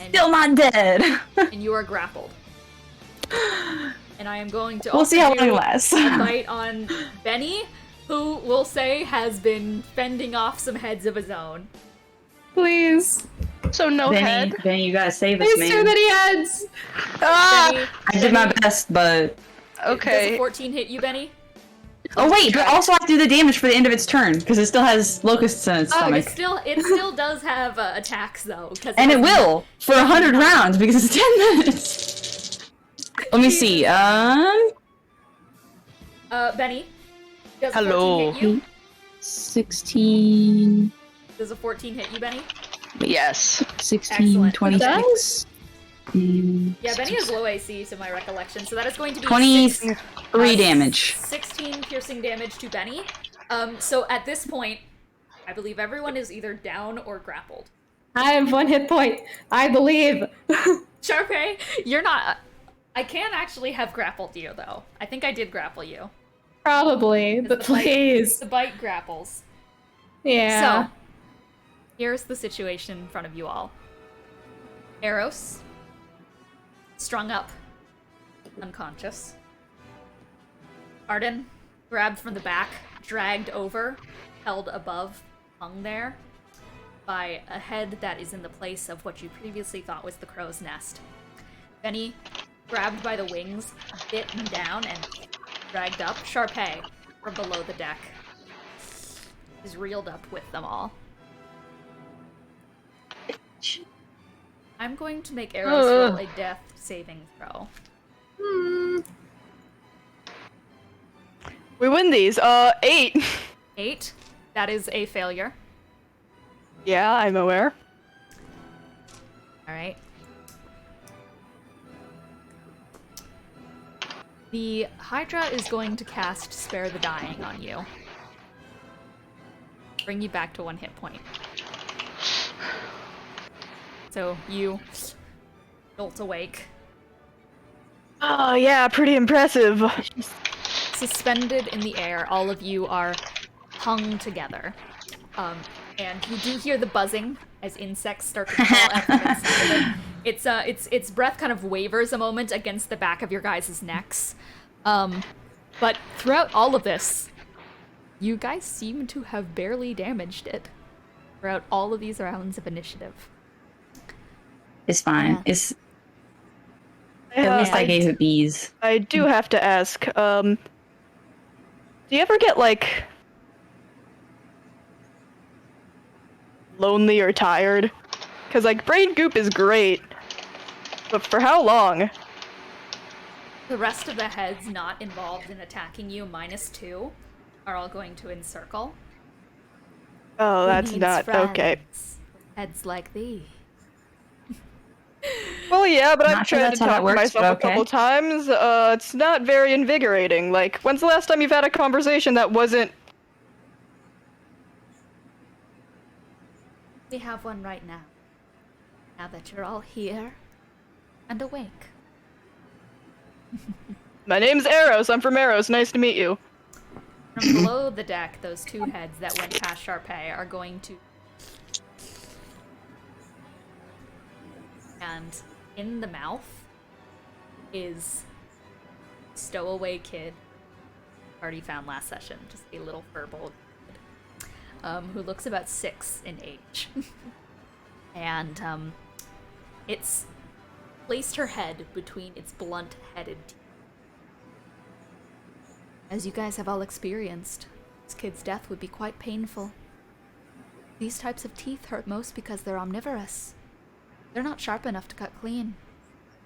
And, Still not dead. and you are grappled. And I am going to We'll also see how do long it lasts. a bite on Benny, who we'll say has been fending off some heads of his own. Please. So no head. Benny, you gotta save us, There's too man. many heads. Benny, I did my best, but... Does a Okay. 14 hit you, Benny? Oh wait, but also I have to do the damage for the end of its turn, because it still has locusts in its Oh, stomach. it still does have attacks though, because And it will, for 100 rounds, because it's 10 minutes. Let me see, Benny, does a Hello. 14 hit you? 16... Does a 14 hit you, Benny? Yes. 16, Excellent. 26... Yeah, Benny has low AC to my recollection, so that is going to be 23 damage. 16 piercing damage to Benny. So at this point, I believe everyone is either down or grappled. I have 1 hit point. I believe. Sharpay, you're not... I can actually have grappled you, though. I think I did grapple you. Probably, It's but the bite- please. The bite grapples. Yeah. So, here's the situation in front of you all. Eros, strung up, unconscious. Arden, grabbed from the back, dragged over, held above, hung there, by a head that is in the place of what you previously thought was the crow's nest. Benny, grabbed by the wings, bitten down, and dragged up. Sharpay, from below the deck, is reeled up with them all. I'm going to make Eros roll a death saving throw. We win these. 8. 8. That is a failure. Yeah, I'm aware. Alright. The Hydra is going to cast Spare the Dying on you. Bring you back to 1 hit point. So you jolt awake. Oh yeah, pretty impressive. Suspended in the air, all of you are hung together. And you do hear the buzzing as insects start to crawl out from inside of it. Its breath kind of wavers a moment against the back of your guys' necks. But throughout all of this, you guys seem to have barely damaged it throughout all of these rounds of initiative. It's fine. Yeah. It's... At least I gave it bees. I do have to ask, do you ever get, like, lonely or tired? Because, like, brain goop is great, but for how long? The rest of the heads not involved in attacking you, -2, are all going to encircle. Oh, Who that's needs not okay. friends? Heads like thee. Well, yeah, but I've Not sure tried to that's how talk that to works, myself but a couple okay. times. It's not very invigorating. Like, when's the last time you've had a conversation that wasn't... We have one right now. Now that you're all here and awake. My name's Eros, I'm from Eros, nice to meet you. From below the deck, those two heads that went past Sharpay are going to... And in the mouth is stowaway kid, already found last session, just a little furball kid, who looks about 6 in age. And it's placed her head between its blunt-headed teeth. As you guys have all experienced, this kid's death would be quite painful. These types of teeth hurt most because they're omnivorous. They're not sharp enough to cut clean,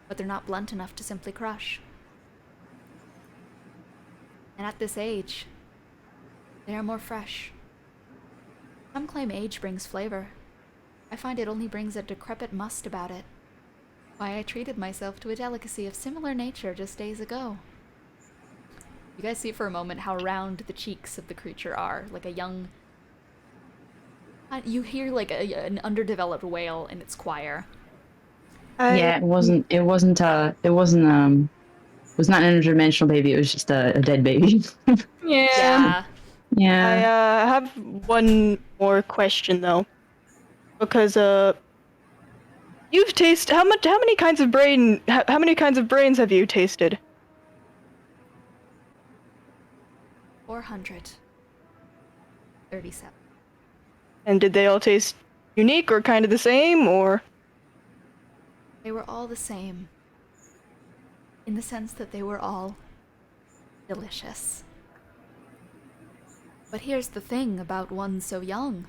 but they're not blunt enough to simply crush. And at this age, they are more fresh. Some claim age brings flavor. I find it only brings a decrepit must about it. Why, I treated myself to a delicacy of similar nature just days ago. You guys see for a moment how round the cheeks of the creature are, like a young... You hear like an underdeveloped wail in its choir. Yeah, it was not an interdimensional baby, it was just a dead baby. Yeah. Yeah. I have one more question though, because you've tasted how many kinds of brains have you tasted? 437. And did they all taste unique or kind of the same, or? They were all the same, in the sense that they were all delicious. But here's the thing about one so young.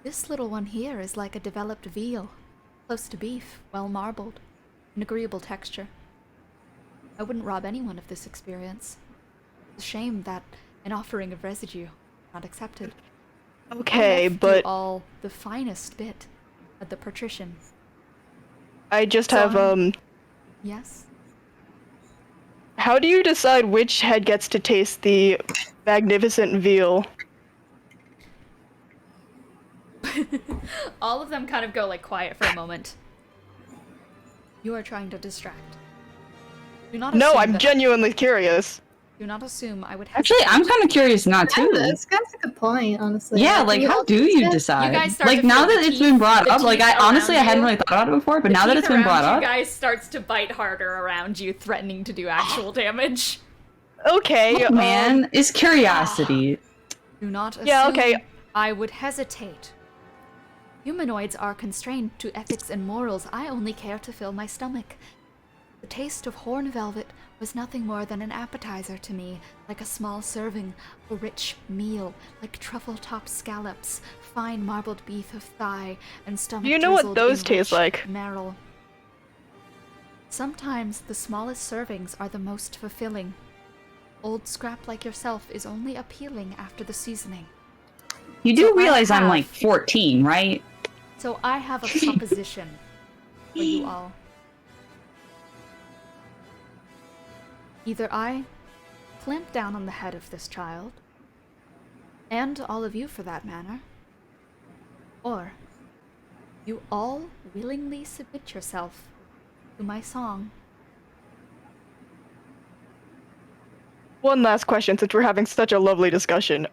This little one here is like a developed veal, close to beef, well marbled, an agreeable texture. I wouldn't rob anyone of this experience. It's a shame that an offering of residue not accepted. Okay, I left but you all the finest bit of the patrician. I just have Yes? how do you decide which head gets to taste the magnificent veal? All of them kind of go like quiet for a moment. You are trying to distract. Do not No, assume I'm that- genuinely curious. Do not assume I would Actually, hesitate. I'm kind of curious now too. This guy's a good point, honestly. Yeah, like how do you decide? decide? You guys start Like to now feel the that it's been teeth- brought the up, like teeth I honestly around hadn't you. really thought about it before, but The now that teeth it's been brought around up, you guys starts to bite harder around you, threatening to do actual damage. Okay, oh, man, it's curiosity. Do not assume Yeah, okay. I would hesitate. Humanoids are constrained to ethics and morals. I only care to fill my stomach. The taste of horn velvet was nothing more than an appetizer to me, like a small serving of a rich meal, like truffle-topped scallops, fine marbled beef of thigh, and stomach Do you know what drizzled those in taste rich like? marrow. Sometimes the smallest servings are the most fulfilling. Old scrap like yourself is only appealing after the seasoning. You do So I realize I'm have- like 14, right? So I have a proposition for you all. Either I clamp down on the head of this child, and all of you for that matter, or you all willingly submit yourself to my song. One last question, since we're having such a lovely discussion.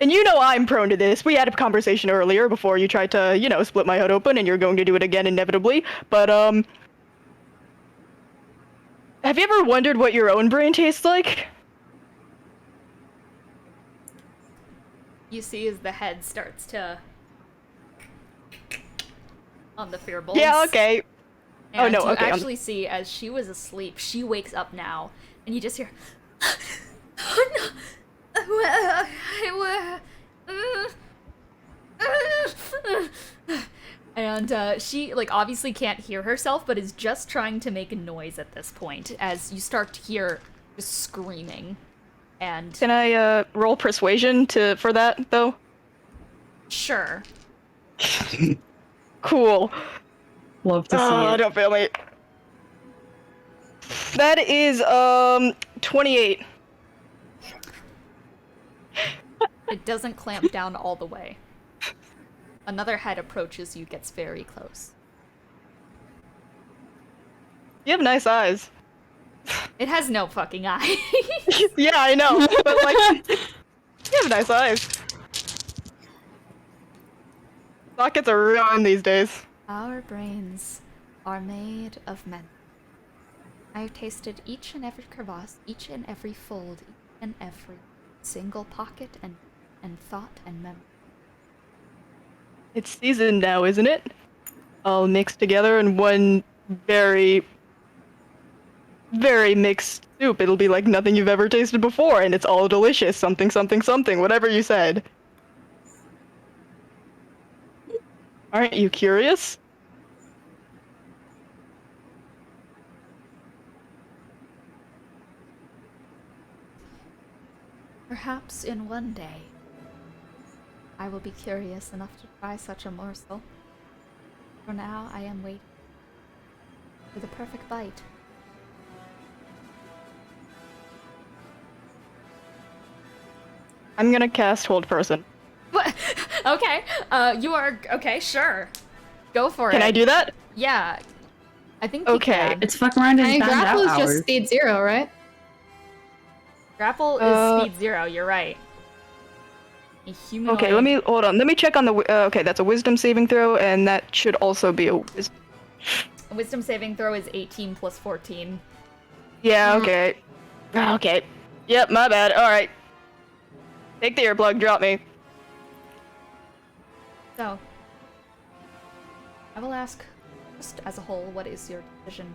And you know I'm prone to this. We had a conversation earlier before you tried to, split my head open, and you're going to do it again inevitably. But, have you ever wondered what your own brain tastes like? You see as the head starts to on the fear bolts. Yeah, okay. And no, you okay, actually see as she was asleep, she wakes up now, and you just hear. And she, obviously can't hear herself, but is just trying to make a noise at this point, as you start to hear just screaming. And Can I, roll persuasion for that, though? Sure. Cool. Love to see Oh, it. don't fail me. That is 28. It doesn't clamp down all the way. Another head approaches you, gets very close. You have nice eyes. It has no fucking eye. Yeah, I know, but like, you have nice eyes. Sockets are ruined these days. Our brains are made of men. I have tasted each and every crevasse, each and every fold, each and every single pocket and thought and memory. It's seasoned now, isn't it? All mixed together in one very, very mixed soup. It'll be like nothing you've ever tasted before, and it's all delicious. Something, something, something, whatever you said. Aren't you curious? Perhaps in one day, I will be curious enough to try such a morsel. For now, I am waiting for the perfect bite. I'm gonna cast Hold Person. What? Okay. You are okay. Sure. Go for it. Can I do that? Yeah. I think you Okay. can. It's fucking around I and mean, found grapple out is just hours. speed 0, right? Grapple is speed 0. You're right. A humanoid. Okay, hold on. Let me check on the. Okay, that's a Wisdom saving throw, and that should also be a Wisdom. Wisdom saving throw is 18 plus 14. Yeah. Okay. Okay. Yep. My bad. All right. Take the earplug. Drop me. So, I will ask, just as a whole, what is your decision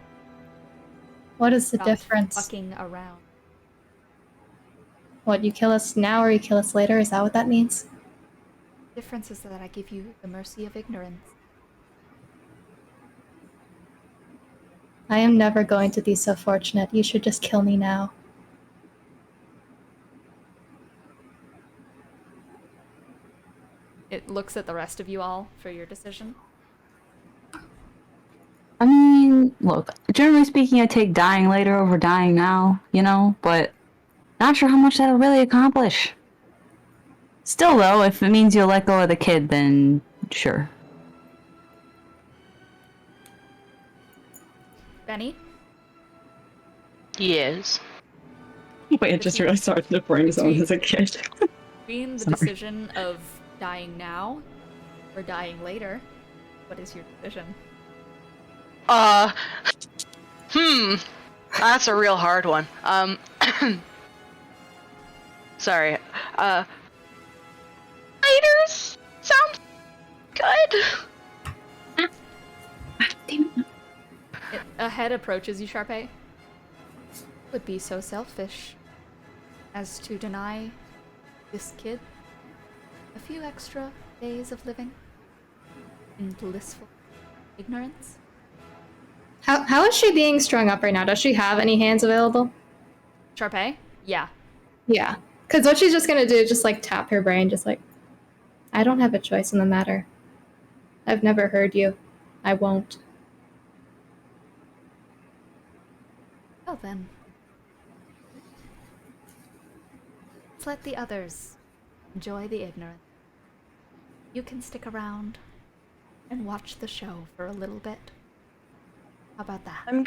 What is the about difference? fucking around? What, you kill us now or you kill us later? Is that what that means? The difference is that I give you the mercy of ignorance. I am never going to be so fortunate. You should just kill me now. It looks at the rest of you all for your decision. I mean, look, generally speaking, I take dying later over dying now, you know, but not sure how much that'll really accomplish. Still, though, if it means you'll let go of the kid, then sure. Benny? Yes. Wait, it just really started to bring someone as a kid. Between the Sorry. decision of dying now or dying later, what is your decision? That's a real hard one. Sorry. Fighters sounds good. A head approaches you, Sharpay. Would be so selfish as to deny this kid a few extra days of living in blissful ignorance. How is she being strung up right now? Does she have any hands available? Sharpay? Yeah. Yeah. Because what she's just gonna do is just like tap her brain, just like, I don't have a choice in the matter. I've never heard you. I won't. Well then. Let's let the others enjoy the ignorance. You can stick around and watch the show for a little bit. How about that? I'm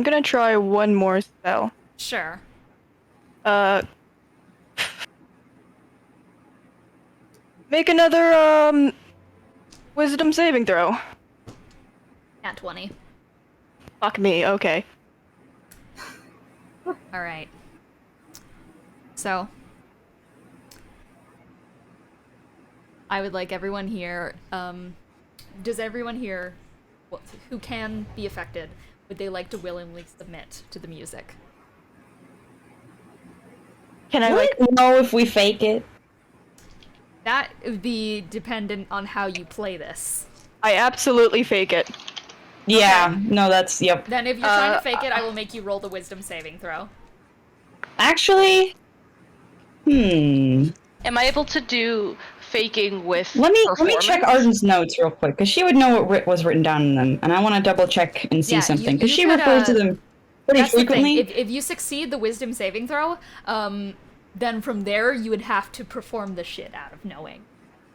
gonna try one more spell. Sure. Make another Wisdom saving throw. Nat 20. Fuck me. Okay. Alright. So, I would like everyone here, does everyone here who can be affected, would they like to willingly submit to the music? Can I like? know if we fake it? That would be dependent on how you play this. I absolutely fake it. Yeah, no, that's, yep. Then if you're trying to fake it, I will make you roll the wisdom saving throw. Actually, Am I able to do faking with Let me performance. check Arden's notes real quick, because she would know what was written down in them, and I want to double check and see Yeah, something, you because she could, refers to them pretty That's the thing. frequently. If you succeed the wisdom saving throw, then from there you would have to perform the shit out of knowing.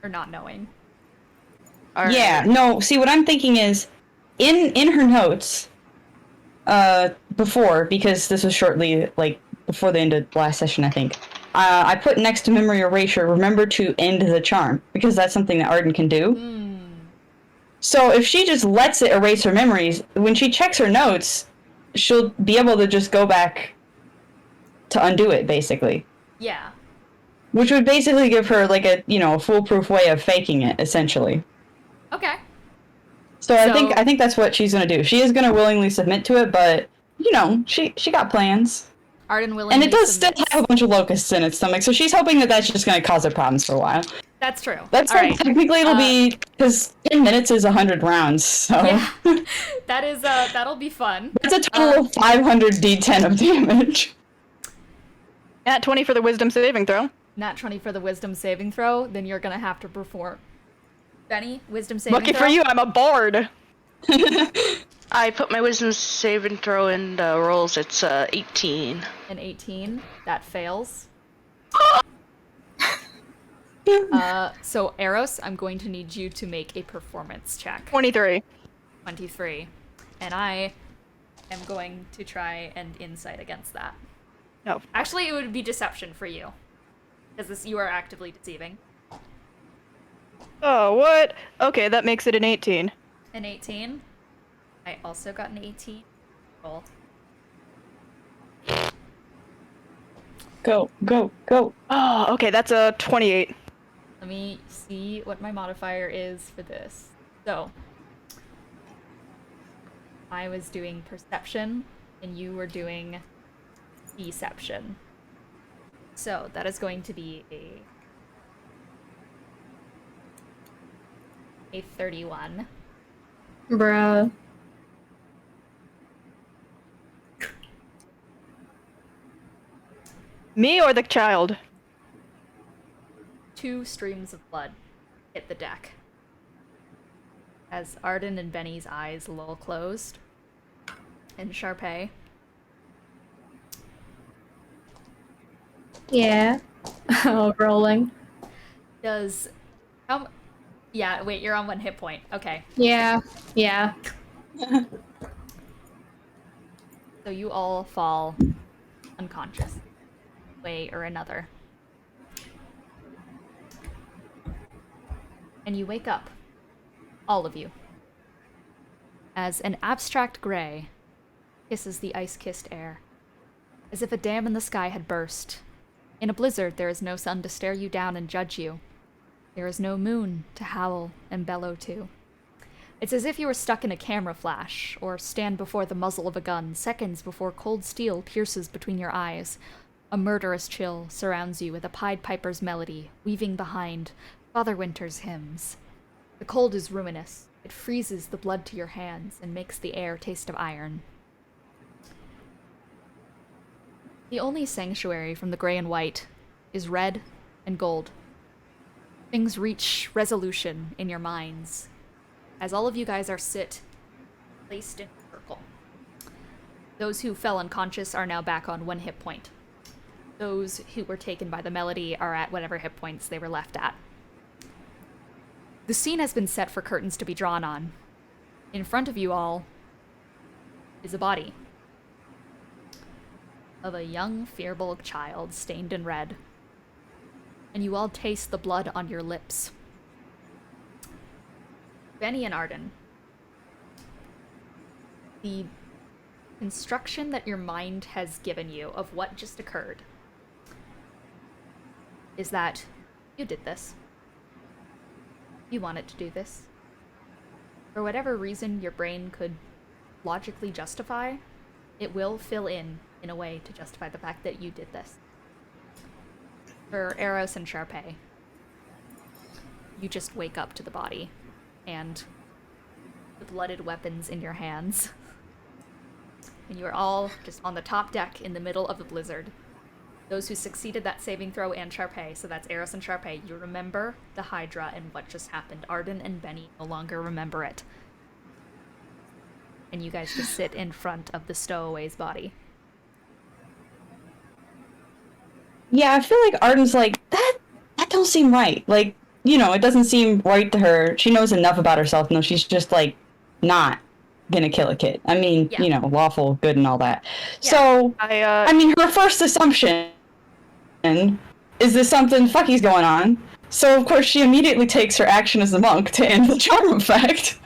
Or not knowing. Yeah, no, see, what I'm thinking is, in her notes, before, because this was shortly, like, before the end of last session, I think, I put next to memory erasure, remember to end the charm, because that's something that Arden can do. So if she just lets it erase her memories, when she checks her notes, she'll be able to just go back to undo it, basically. Yeah. Which would basically give her, like, a foolproof way of faking it, essentially. Okay. So I think that's what she's gonna do. She is gonna willingly submit to it, but she got plans. Arden willingly And it does submits. still have a bunch of locusts in its stomach, so she's hoping that that's just gonna cause her problems for a while. That's true. That's All why right. technically it'll be, because 10 minutes is 100 rounds, so Yeah. That is, that'll be fun. that's a total of 500 d10 of damage. At 20 for the wisdom saving throw. Nat 20 for the wisdom saving throw, then you're gonna have to perform. Benny, wisdom saving Lucky throw? for you, I'm a bard. I put my wisdom saving throw in the rolls. It's 18. An 18. That fails. So Eros, I'm going to need you to make a performance check. 23. 23. And I am going to try and insight against that. No. Actually, it would be deception for you. Because you are actively deceiving. Oh, what? Okay, that makes it an 18. An 18. I also got an 18. Roll. Go, go, go. Oh, okay, that's a 28. Let me see what my modifier is for this. So, I was doing perception, and you were doing deception. So, that is going to be a 31. Bruh. Me or the child? 2 streams of blood hit the deck. As Arden and Benny's eyes lull closed. And Sharpay. Yeah. Oh, rolling. Does... Yeah, wait, you're on 1 hit point. Okay. Yeah. Yeah. So you all fall unconscious. Way or another. And you wake up. All of you. As an abstract gray kisses the ice-kissed air. As if a dam in the sky had burst. In a blizzard, there is no sun to stare you down and judge you. There is no moon to howl and bellow to. It's as if you were stuck in a camera flash, or stand before the muzzle of a gun, seconds before cold steel pierces between your eyes. A murderous chill surrounds you with a Pied Piper's melody, weaving behind Father Winter's hymns. The cold is ruinous. It freezes the blood to your hands and makes the air taste of iron. The only sanctuary from the gray and white is red and gold. Things reach resolution in your minds, as all of you guys are placed in a circle. Those who fell unconscious are now back on 1 hit point. Those who were taken by the melody are at whatever hit points they were left at. The scene has been set for curtains to be drawn on. In front of you all is a body of a young Firbolg child stained in red. And you all taste the blood on your lips. Benny and Arden, the construction that your mind has given you of what just occurred is that you did this. You wanted to do this. For whatever reason your brain could logically justify, it will fill in a way to justify the fact that you did this. For Eros and Sharpay, you just wake up to the body and the blooded weapons in your hands. And you are all just on the top deck in the middle of the blizzard. Those who succeeded that saving throw and Sharpay, so that's Eros and Sharpay, you remember the Hydra and what just happened. Arden and Benny no longer remember it. And you guys just sit in front of the stowaway's body. Yeah, I feel like Arden's like, that don't seem right. Like, you know, it doesn't seem right to her. She knows enough about herself, no, she's just like not gonna kill a kid. I mean, Yeah. you know, lawful good and all that. Yeah. So I mean, her first assumption is this something fucky's going on. So of course she immediately takes her action as a monk to end the charm effect.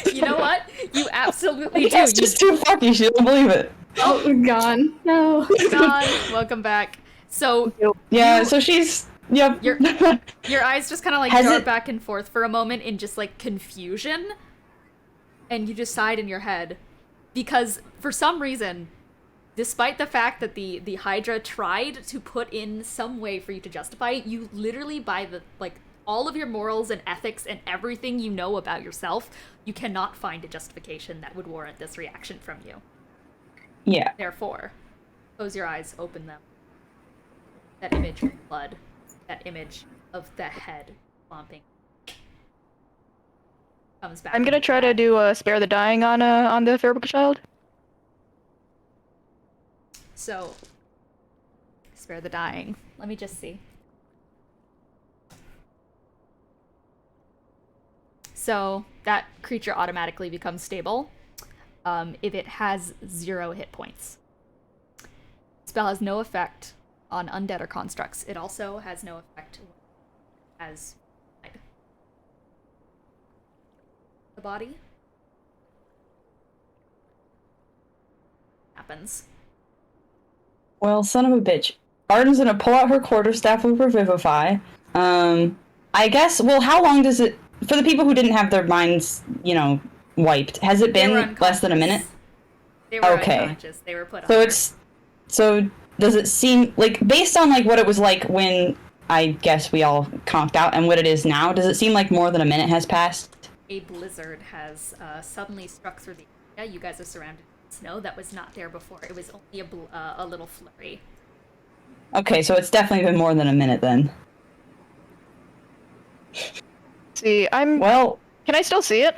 You know what? You absolutely do. It's just too fucky. She doesn't believe it. Oh, we're gone. No. John, welcome back. So Yeah. So she's yep. your eyes just kind of like Has dart it- back and forth for a moment in just like confusion, and you decide in your head, because for some reason, despite the fact that the Hydra tried to put in some way for you to justify it, you literally, by the like all of your morals and ethics and everything you know about yourself, you cannot find a justification that would warrant this reaction from you. Yeah. Therefore, close your eyes, open them. That image of blood, that image of the head flopping, comes back. I'm gonna try to do spare the dying on the Fairbook child. So, spare the dying. Let me just see. So, that creature automatically becomes stable if it has 0 hit points. Spell has no effect on undead or constructs. It also has no effect as the body. Happens. Well, son of a bitch. Arden's gonna pull out her quarterstaff with Revivify. I guess. Well, how long does it? For the people who didn't have their minds, you know, wiped, has it They were been less than a minute? They were Okay. unconscious. They were put So under. it's. So does it seem like, based on like what it was like when I guess we all conked out and what it is now? Does it seem like more than a minute has passed? A blizzard has suddenly struck through the area. You guys are surrounded with snow that was not there before. It was only a little flurry. Okay, so it's definitely been more than a minute then. See, I'm. Well, Can I still see it?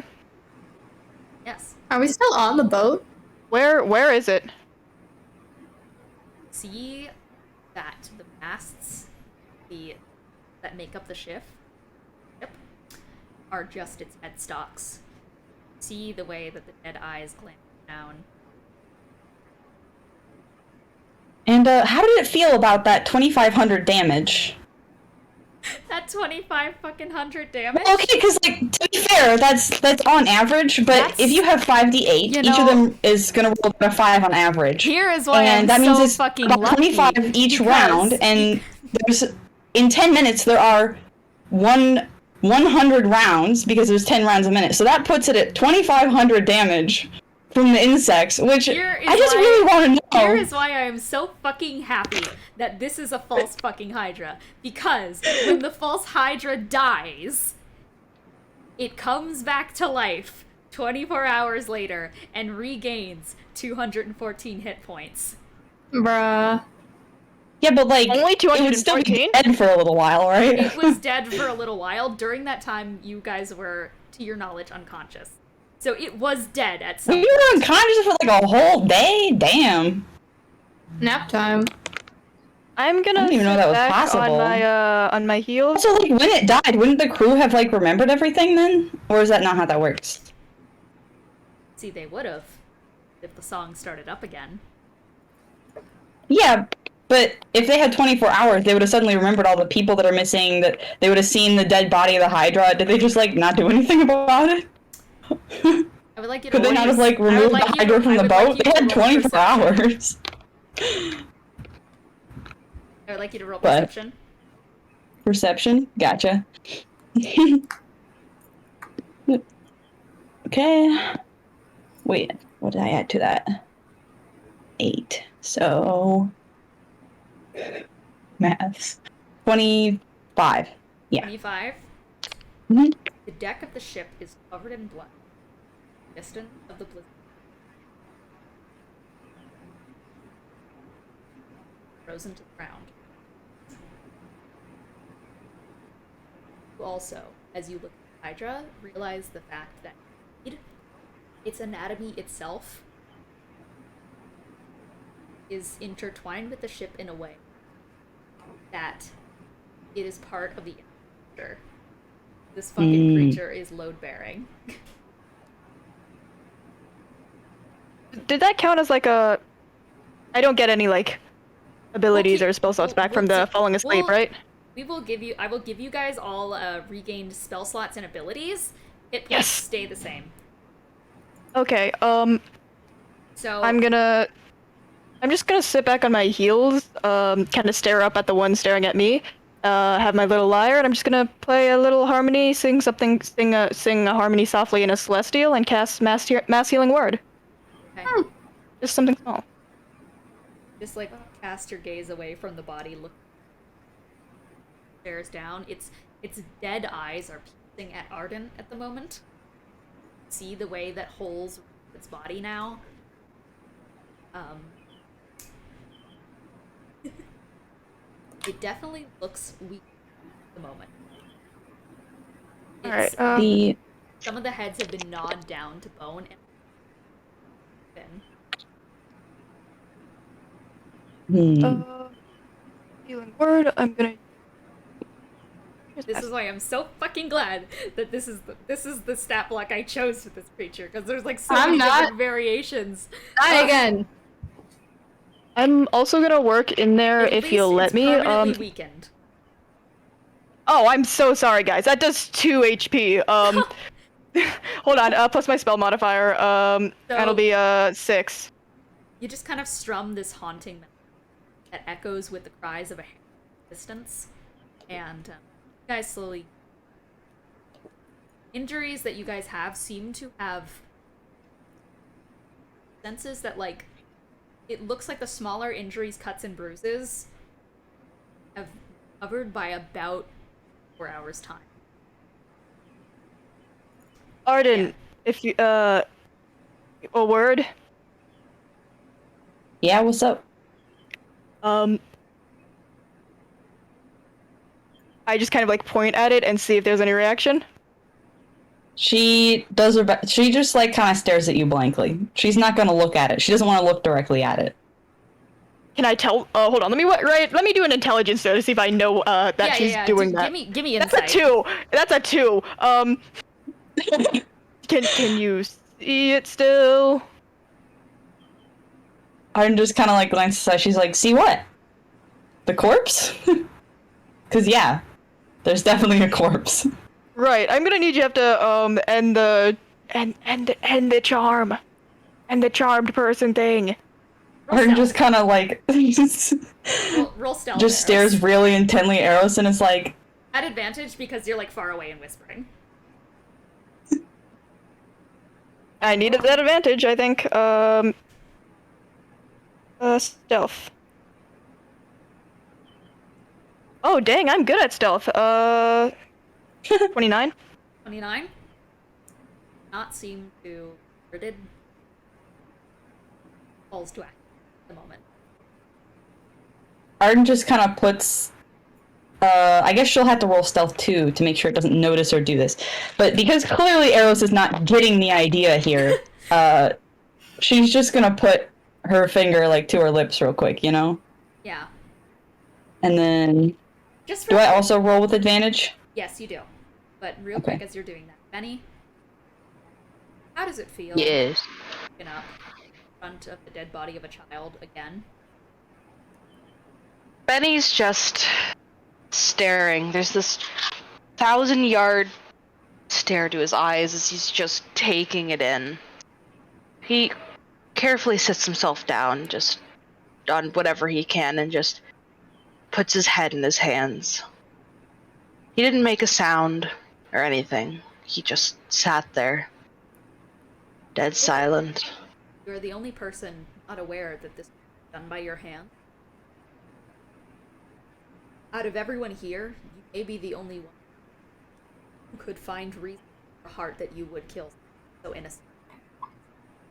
Yes. Are we still on the boat? Where is it? See that the masts that make up the ship are just its headstalks. See the way that the dead eyes glance down. and how did it feel about that 2,500 damage? That 2,500 damage? Okay, because like to be fair, that's on average. But That's- if you have 5d8, You each of know- them is gonna roll about a 5 on average. Here is why and I'm that means so it's fucking about lucky. 25 each because- round, and there's in 10 minutes there are 100 rounds because there's 10 rounds a minute. So that puts it at 2,500 damage from the insects, which Here is I just why- really want to know. Here is why I am so fucking happy that this is a false fucking Hydra. Because when the false Hydra dies, it comes back to life 24 hours later and regains 214 hit points. Bruh. Yeah, but like Only it would still be 214? dead for a little while, right? It was dead for a little while. During that time, you guys were, to your knowledge, unconscious. So it was dead at some You were unconscious for like a whole day? Damn. Nap time. I'm gonna I didn't even know sit that was back possible. on my heels. So like when it died, wouldn't the crew have like remembered everything then? Or is that not how that works? See, they would have if the song started up again. Yeah, but if they had 24 hours, they would have suddenly remembered all the people that are missing, that they would have seen the dead body of the Hydra. Did they just like not do anything about it? I would like you to Could they roll not your- have like I would removed like the you to- Hydra from I the would like boat? you They to had roll 24 perception. hours. I would like you to roll What? perception. Perception? Gotcha. Okay. Wait, what did I add to that? 8. So maths. 25. Yeah. 25. Mhm. The deck of the ship is covered in blood. Distant of the blizzard. frozen to the ground. You also, as you look at Hydra, realize the fact that its anatomy itself is intertwined with the ship in a way that it is part of the infrastructure. This fucking creature is load-bearing. Did that count as like a... I don't get any, like, abilities or spell slots back from the falling asleep, right? I will give you guys all regained spell slots and abilities. Hit points Yes! stay the same. Okay, So I'm just gonna sit back on my heels, kind of stare up at the one staring at me, have my little lyre, and I'm just gonna play a little harmony, sing a harmony softly in a celestial, and cast mass healing word. okay. Just something small. Just like cast your gaze away from the body, look stares down. Its dead eyes are piercing at Arden at the moment. See the way that holes its body now. It definitely looks weak at the moment. Alright, Some of the heads have been gnawed down to bone and healing word, I'm gonna... This is why I'm so fucking glad that this is the stat block I chose for this creature, because there's like so many different variations. Die again. I'm also gonna work in there At if least you'll let it's me. permanently weakened. Oh, I'm so sorry, guys. That does 2 HP. Hold on. Plus my spell modifier. That'll be 6. You just kind of strum this haunting melody that echoes with the cries of a distance, and you guys slowly. Injuries that you guys have seem to have senses that, like, it looks like the smaller injuries, cuts, and bruises have covered by about 4 hours' time. Arden, Yeah. if you, a word? Yeah, what's up? I just kind of, like, point at it and see if there's any reaction. She does her best. She just, like, kind of stares at you blankly. She's not gonna look at it. She doesn't want to look directly at it. Can I tell? Hold on. Let me do an intelligence though to see if I know that she's doing that. Give me insight. That's a 2. That's a 2. Can you see it still? Arden just kind of, like, glances aside. She's like, see what? The corpse? Because, yeah, there's definitely a corpse. Right. I'm gonna need you to end the charm, and the charmed person thing. Arden just kind of, like, roll stealth. just stares really intently at Eros and is like, at advantage because you're like far away and whispering. I needed that advantage, I think. Stealth. Oh, dang, I'm good at stealth. 29? 29? Not seem to alerted. Calls to act at the moment. Arden just kind of puts, I guess she'll have to roll stealth too to make sure it doesn't notice or do this. But because clearly Eros is not getting the idea here, she's just gonna put her finger, like, to her lips real quick, you know? Yeah. And then, Just do I also roll with advantage? Yes, you do. But real Okay. quick as you're doing that, Benny, how does it feel? Yes. Looking up in front of the dead body of a child again. Benny's just staring. There's this 1,000-yard stare to his eyes as he's just taking it in. He carefully sits himself down, just on whatever he can, and just puts his head in his hands. He didn't make a sound or anything. He just sat there, dead silent. You're the only person not aware that this was done by your hand. Out of everyone here, you may be the only one who could find reason in your heart that you would kill so innocent.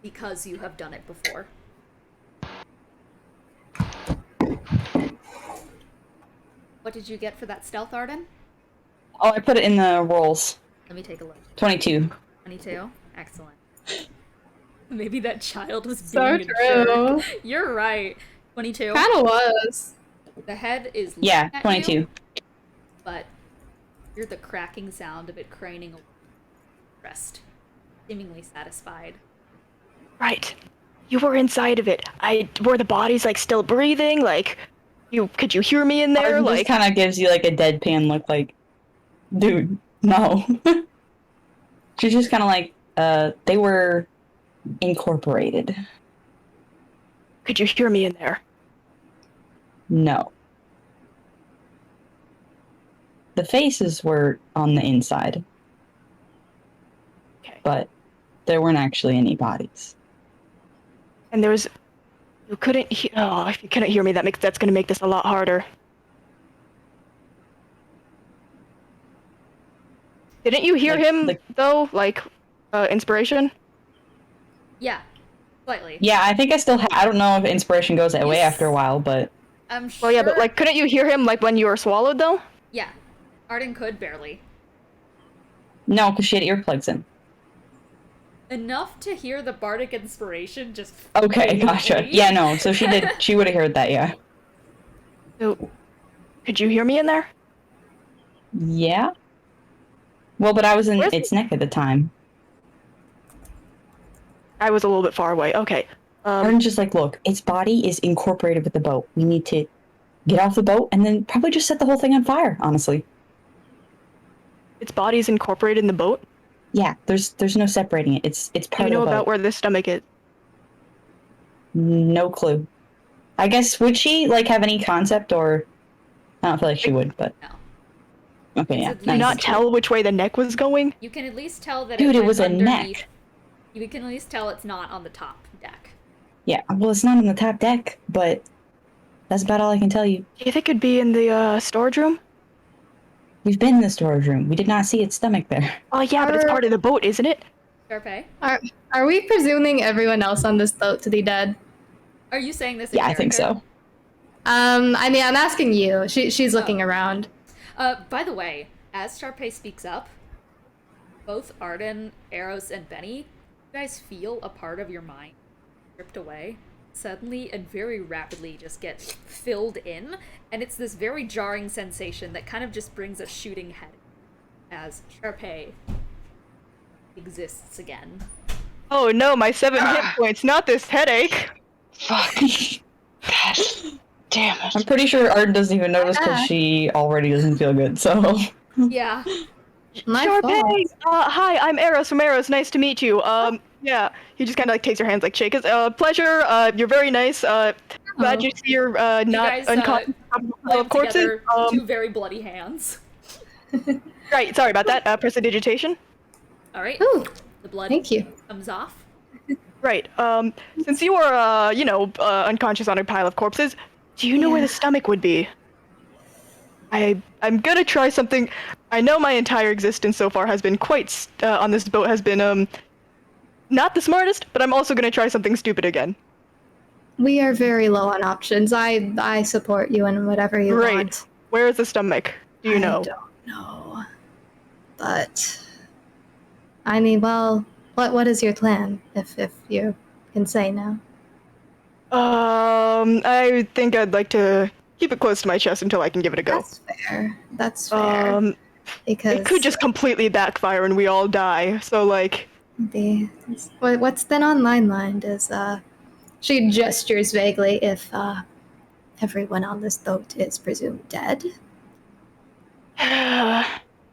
Because you have done it before. What did you get for that stealth, Arden? Oh, I put it in the rolls. Let me take a look. 22. 22? Excellent. Maybe that child was So being a true. jerk. You're right. 22. Kind of was. The head is Yeah, looking at 22. you, but hear the cracking sound of it craning away. Rest. Seemingly satisfied. Right. You were inside of it. Were the bodies like still breathing? Like, could you hear me in there? Arden Like, just kind of gives you like a deadpan look, like, dude, no. She's just kind of like, they were incorporated. could you hear me in there? No. The faces were on the inside, Okay. but there weren't actually any bodies. And there was, you couldn't. Oh, if you couldn't hear me, that's gonna make this a lot harder. Didn't you hear Like, him though? Like, inspiration. Yeah, slightly. Yeah, I think I still I don't know if inspiration goes away Yes. after a while, but I'm sure. Well, yeah, but like, couldn't you hear him like when you were swallowed though? Yeah, Arden could barely. no, because she had earplugs in. Enough to hear the bardic inspiration just. Okay, gotcha. faintly. Yeah, no, so she did. She would have heard that, yeah. So, could you hear me in there? Yeah. Well, but I was in Where's its neck at the time. I was a little bit far away. Okay. Arden's just like, look, its body is incorporated with the boat. We need to get off the boat and then probably just set the whole thing on fire, honestly. Its body is incorporated in the boat. Yeah, there's no separating it. It's Do part you know of the about boat. where the stomach is? No clue. I guess, would she, like, have any concept, or... I don't feel like she would, but... No. Okay, yeah. It's at Do you least- not tell which way the neck was going? You can at least tell that Dude, it went was a underneath. neck. You can at least tell it's not on the top deck. Yeah, well, it's not on the top deck, but that's about all I can tell you. Do you think it'd be in the storage room? We've been in the storage room. We did not see its stomach there. Oh yeah, but it's part of the boat, isn't it? Sharpay, Are we presuming everyone else on this boat to be dead? are you saying this in Yeah, I think character? so. I mean, I'm asking you. She's looking Oh. around. By the way, as Sharpay speaks up, both Arden, Eros, and Benny, you guys feel a part of your mind stripped away suddenly and very rapidly just get filled in, and it's this very jarring sensation that kind of just brings a shooting head as Sharpay exists again. Oh no, my 7 hit points, not this headache. Fuck. God damn I'm it. pretty sure Arden doesn't even notice because she already doesn't feel good, so... Yeah. My Sharpay! fault. Hi, I'm Eros from Eros. Nice to meet you. Yeah, he just kind of like takes your hands, like shake his. Pleasure. You're very nice. Glad you see you're You not guys, unconscious pile Clamp of corpses. together two very bloody hands. Right. Sorry about that. Prestidigitation. All right. Ooh, The blood thank you. comes off. Right. Since you are, unconscious on a pile of corpses, do you know where the stomach would be? I'm gonna try something. I know my entire existence so far has been quite on this boat has been not the smartest, but I'm also gonna try something stupid again. We are very low on options. I support you in whatever you Great. want. Where is the stomach? Do you know? I don't know. But I mean, well, what is your plan? If you can say now. I think I'd like to keep it close to my chest until I can give it a go. That's fair. That's fair. Because It could just completely backfire and we all die. So like, what's then on my mind is she gestures vaguely if everyone on this boat is presumed dead.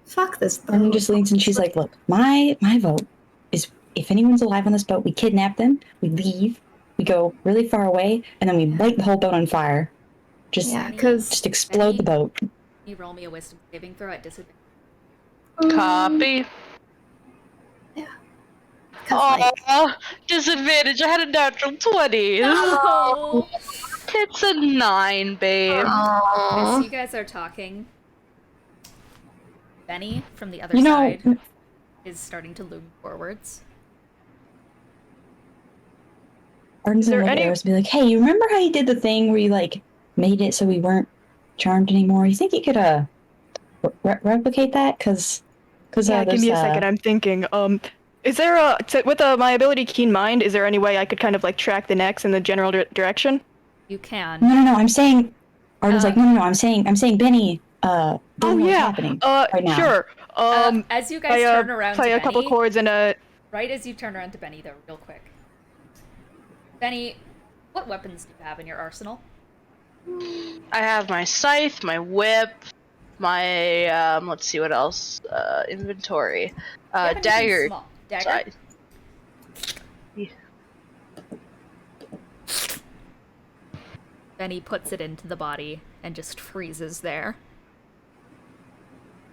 Fuck this boat. Arden just leans and she's like, look, my vote is if anyone's alive on this boat, we kidnap them, we leave, we go really far away, and then we light the whole boat on fire. Just, Yeah, because just explode the boat. Can you roll me a wisdom saving throw at disadvantage? Copy. Oh, disadvantage. I had a natural 20. Oh. It's a 9, babe. As you guys are talking, Benny from the other You know, side is starting to loom forwards. Arden's Is there gonna look at any- Eros and be like, hey, you remember how you did the thing where you, like, made it so we weren't charmed anymore. You think you could replicate that? Because Yeah, give there's me a second. I'm thinking. Is there with my ability Keen Mind? Is there any way I could kind of like track the necks in the general direction? You can. no. I'm saying, Arden's like, no. I'm saying Benny. Oh what's yeah. happening right now. Sure. As you guys turn around play to a couple Benny, chords and right as you turn around to Benny, though, real quick. Benny, what weapons do you have in your arsenal? I have my scythe, my whip, my let's see what else. Inventory. Do you have anything Dagger. small? Dagger? Scythe. Yeah. Benny puts it into the body and just freezes there.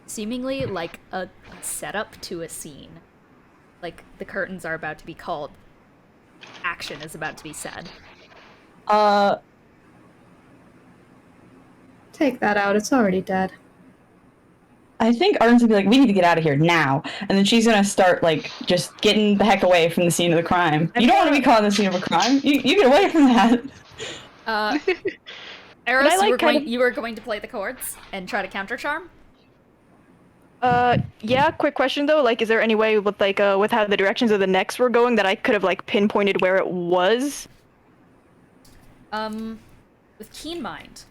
Seemingly like a setup to a scene. Like the curtains are about to be called. Action is about to be said. Take that out. It's already dead. I think Arden's gonna be like, we need to get out of here now. And then she's gonna start, like, just getting the heck away from the scene of the crime. You don't want to be caught in the scene of a crime. You get away from that. Eros, like, you were going to play the chords and try to counter charm? Yeah, quick question though, like, is there any way with, like, with how the directions of the necks were going that I could have, like, pinpointed where it was? With Keen Mind.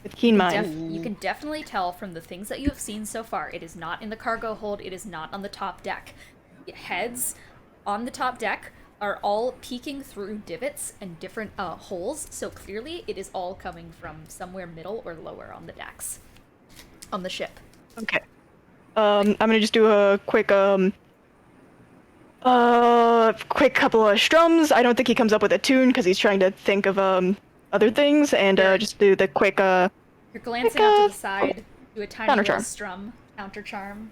With Keen Mind. You can definitely tell from the things that you have seen so far. It is not in the cargo hold, it is not on the top deck. The heads on the top deck are all peeking through divots and different holes, so clearly it is all coming from somewhere middle or lower on the decks. On the ship. Okay. I'm gonna just do a quick quick couple of strums. I don't think he comes up with a tune because he's trying to think of other things, and just do the quick You're glancing out to the side, do a tiny counter little charm. strum, counter charm.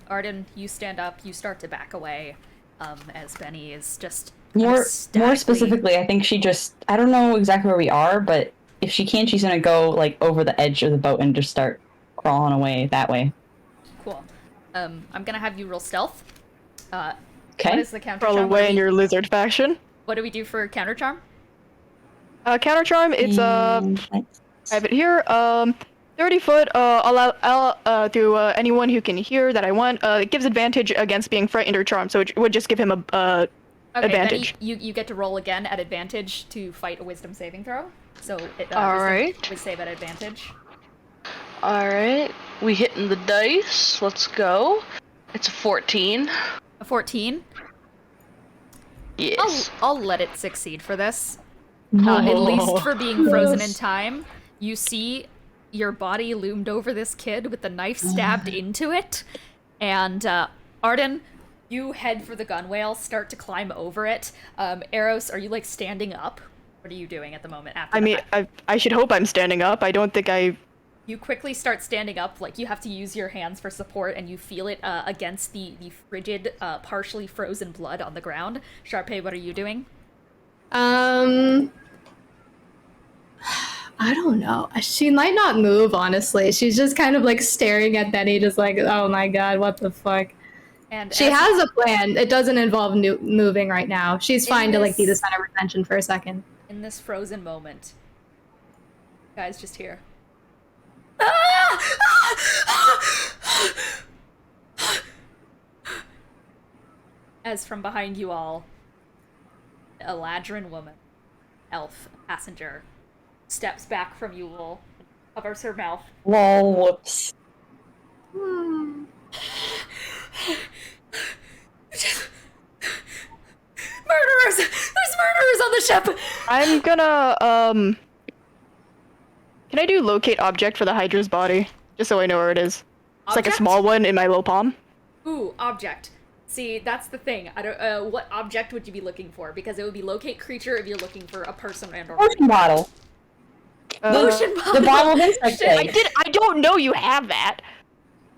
Arden, you stand up, you start to back away, as Benny is just More ecstatically- specifically, I think she just, I don't know exactly where we are, but if she can, she's gonna go, like, over the edge of the boat and just start crawling away that way. Cool. I'm gonna have you roll stealth. Okay. What is the counter Crawl charm? away in your lizard fashion. What do we do for counter charm? Counter charm, it's I have it here. 30 foot. I'll to anyone who can hear that I want. It gives advantage against being frightened or charmed, so it would just give him a Okay, advantage. Benny, you get to roll again at advantage to fight a wisdom saving throw. So it Alright. would save at advantage. Alright. We hitting the dice. Let's go. It's a 14. A 14. Yes. I'll let it succeed for this. At least for being frozen in time. You see your body loomed over this kid with the knife stabbed into it. And Arden, you head for the gunwale, start to climb over it. Eros, are you like standing up? What are you doing at the moment after I mean, I should hope I'm standing up. I don't think I... You quickly start standing up, like you have to use your hands for support, and you feel it against the frigid, partially frozen blood on the ground. Sharpay, what are you doing? I don't know. She might not move, honestly. She's just kind of like staring at Benny, just like, oh my god, what the fuck. And She has a plan. It doesn't involve moving right now. She's fine to like be the this- center of attention for a second. in this frozen moment, guys, just here. As from behind you all, a Ladrin woman, elf, passenger, steps back from you all, covers her mouth. Lol, whoops. Murderers! There's murderers on the ship! I'm gonna, Can I do locate object for the Hydra's body? Just so I know where it is. It's like a Object? small one in my little palm. Ooh, object. See, that's the thing. I don't. What object would you be looking for? Because it would be locate creature if you're looking for a person and or Potion bottle. Lotion bottle. The bottle of insect Shit, eggs. I don't know you have that.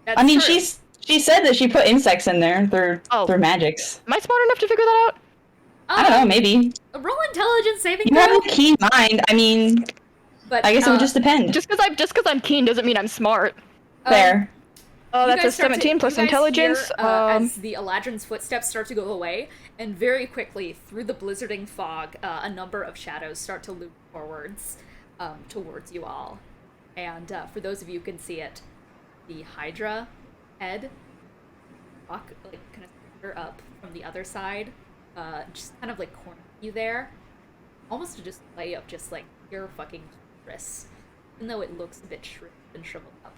That's I mean, true. she said that she put insects in there Oh. through magics. Am I smart enough to figure that out? I don't know, maybe. Roll intelligence saving You have throw. a keen mind. I mean, But I guess it would just depend. Just because I'm keen doesn't mean I'm smart. Fair. Oh, you that's a guys start to- 17 plus you guys intelligence. hear, as the Eladrin's footsteps start to go away, and very quickly, through the blizzarding fog, a number of shadows start to loop forwards, towards you all. And for those of you who can see it, the Hydra head walk like kind of scooter up from the other side, just kind of like corner you there, almost to just lay up just like pure fucking wrists. Even though it looks a bit shriveled and shriveled up,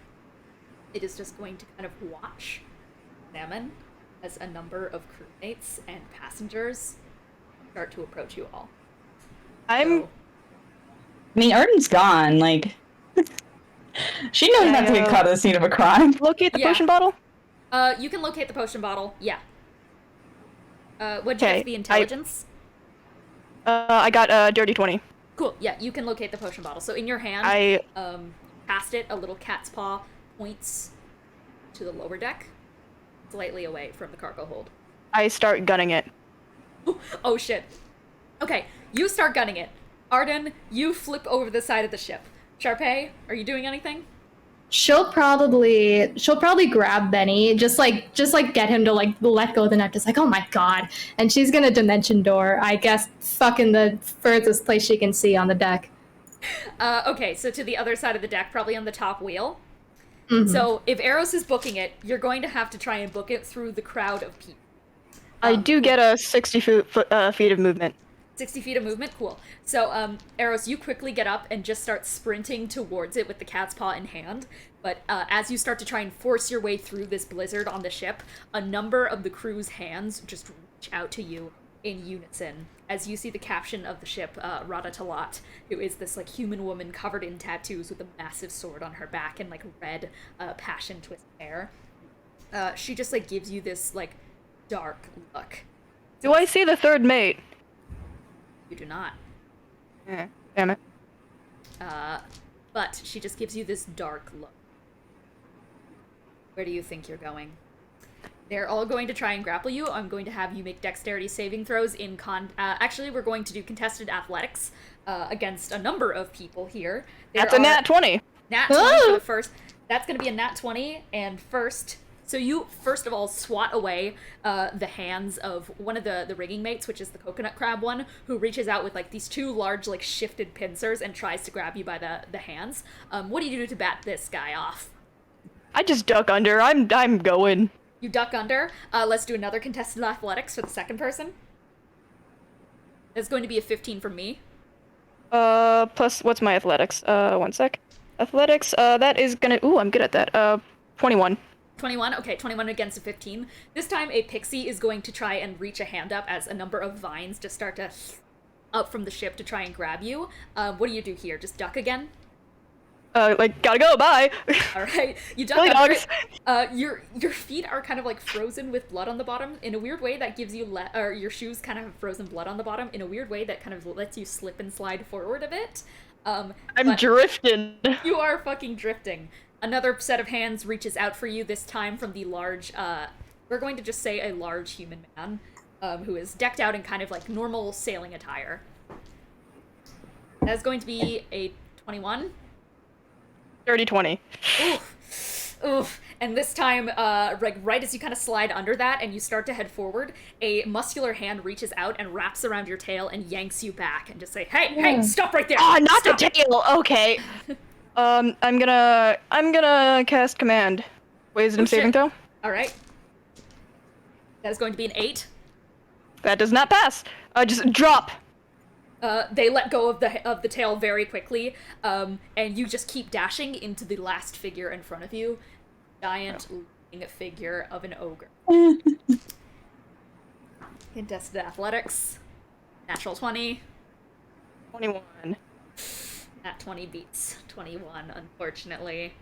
it is just going to kind of watch, examine, as a number of crewmates and passengers start to approach you all. I'm. So, I mean, Arden's gone. Like, she knows Yeah, not to get caught at the scene of a crime. Locate the Yeah. potion bottle. you can locate the potion bottle. Yeah. What'd you get Okay, for the intelligence? I got a dirty 20. Cool. Yeah, you can locate the potion bottle. So in your hand, past it, a little cat's paw points to the lower deck, slightly away from the cargo hold. I start gunning it. Oh shit. Okay, you start gunning it. Arden, you flip over the side of the ship. Sharpay, are you doing anything? She'll probably grab Benny, just like get him to like let go of the net, just like, oh my god. And she's gonna dimension door, I guess, fucking the furthest place she can see on the deck. Okay, so to the other side of the deck, probably on the top wheel. Mhm. So if Eros is booking it, you're going to have to try and book it through the crowd of people. I do get a 60 feet of movement. 60 feet of movement? Cool. So, Eros, you quickly get up and just start sprinting towards it with the cat's paw in hand. But as you start to try and force your way through this blizzard on the ship, a number of the crew's hands just reach out to you in unison. As you see the caption of the ship, Radicole, who is this like human woman covered in tattoos with a massive sword on her back and like red passion twist hair. She just like gives you this like dark look. Do I see the third mate? You do not. Damn it. But she just gives you this dark look. Where do you think you're going? They're all going to try and grapple you. I'm going to have you make dexterity saving throws in actually, we're going to do contested athletics against a number of people here. That's a nat 20. Nat 20 for the first. That's going to be a nat 20, and first... So you, first of all, swat away the hands of one of the rigging mates, which is the coconut crab one, who reaches out with, like, these two large, like, shifted pincers and tries to grab you by the hands. What do you do to bat this guy off? I just duck under. I'm going. You duck under. Let's do another contested athletics for the second person. It's going to be a 15 from me. Plus, what's my athletics? One sec. Athletics, that is gonna... Ooh, I'm good at that. 21. 21? Okay, 21 against a 15. This time, a pixie is going to try and reach a hand up as a number of vines just start to up from the ship to try and grab you. What do you do here? Just duck again? Like, gotta go, bye! Alright, you duck Really, under dogs? it. Your feet are kind of like frozen with blood on the bottom. In a weird way, that gives you or your shoes kind of have frozen blood on the bottom. In a weird way, that kind of lets you slip and slide forward a bit. I'm but drifting. You are fucking drifting. Another set of hands reaches out for you, this time from the large, we're going to just say a large human man, who is decked out in kind of like normal sailing attire. That is going to be a 21. Dirty 20. Oof. Oof. And this time, right as you kind of slide under that and you start to head forward, a muscular hand reaches out and wraps around your tail and yanks you back and just say, hey, stop right there! Ah, not Stop the it." tail! Okay. I'm gonna cast command. Wisdom saving throw? Alright. That is going to be an 8. That does not pass. Just drop. They let go of the tail very quickly, and you just keep dashing into the last figure in front of you. Giant looking figure of an ogre. Contested athletics. Natural 20. 21. Nat 20 beats 21, unfortunately.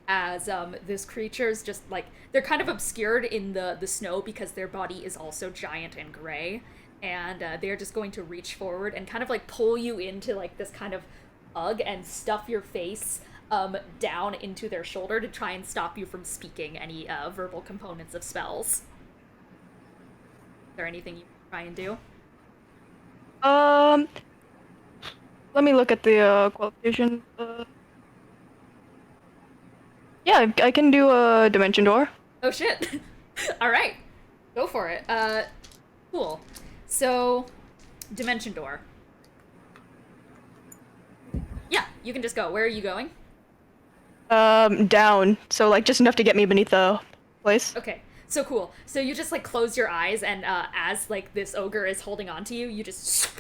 As this creature's just like, they're kind of obscured in the snow because their body is also giant and gray. And they're just going to reach forward and kind of like pull you into like this kind of hug and stuff your face down into their shoulder to try and stop you from speaking any verbal components of spells. Is there anything you can try and do? Let me look at the qualification. Yeah, I can do a dimension door. Oh shit! Alright, go for it. Cool. So, dimension door. Yeah, you can just go. Where are you going? Down. So like just enough to get me beneath the place. Okay, so cool. So you just like close your eyes, and as like this ogre is holding on to you, you just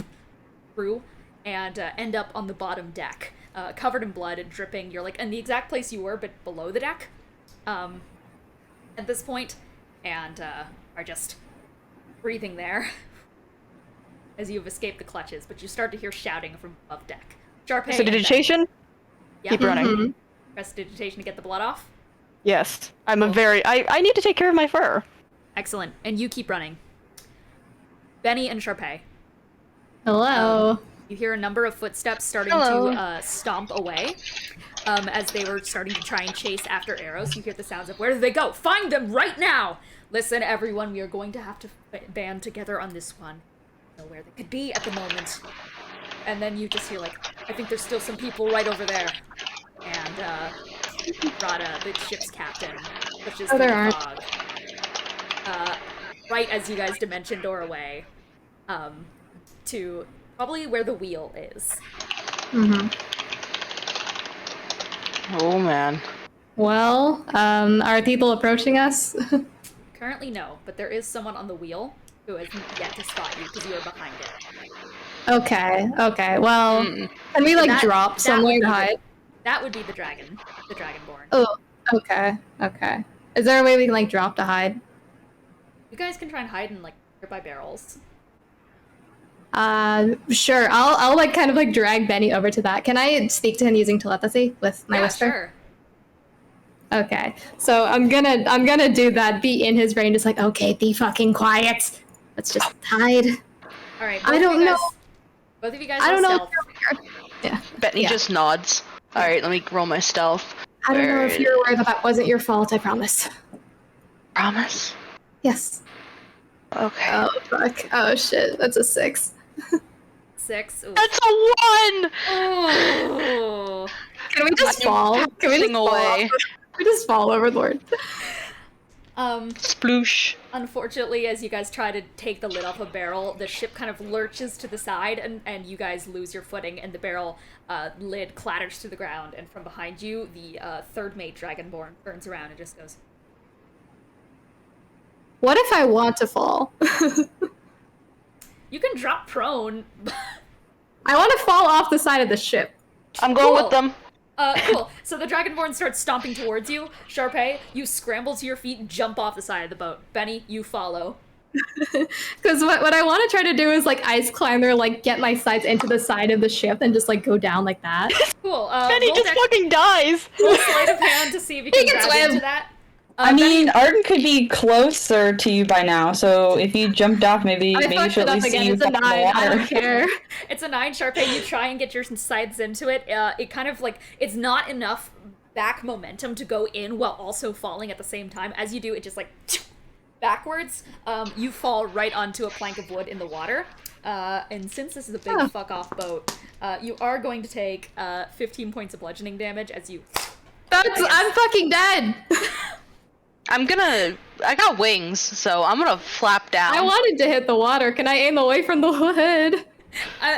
through and end up on the bottom deck, covered in blood and dripping. You're like in the exact place you were, but below the deck, at this point, and are just breathing there as you've escaped the clutches. But you start to hear shouting from above deck. Sharpay. Prestidigitation? Yeah. Keep running. Prestidigitation to get the blood off. Yes. I'm Cool. I need to take care of my fur. Excellent. And you keep running. Benny and Sharpay. Hello. You hear a number of footsteps starting Hello. to stomp away. As they were starting to try and chase after arrows. You hear the sounds of, where did they go? Find them right now! Listen, everyone, we are going to have to band together on this one. I don't know where they could be at the moment. And then you just hear, like, I think there's still some people right over there. And, Rada, the ship's captain, pushes through there the aren't. fog. Right as you guys dimension door away, to probably where the wheel is. Oh man. Well, are people approaching us? Currently, no, but there is someone on the wheel who has yet to spot you because you are behind it. Okay. Well, can we like That- drop that somewhere would to be hide? That would be the Dragonborn. Oh, okay. Is there a way we can like drop to hide? You guys can try and hide in like nearby barrels. Sure. I'll like kind of like drag Benny over to that. Can I speak to him using telepathy with my Yeah, whisper? sure. Okay. So I'm gonna do that. Be in his brain, just like, okay, be fucking quiet. Let's just hide. All right. I don't know. Both of you guys. I don't know. Stealth. If you're aware. Benny Yeah. just nods. Alright, let me roll my stealth. I don't know Where if you're aware that that wasn't your fault. I promise. Promise? Yes. Okay. Oh fuck. Oh shit. That's a 6. 6. Ooh. That's a 1! Ooh. Can we just fall? Can we just Passing fall? away. We just fall overboard. Sploosh. Unfortunately, as you guys try to take the lid off a barrel, the ship kind of lurches to the side, and you guys lose your footing, and the barrel lid clatters to the ground, and from behind you, the third mate Dragonborn turns around and just goes, What if I want to fall? you can drop prone. I want to fall off the side of the ship. I'm going Cool. with them. Cool. So the Dragonborn starts stomping towards you. Sharpay, you scramble to your feet and jump off the side of the boat. Benny, you follow. Because what I want to try to do is like ice climber, like get my sides into the side of the ship and just like go down like that. Cool. Benny Roll just dex- fucking dies! roll sleight of hand to see if you can He can grab swim. into that. I mean, Arden could be closer to you by now, so if you jumped off, maybe I you fucked should it at up least see again. you It's a fall in 9. the I don't water. care. It's a 9, Sharpay. You try and get your sides into it. It kind of like, it's not enough back momentum to go in while also falling at the same time. As you do, it just like backwards. You fall right onto a plank of wood in the water. And since this is a big fuck off boat, you are going to take 15 points of bludgeoning damage as you. I'm fucking dead. I got wings, so I'm gonna flap down. I wanted to hit the water. Can I aim away from the wood? You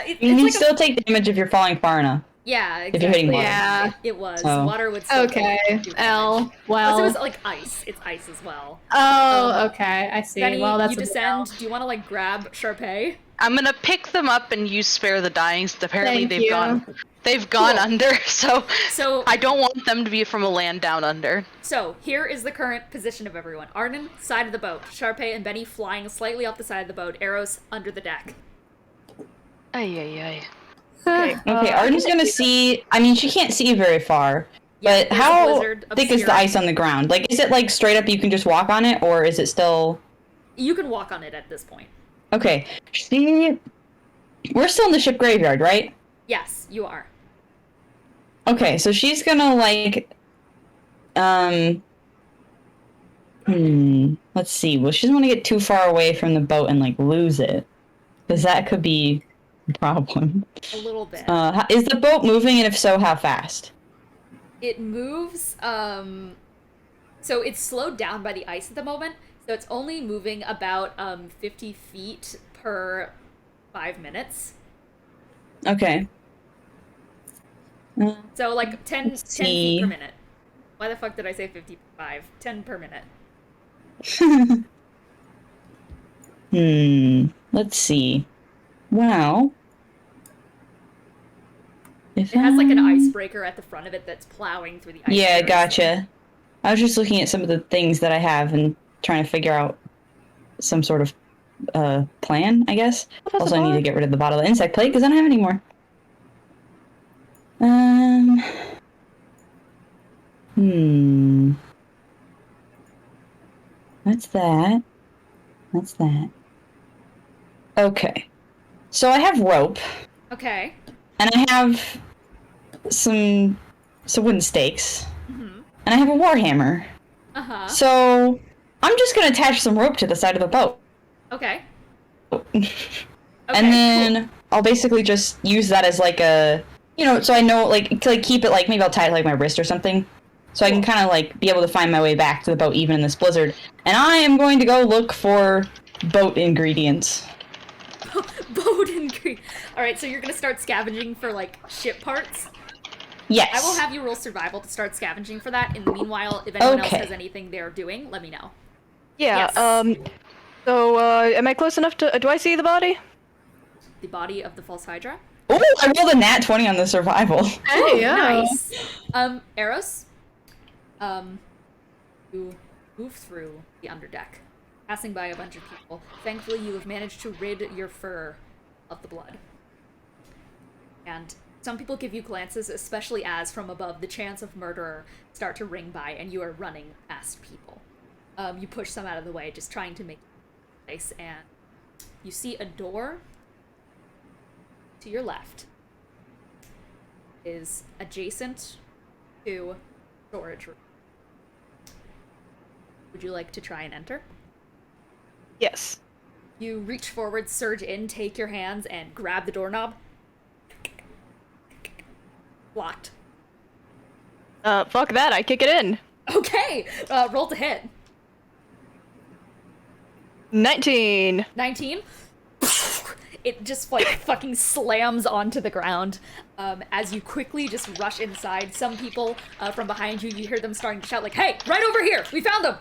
It's can like still take damage if you're falling far enough. yeah, If you're hitting exactly. water. Yeah. It was. So- Water would still Okay. do L. damage. Well. Also, it's like ice. It's ice as well. Oh, okay. I see. Benny, well, that's you a big descend. L. Do you want to like grab Sharpay? I'm gonna pick them up and use spare the dying. Apparently Thank you. they've gone Cool. under, so So I don't want them to be from a land down under. So, here is the current position of everyone. Arden, side of the boat. Sharpay and Benny flying slightly off the side of the boat. Arrows under the deck. Ay. Okay, Arden's gonna see. I mean, she can't see very far. Yeah, But there's a how blizzard thick is the obscuring- ice on the ground? Like, is it like straight up you can just walk on it, or is it still? You can walk on it at this point. Okay, we're still in the ship graveyard, right? Yes, you are. Okay, so she's gonna like, let's see. Well, she doesn't want to get too far away from the boat and like lose it, because that could be a problem. A little bit. Is the boat moving, and if so, how fast? It moves, so it's slowed down by the ice at the moment, so it's only moving about 50 feet per 5 minutes. Okay. So like 10 feet see. per minute. Why the fuck did I say 55? 10 per minute. Let's see. Well, if It has like an I- icebreaker at the front of it that's plowing through the ice. Yeah, layers. gotcha. I was just looking at some of the things that I have and trying to figure out some sort of plan, I guess. Professor Also, I need to Bard? get rid of the bottle of insect plate because I don't have any more. That's that. That's that. Okay. So I have rope, Okay. and I have some wooden stakes, and I have a warhammer. Uh-huh. So I'm just gonna attach some rope to the side of the boat. Okay. And then I'll basically just use that as like a, so I know, like, to like keep it, like, maybe I'll tie it to, like, my wrist or something. So I can kind of, like, be able to find my way back to the boat even in this blizzard. And I am going to go look for boat ingredients. Boat ingredients. Alright, so you're gonna start scavenging for, like, ship parts? Yes. I will have you roll survival to start scavenging for that. In the meanwhile, if anyone else Okay. has anything they're doing, let me know. Yeah, Yes. So, am I close enough to... do I see the body? The body of the false hydra. Oh, I rolled a nat 20 on the survival. Hey, yeah. Nice. Eros. You move through the underdeck, passing by a bunch of people. Thankfully, you have managed to rid your fur of the blood. And some people give you glances, especially as, from above, the chants of murderer start to ring by, and you are running past people. You push some out of the way, just trying to make place, and you see a door to your left is adjacent to storage room. Would you like to try and enter? Yes. You reach forward, surge in, take your hands, and grab the doorknob. Locked. Fuck that, I kick it in. Okay! Roll to hit. 19. 19. It just, like, fucking slams onto the ground. As you quickly just rush inside, some people from behind you, you hear them starting to shout, like, hey, right over here! We found them!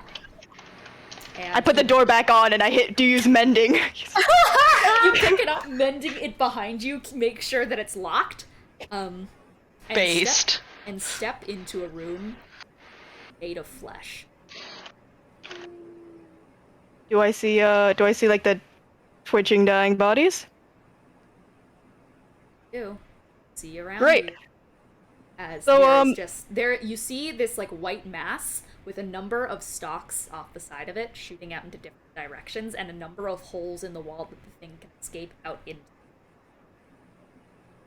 And I put the door back on and I do use mending. you pick it up, mending it behind you, make sure that it's locked. And Based. step into a room made of flesh. Do I see like the twitching, dying bodies? You see around Great. you. As So, there's just there, you see this like white mass with a number of stalks off the side of it, shooting out into different directions, and a number of holes in the wall that the thing can escape out into.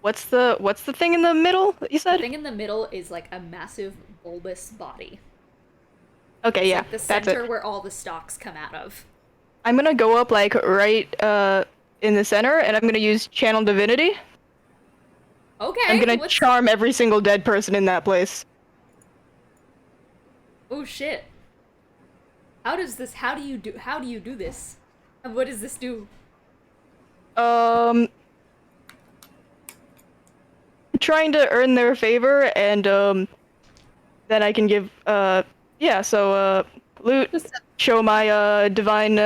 What's the thing in the middle that you The said? thing in the middle is like a massive bulbous body. Okay, yeah, Like the that's center it. where all the stalks come out of. I'm gonna go up like right in the center, and I'm gonna use channel divinity. Okay. I'm gonna what's- charm every single dead person in that place. Oh shit. How do you do this? And what does this do? I'm trying to earn their favor, and then I can give loot, show my divine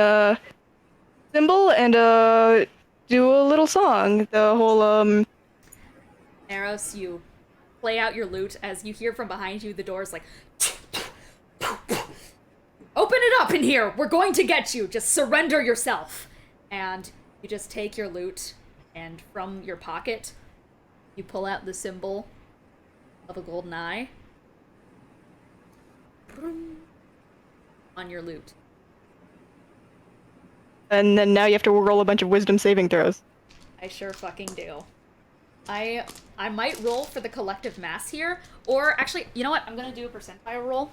symbol, and do a little song. The whole Eros, you play out your loot as you hear from behind you the door's like open it up in here! We're going to get you! Just surrender yourself! And you just take your loot, and from your pocket, you pull out the symbol of a golden eye on your loot. and then now you have to roll a bunch of wisdom saving throws. I sure fucking do. I might roll for the collective mass here, or actually, you know what? I'm gonna do a percentile roll.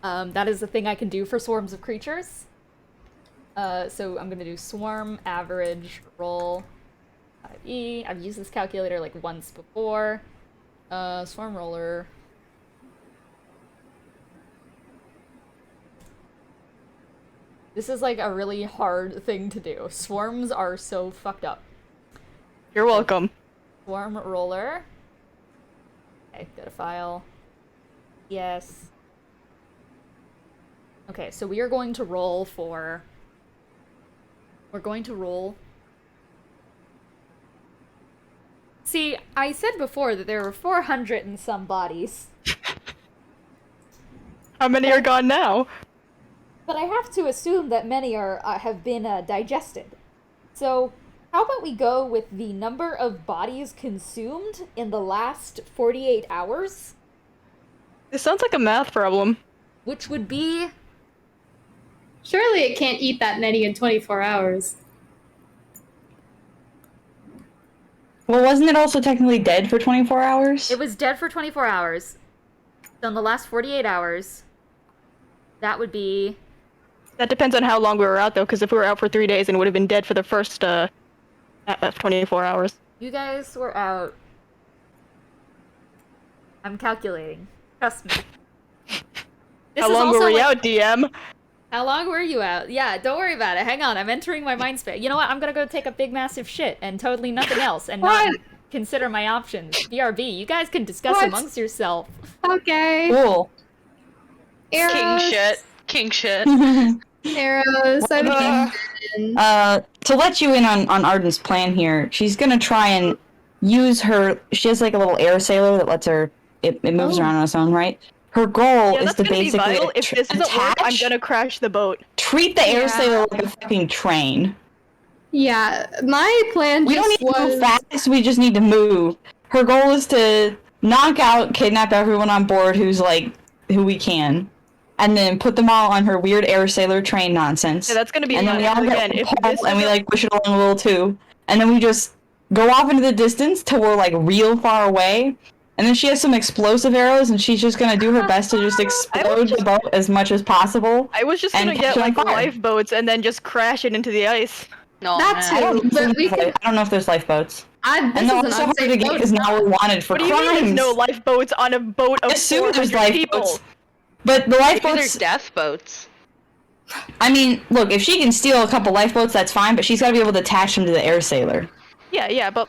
That is the thing I can do for swarms of creatures. So I'm gonna do swarm, average, roll, 5e. I've used this calculator like once before. Swarm roller. This is like a really hard thing to do. Swarms are so fucked up. You're welcome. Swarm roller. Okay, go to file. Yes. Okay, so we are going to roll for... We're going to roll... See, I said before that there were 400 and some bodies. How many are gone now? But I have to assume that many are have been digested. So, how about we go with the number of bodies consumed in the last 48 hours? This sounds like a math problem. Which would be... Surely it can't eat that many in 24 hours. Well, wasn't it also technically dead for 24 hours? It was dead for 24 hours. So in the last 48 hours, that would be... That depends on how long we were out, though, because if we were out for 3 days, then it would have been dead for the first 24 hours. You guys were out... I'm calculating. Trust me. This How is long also were we like- out, DM? How long were you out? Yeah, don't worry about it. Hang on, I'm entering my mind space. You know what? I'm gonna go take a big massive shit and totally nothing else and not consider my options. BRB, you guys can discuss What? amongst yourself. Okay. Cool. Arrows. King shit. Arrows. To let you in on Arden's plan here, she's gonna try and use her. She has like a little air sailor that lets her. It moves around on its own, right? Her goal Yeah, is that's to gonna be basically vital. If this doesn't work, I'm attach- gonna crash the boat. treat the air Yeah. sailor like a fucking train. Yeah, my plan We don't just need to was... move fast. We just need to move. Her goal is to knock out, kidnap everyone on board who we can, and then put them all on her weird air sailor train nonsense. Yeah, that's gonna be and then we all vital. get Again, if pulled, this and we doesn't- push it along a little too, and then we just go off into the distance till we're real far away. And then she has some explosive arrows, and she's just gonna do her best to just explode the boat as much as possible. I was just and gonna catch get it on fire. lifeboats and then just crash it into the ice. No, That man. too. But we can... I don't know if there's lifeboats. This And they're is an also hard to unsafe get boat. because now we're wanted for What do you crimes. mean there's no lifeboats on a boat of Assume there's 400 people? lifeboats. But the Maybe lifeboats, there's death boats. I mean, look, if she can steal a couple lifeboats, that's fine, but she's gotta be able to attach them to the air sailor. Yeah, but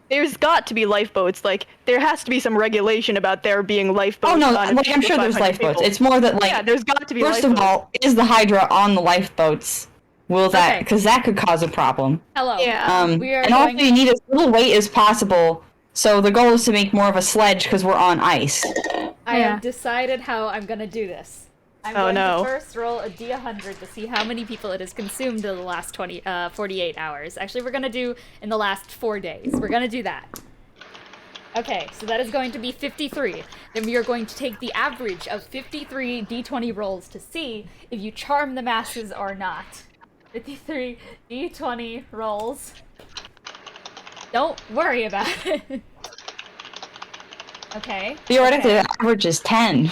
there's got to be lifeboats. There has to be some regulation about there being lifeboats. Oh no, on a I'm ship sure with there's 500 lifeboats. people. It's more that Yeah, there's got to be first lifeboats. of all, is the Hydra on the lifeboats? Will that, Okay. because that could cause a problem. Hello. Yeah. We are And also going... you need as little weight as possible, so the goal is to make more of a sledge because we're on ice. I Yeah. have decided how I'm gonna do this. I'm Oh, going no. to first roll a D100 to see how many people it has consumed in the last 48 hours. Actually, we're gonna do in the last 4 days. We're gonna do that. Okay, so that is going to be 53. Then we are going to take the average of 53 D20 rolls to see if you charm the masses or not. 53 D20 rolls. Don't worry about it. Okay. Theoretically, the average is 10.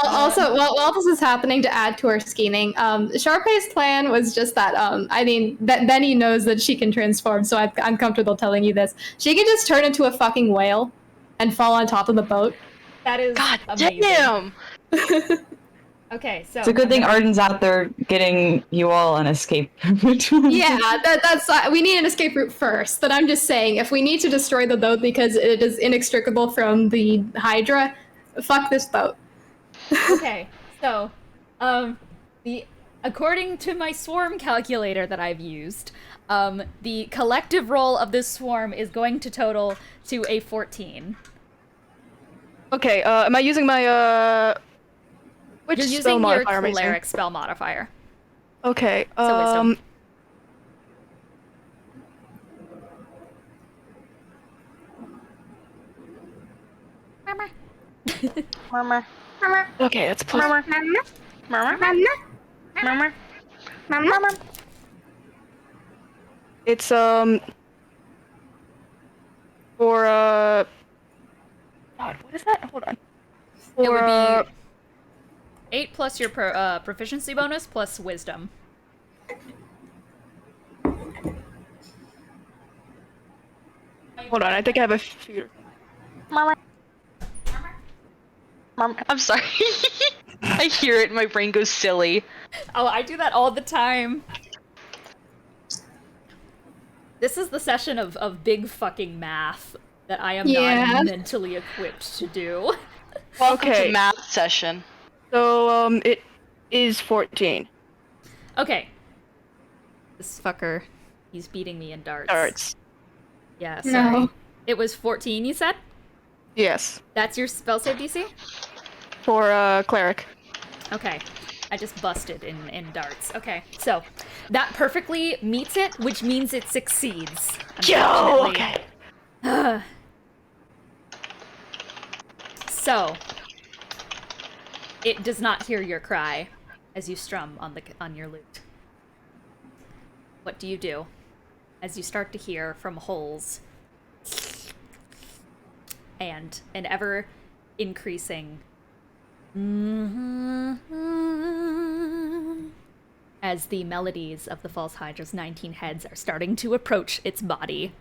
Also, while this is happening, to add to our scheming, Sharpay's plan was just that. That Benny knows that she can transform, so I'm comfortable telling you this. She can just turn into a fucking whale and fall on top of the boat. That is God amazing. damn! Okay, so It's a good thing Arden's out there getting you all an escape route. Yeah, that's we need an escape route first. But I'm just saying, if we need to destroy the boat because it is inextricable from the Hydra, fuck this boat. Okay, so, according to my swarm calculator that I've used, the collective roll of this swarm is going to total to a 14. Okay, am I using my, which You're spell using your modifier am I using? cleric spell modifier. Okay, So wisdom. Murmur. Okay, that's plus. Murmur. Murmur. Murmur. Murmur. It's, for, God, what is that? Hold on. For, It would be 8 plus your proficiency bonus plus wisdom. hold on, I think I have a few. Murmur. Murmur. I'm sorry. I hear it and my brain goes silly. Oh, I do that all the time. This is the session of big fucking math that I am Yeah. not mentally equipped to do. Welcome Okay. to math session. So, is 14. Okay. This fucker, he's beating me in darts. Darts. Yeah, sorry. No. It was 14, you said? Yes. That's your spell save DC? For cleric. Okay. I just busted in darts. Okay, so that perfectly meets it, which means it succeeds. Yo. Unfortunately. Okay. So, it does not hear your cry as you strum on your lute. What do you do as you start to hear from holes and an ever increasing as the melodies of the False Hydra's 19 heads are starting to approach its body?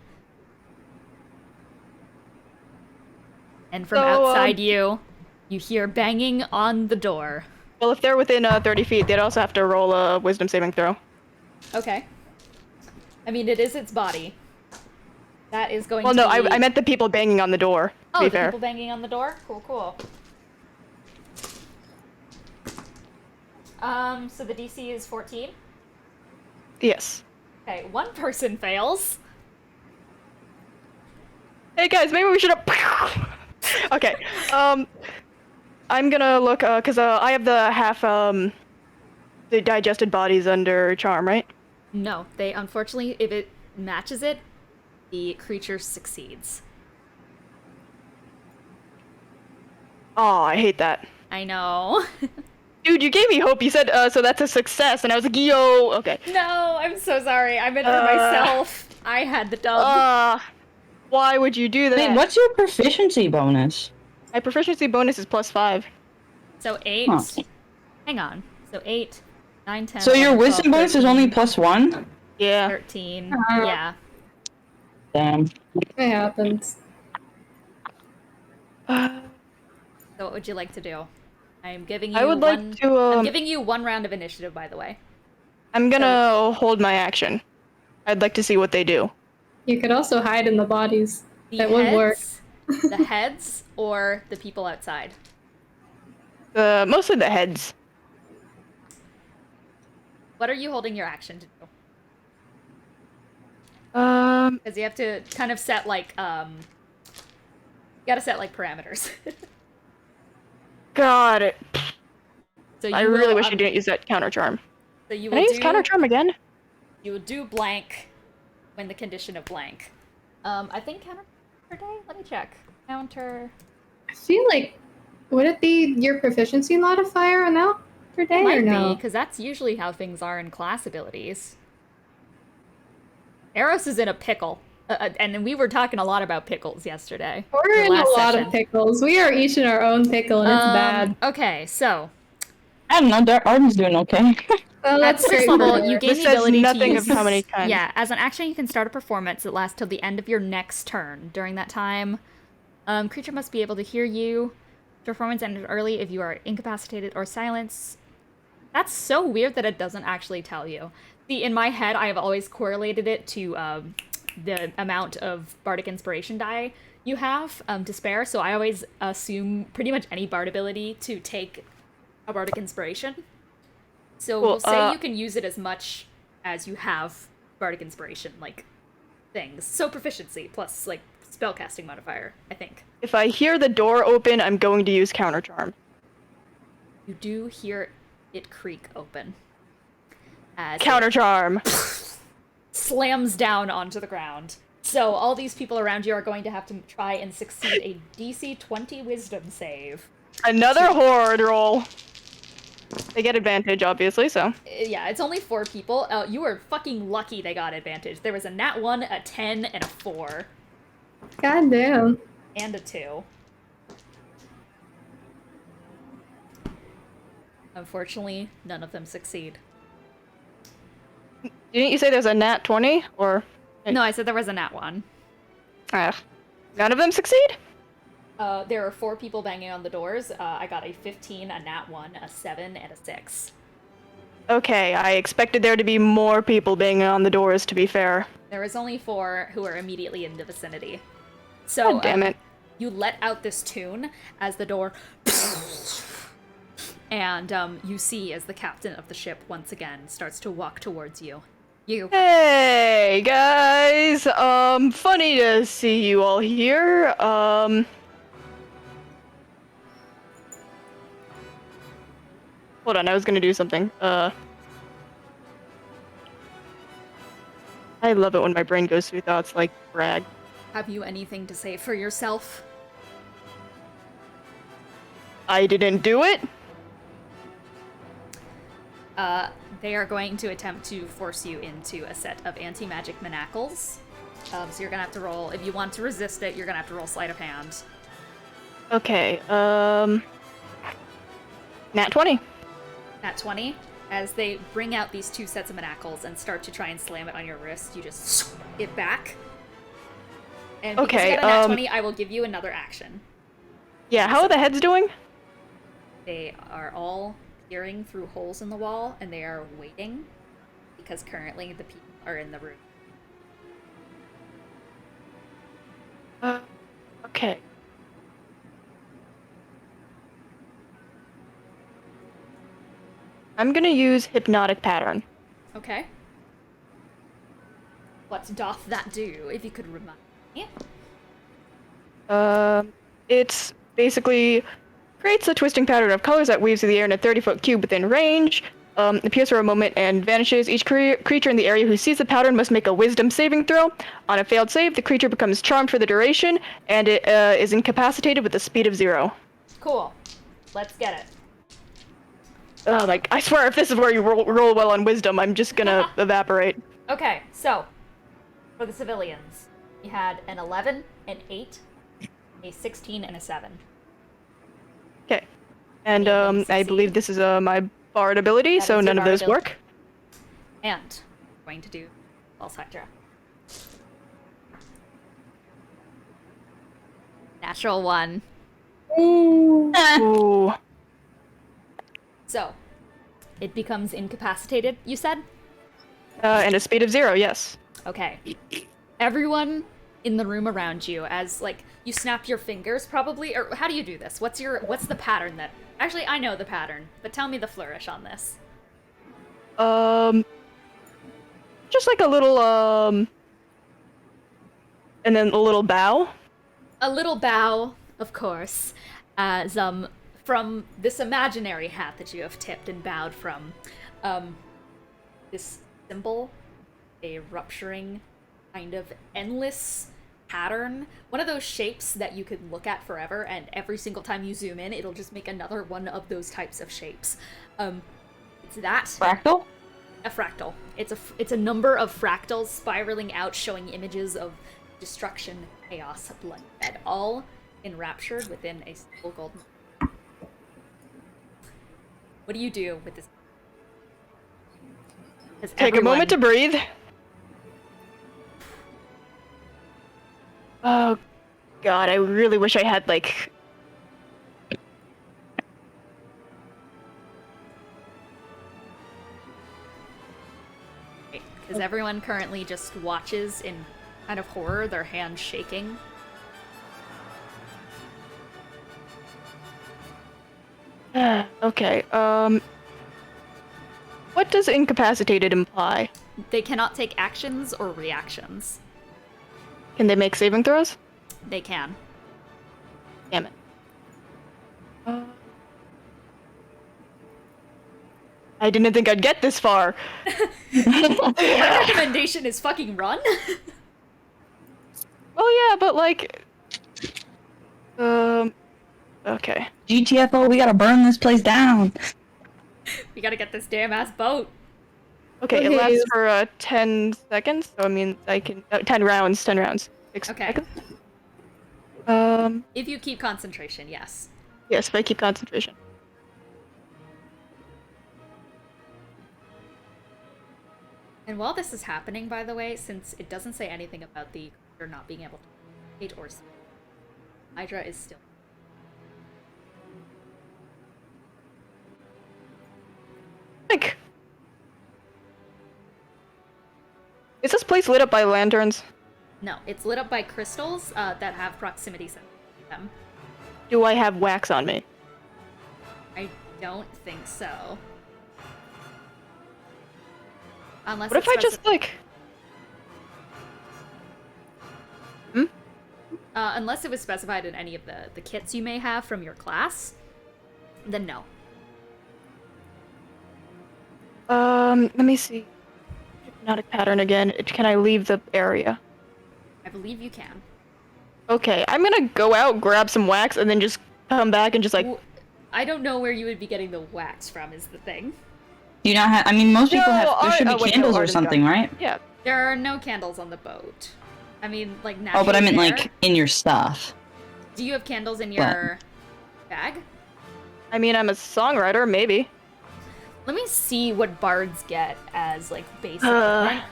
And from outside you hear banging on the door. Well, if they're within 30 feet, they'd also have to roll a wisdom saving throw. Okay. I mean, it is its body. That is going Well, to no, be... I meant the people banging on the door, to Oh, be the fair. people banging on the door? Cool, cool. So the DC is 14? Yes. Okay, one person fails. Hey guys, maybe we should have... Okay, I'm gonna look, cause I have the half, the digested bodies under charm, right? No, they, unfortunately, if it matches it, the creature succeeds. Oh, I hate that. I know. Dude, you gave me hope. You said, so that's a success, and I was like, yo, okay. No, I'm so sorry. I meant for myself. I had the dub. Why would you do that? Wait, what's your proficiency bonus? My proficiency bonus is +5. So 8. Huh. Hang on. So 8, 9, 10. So your 11, wisdom 12, bonus is 13, only +1? Yeah. 13. Yeah. Damn. It happens. So what would you like to do? I'm giving you I would one... like to, I'm giving you one round of initiative, by the way. I'm gonna hold my action. I'd like to see what they do. You could also hide in the bodies. The That would work. The heads or the people outside? Mostly the heads. What are you holding your action to do? Because you have to kind of set, like, you gotta set, like, parameters. Got it. So I really wish I didn't use that counter charm. So you Can I will use counter charm again? You will do blank when the condition of blank. I think counter per day? Let me check. Counter... I feel like, would it be your proficiency modifier amount per day or Might no? be, because that's usually how things are in class abilities. Eros is in a pickle. And we were talking a lot about pickles yesterday. We're in a last lot session. of pickles. We are each in our own pickle, and it's bad. Okay, so I don't know, Arden's doing okay. Well, at that's first great level, for you her. gain This the says ability nothing to of use... how many times. Yeah, as an action, you can start a performance that lasts till the end of your next turn. During that time, creature must be able to hear you. Performance ended early if you are incapacitated or silenced. That's so weird that it doesn't actually tell you. See, in my head, I have always correlated it to the amount of Bardic Inspiration die you have to spare, so I always assume pretty much any Bard ability to take a Bardic Inspiration. So Cool, we'll say you can use it as much as you have Bardic Inspiration, like, things. So proficiency plus, like, spellcasting modifier, I think. If I hear the door open, I'm going to use counter charm. You do hear it creak open. As Counter charm. slams down onto the ground. So all these people around you are going to have to try and succeed a DC 20 Wisdom save. Another horde roll. They get advantage, obviously, so. Yeah, it's only 4 people. You were fucking lucky they got advantage. There was a nat 1, a 10, and a 4. God damn. And a 2. Unfortunately, none of them succeed. Didn't you say there's a nat 20? Or. No, I said there was a nat 1. None of them succeed? There are 4 people banging on the doors. I got a 15, a nat 1, a 7, and a 6. Okay, I expected there to be more people banging on the doors, to be fair. There is only 4 who are immediately in the vicinity. So, God damn it. you let out this tune as the door And you see as the captain of the ship once again starts to walk towards you. Hey guys, funny to see you all here. Hold on, I was gonna do something. I love it when my brain goes through thoughts like brag. Have you anything to say for yourself? I didn't do it. They are going to attempt to force you into a set of anti-magic manacles. So you're gonna have to roll, if you want to resist it, you're gonna have to roll sleight of hand. Okay, nat 20. Nat 20. As they bring out these two sets of manacles and start to try and slam it on your wrist, you just it back. And because you got a nat 20, I will give you another action. Yeah, how are the heads doing? They are all peering through holes in the wall, and they are waiting, because currently the people are in the room. Okay. I'm gonna use hypnotic pattern. Okay. What doth that do, if you could remind me? It's basically creates a twisting pattern of colors that weaves through the air in a 30-foot cube within range. Appears for a moment and vanishes. Each creature in the area who sees the pattern must make a wisdom saving throw. On a failed save, the creature becomes charmed for the duration, and it is incapacitated with a speed of 0. Cool. Let's get it. Like, I swear if this is where you roll well on wisdom, I'm just gonna evaporate. Okay, so, for the civilians, you had an 11, an 8, a 16, and a 7. Okay. And, I believe this is, my bard ability, That so is your none of bard those ability. work. And we're going to do false Hydra. Natural 1. Ooh. So, it becomes incapacitated, you said? And a speed of 0, yes. Okay. Everyone in the room around you, as, like, you snap your fingers, probably? Or how do you do this? What's the pattern that... Actually, I know the pattern, but tell me the flourish on this. Just like a little, and then a little bow. A little bow, of course, as, from this imaginary hat that you have tipped and bowed from, this symbol, a rupturing, kind of endless pattern, one of those shapes that you could look at forever, and every single time you zoom in, it'll just make another one of those types of shapes. It's that. Fractal? A fractal. It's a number of fractals spiraling out, showing images of destruction, chaos, bloodshed, all enraptured within a single golden. What do you do with this? Take a moment to breathe. Oh, God, I really wish I had, like... Because everyone currently just watches in kind of horror, their hands shaking. Okay, what does incapacitated imply? They cannot take actions or reactions. Can they make saving throws? They can. Damn it. I didn't think I'd get this far. My recommendation is fucking run. Well, yeah, but like... Okay. GTFO, we gotta burn this place down. We gotta get this damn ass boat. Okay, it Okay. lasts for 10 seconds, so I mean, I can... 10 rounds, 10 rounds. 6 Okay. seconds? If you keep concentration, yes. Yes, if I keep concentration. And while this is happening, by the way, since it doesn't say anything about the creature not being able to communicate or see, Hydra is still... Like... Is this place lit up by lanterns? No, it's lit up by crystals that have proximity sensors to them. Do I have wax on me? I don't think so. Unless What if I just like? unless it was specified in any of the kits you may have from your class, then no. Let me see. Hypnotic pattern again. Can I leave the area? I believe you can. Okay, I'm gonna go out, grab some wax, and then just come back and just like. I don't know where you would be getting the wax from, is the thing. Do you not have? I mean, most people No, have. There should be wait, no, candles or Arden's something, gone. right? Yeah. There are no candles on the boat. I mean, like, Oh, naturally but I meant there. like in your stuff. Do you have candles in your bag? I mean, I'm a songwriter, maybe. Let me see what bards get as, like, basic equipment.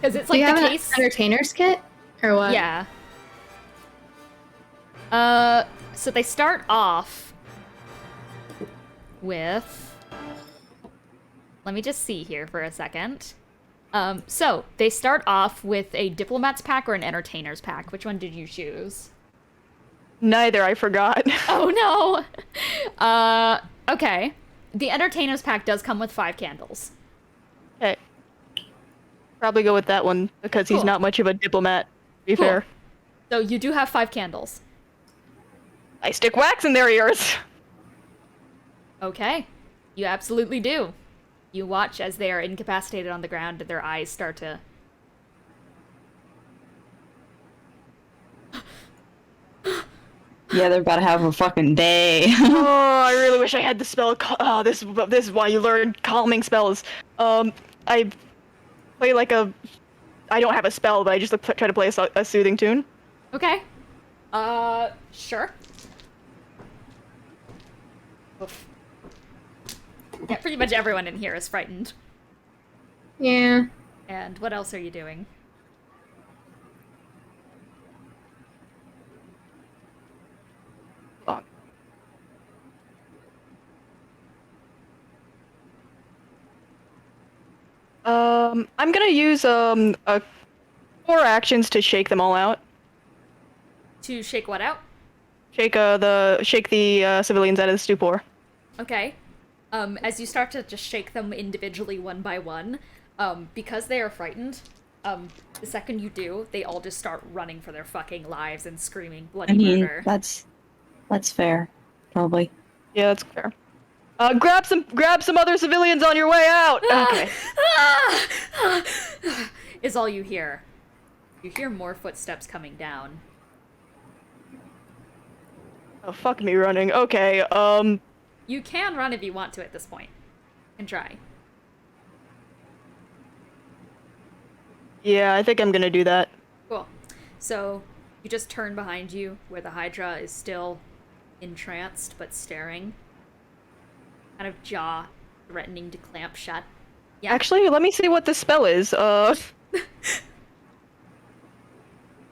Because it's Do like you the have case. an entertainer's kit? Or what? Yeah. So they start off with. Let me just see here for a second. So they start off with a diplomat's pack or an entertainer's pack. Which one did you choose? Neither, I forgot. Oh no! Okay. The entertainer's pack does come with 5 candles. Okay. Probably go with that one, because he's Cool. not much of a diplomat, to be Cool. fair. So you do have 5 candles. I stick wax in their ears. Okay. You absolutely do. You watch as they are incapacitated on the ground and their eyes start to... Yeah, they're about to have a fucking day. Oh, I really wish I had the spell. Oh, this is why you learn calming spells. I play like a. I don't have a spell, but I just try to play a soothing tune. Okay. Sure. Oof. Yeah, pretty much everyone in here is frightened. Yeah. And what else are you doing? I'm gonna use 4 actions to shake them all out. To shake what out? Shake the civilians out of the stupor. Okay. As you start to just shake them individually one by one, because they are frightened, the second you do, they all just start running for their fucking lives and screaming bloody I mean, murder. that's fair, probably. Yeah, that's fair. Grab some other civilians on your way out. Okay. Is all you hear. You hear more footsteps coming down. Oh, fuck me running. Okay. You can run if you want to at this point. And try. Yeah, I think I'm gonna do that. Cool. So, you just turn behind you, where the Hydra is still entranced, but staring. Kind of jaw threatening to clamp shut. Yeah. Actually, let me see what this spell is.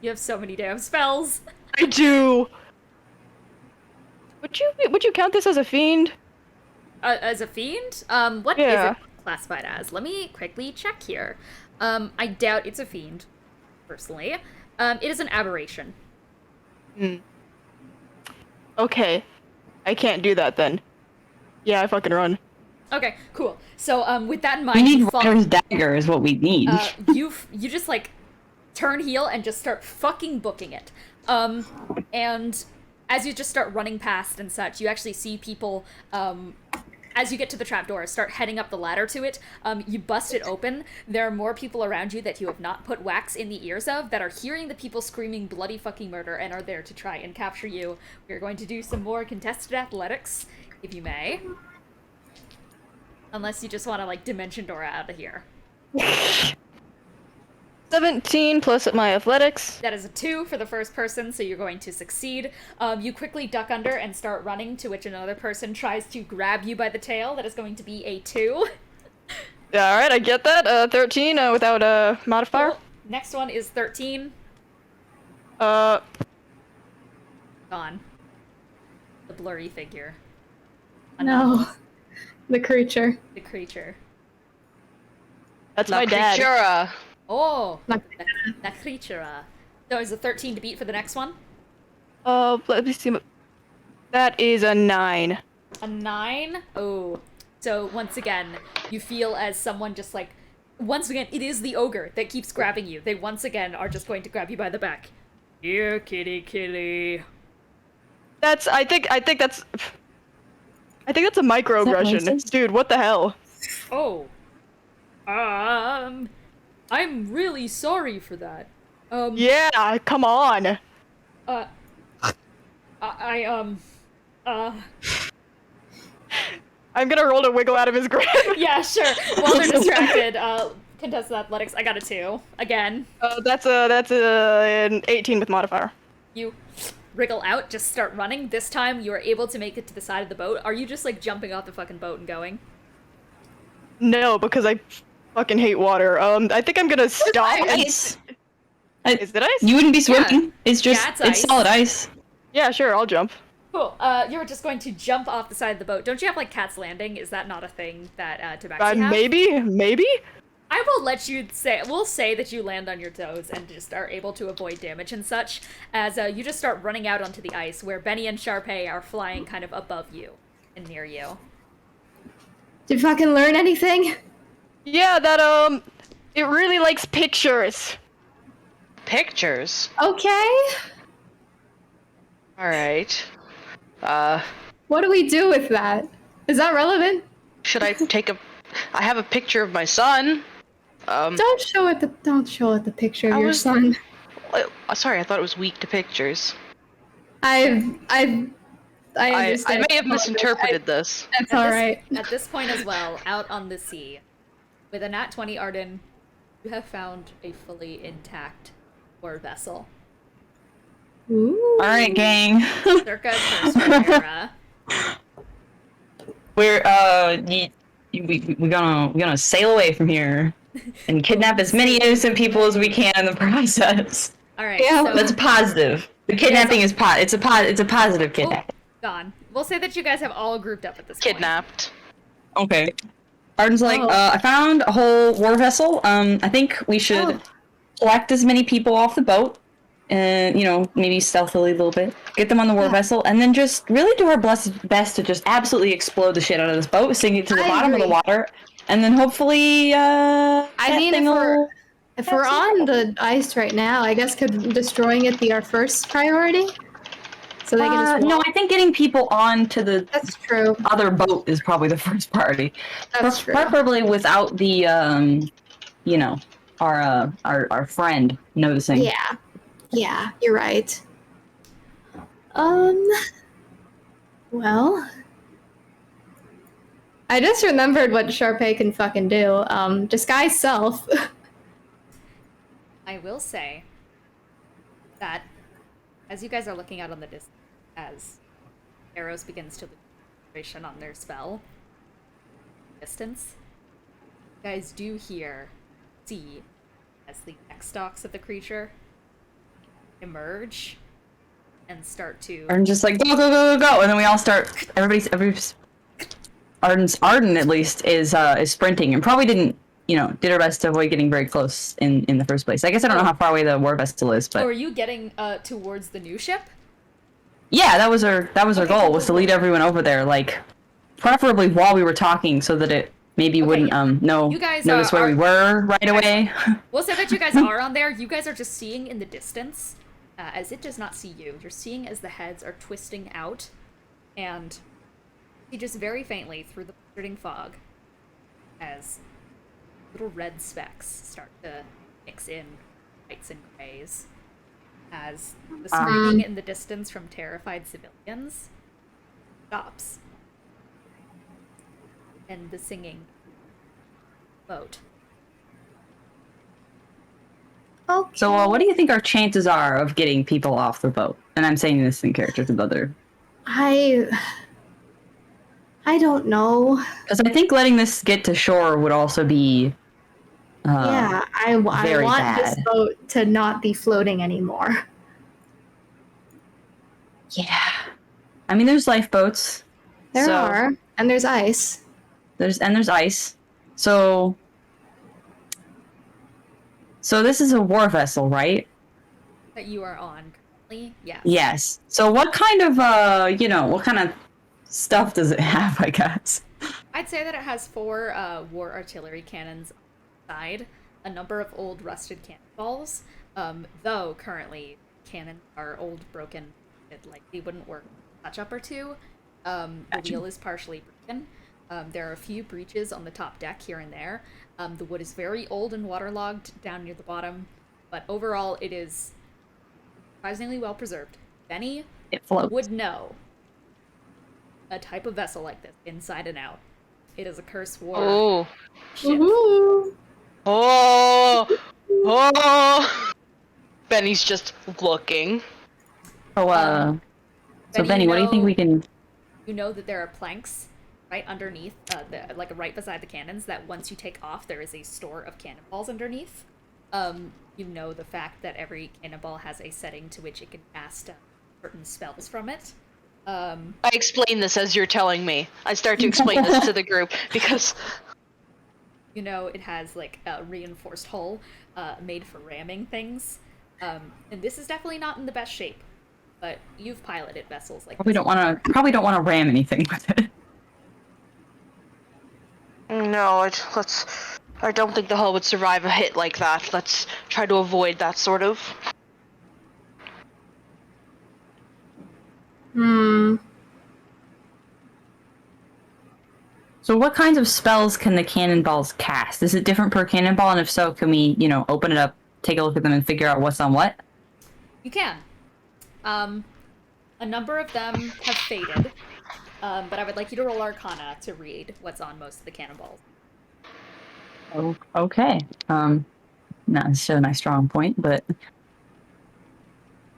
You have so many damn spells. I do. Would you count this as a fiend? As a fiend? What is Yeah. it classified as? Let me quickly check here. I doubt it's a fiend, personally. It is an aberration. Okay. I can't do that then. Yeah, I fucking run. Okay, cool. So, with that in We mind, need you fall- Rider's dagger is what we need. you just like turn heel and just start fucking booking it. And as you just start running past and such, you actually see people, as you get to the trapdoor, start heading up the ladder to it. You bust it open. There are more people around you that you have not put wax in the ears of that are hearing the people screaming bloody fucking murder and are there to try and capture you. We're going to do some more contested athletics, if you may. Unless you just want to, like, dimension door out of here. 17 plus my athletics. That is a 2 for the first person, so you're going to succeed. You quickly duck under and start running, to which another person tries to grab you by the tail. That is going to be a 2. Yeah, alright, I get that. 13 without a modifier. Cool. Next one is 13. Uh, Gone. The blurry figure. No. The creature. The creature. that's La my dad. Creatura. Oh! Not- La creature. So is a 13 to beat for the next one? Let me see. That is a 9. A 9? Oh. So, once again, you feel as someone just like. Once again, it is the ogre that keeps grabbing you. They once again are just going to grab you by the back. Here, kitty, kitty. I think that's a microaggression. racist? Dude, what the hell? Oh. I'm really sorry for that. Yeah, come on. Uh. I'm gonna roll to wiggle out of his grip. Yeah, sure. While they're distracted, contested athletics, I got a 2. Again. That's an 18 with modifier. You wriggle out, just start running. This time, you are able to make it to the side of the boat. Are you just, like, jumping off the fucking boat and going? No, because I fucking hate water. I think I'm gonna stop. Ice. Is it ice? You wouldn't be swimming. Yeah. It's just Yeah, it's it's ice. solid ice. Yeah, sure, I'll jump. Cool. You're just going to jump off the side of the boat. Don't you have, like, Cat's Landing? Is that not a thing that, Tabaxi has? Maybe? I will let you say, we'll say that you land on your toes and just are able to avoid damage and such, as you just start running out onto the ice, where Benny and Sharpay are flying kind of above you and near you. Did you fucking learn anything? Yeah, that, it really likes pictures. Pictures? Okay. Alright. What do we do with that? Is that relevant? Should I take a... I have a picture of my son. Don't show it the picture of I your was- son. Sorry, I thought it was weak to pictures. I I understand. may have misinterpreted this. That's all right. At this point as well, out on the sea, with a nat 20 Arden, you have found a fully intact war vessel. Ooh. All right, gang. Circa First War era. We're we're gonna sail away from here and kidnap as many innocent people as we can in the process. Alright, Yeah, so... That's positive. The kidnapping is it's a positive kidnapping. Gone. We'll say that you guys have all grouped up at this point. Kidnapped. Okay. Arden's like, Oh. I found a whole war vessel. I think we should Oh. collect as many people off the boat, and maybe stealthily a little bit, get them on the war vessel, and then just really do our best to just absolutely explode the shit out of this boat, sink it to the I bottom of the agree. water, and then hopefully, I mean, if we're That's on the ice right now, I guess could destroying it be our first priority? So they can just no, walk? I think getting people onto the That's true. other boat is probably the first priority. That's true. Preferably without the, our friend noticing. Yeah, you're right. Well, I just remembered what Sharpay can fucking do. Disguise self. I will say that as you guys are looking out on the distance, as Arrows begins to lose concentration on their spell, distance, you guys do see, as the neck stalks of the creature emerge and start to... Arden's just like, go, go, go, go, go, and then we all start, Arden at least is sprinting, and probably did her best to avoid getting very close in the first place. I guess I don't know how far away the war vessel is, but... Oh, are you getting towards the new ship? Yeah, that was our Okay, goal, cool, was to cool. lead everyone over there, like, preferably while we were talking, so that it maybe wouldn't You guys, notice where we were right away. We'll say that you guys are on there. You guys are just seeing in the distance, as it does not see you. You're seeing as the heads are twisting out, and you just very faintly through the blinding fog, as little red specks start to mix in whites and grays, as the screaming in the distance from terrified civilians stops, and the singing boat. Okay. So, what do you think our chances are of getting people off the boat? And I'm saying this in character to the other. I don't know. Because I think letting this get to shore would also be... Yeah, I very want this bad. boat to not be floating anymore. Yeah. I mean, there's lifeboats. There are, and there's ice. There's ice. So this is a war vessel, right? That you are on. Yes. Yes. So what kind of what kind of stuff does it have, I guess? I'd say that it has 4 war artillery cannons on the side, a number of old rusted cannonballs, though currently cannons are old, broken, it likely wouldn't work a touch-up or two. The Gotcha. wheel is partially broken. There are a few breaches on the top deck here and there. The wood is very old and waterlogged down near the bottom, but overall it is surprisingly well preserved. Benny It floats. would know a type of vessel like this, inside and out. It is a curse war Oh. ship. Woohoo! Oh. Oh. Benny's just looking. So so Benny, Benny, what do you think we can? You know that there are planks right underneath, like right beside the cannons, that once you take off, there is a store of cannonballs underneath. You know the fact that every cannonball has a setting to which it can cast certain spells from it. I explain this as you're telling me. I start to explain this to the group because You know it has like a reinforced hull made for ramming things. And this is definitely not in the best shape, but you've piloted vessels like Probably this don't want to ram anything with it. no, I don't think the hull would survive a hit like that. Let's try to avoid that sort of. So what kinds of spells can the cannonballs cast? Is it different per cannonball? And if so, can we, open it up, take a look at them, and figure out what's on what? You can. A number of them have faded, but I would like you to roll Arcana to read what's on most of the cannonballs. Oh, okay. Not necessarily my strong point, but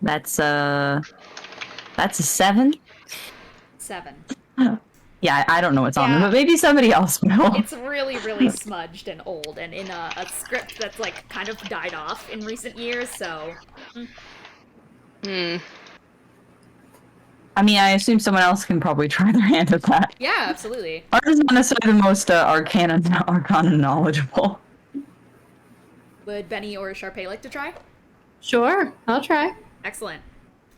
that's a 7. 7. Yeah, I don't know what's on them, Yeah. but maybe somebody else will. It's really, really smudged and old, and in a script that's like kind of died off in recent years, so... I mean, I assume someone else can probably try their hand at that. Yeah, absolutely. Art is not necessarily the most arcana knowledgeable. Would Benny or Sharpay like to try? Sure, I'll try. Excellent.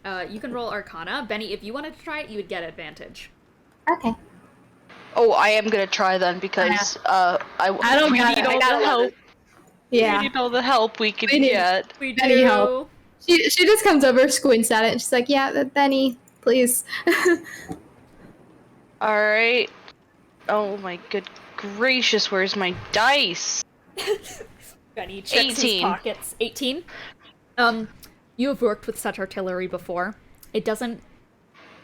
You can roll Arcana. Benny, if you wanted to try it, you would get advantage. Okay. Oh, I am gonna try then because I don't we got need it. I all got the help. Yeah. We need all the help we can We need- get. We Benny, do. help. She just comes over, squints at it, and she's like, "Yeah, Benny, please." All right. Oh my good gracious, where's my dice? Benny checks his 18. pockets. 18? You have worked with such artillery before. It doesn't...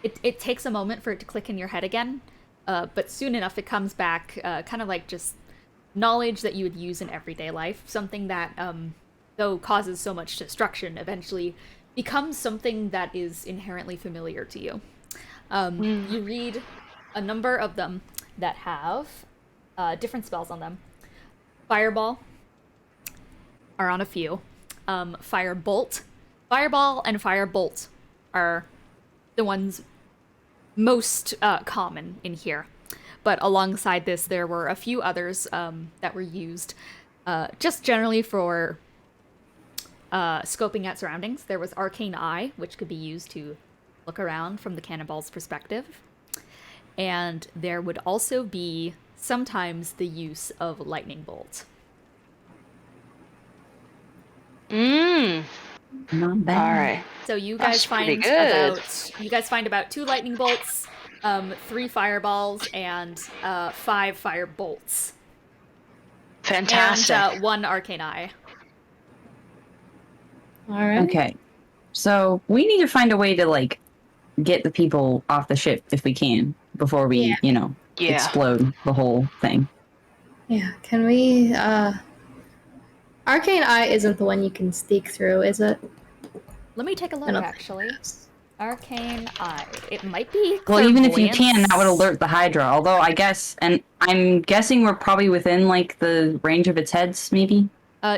It takes a moment for it to click in your head again, but soon enough it comes back, kind of like just knowledge that you would use in everyday life. Something that, though causes so much destruction, eventually becomes something that is inherently familiar to you. You read a number of them that have different spells on them. Fireball are on a few. Firebolt. Fireball and Firebolt are the ones most common in here. But alongside this, there were a few others that were used just generally for scoping at surroundings. There was Arcane Eye, which could be used to look around from the cannonball's perspective. And there would also be sometimes the use of Lightning Bolt. Not bad. All right. So you guys find about 2 lightning bolts, 3 fireballs, and 5 fire bolts, Fantastic. and 1 arcane eye. All right. Okay. So we need to find a way to get the people off the ship if we can before we, Yeah. explode the whole thing. Yeah. Can we? Arcane Eye isn't the one you can sneak through, is it? Let me take a look. I don't Actually, arcane eye. It might be. Well, even if you clairvoyance. can, that would alert the Hydra. Although I guess, and I'm guessing we're probably within the range of its heads, maybe.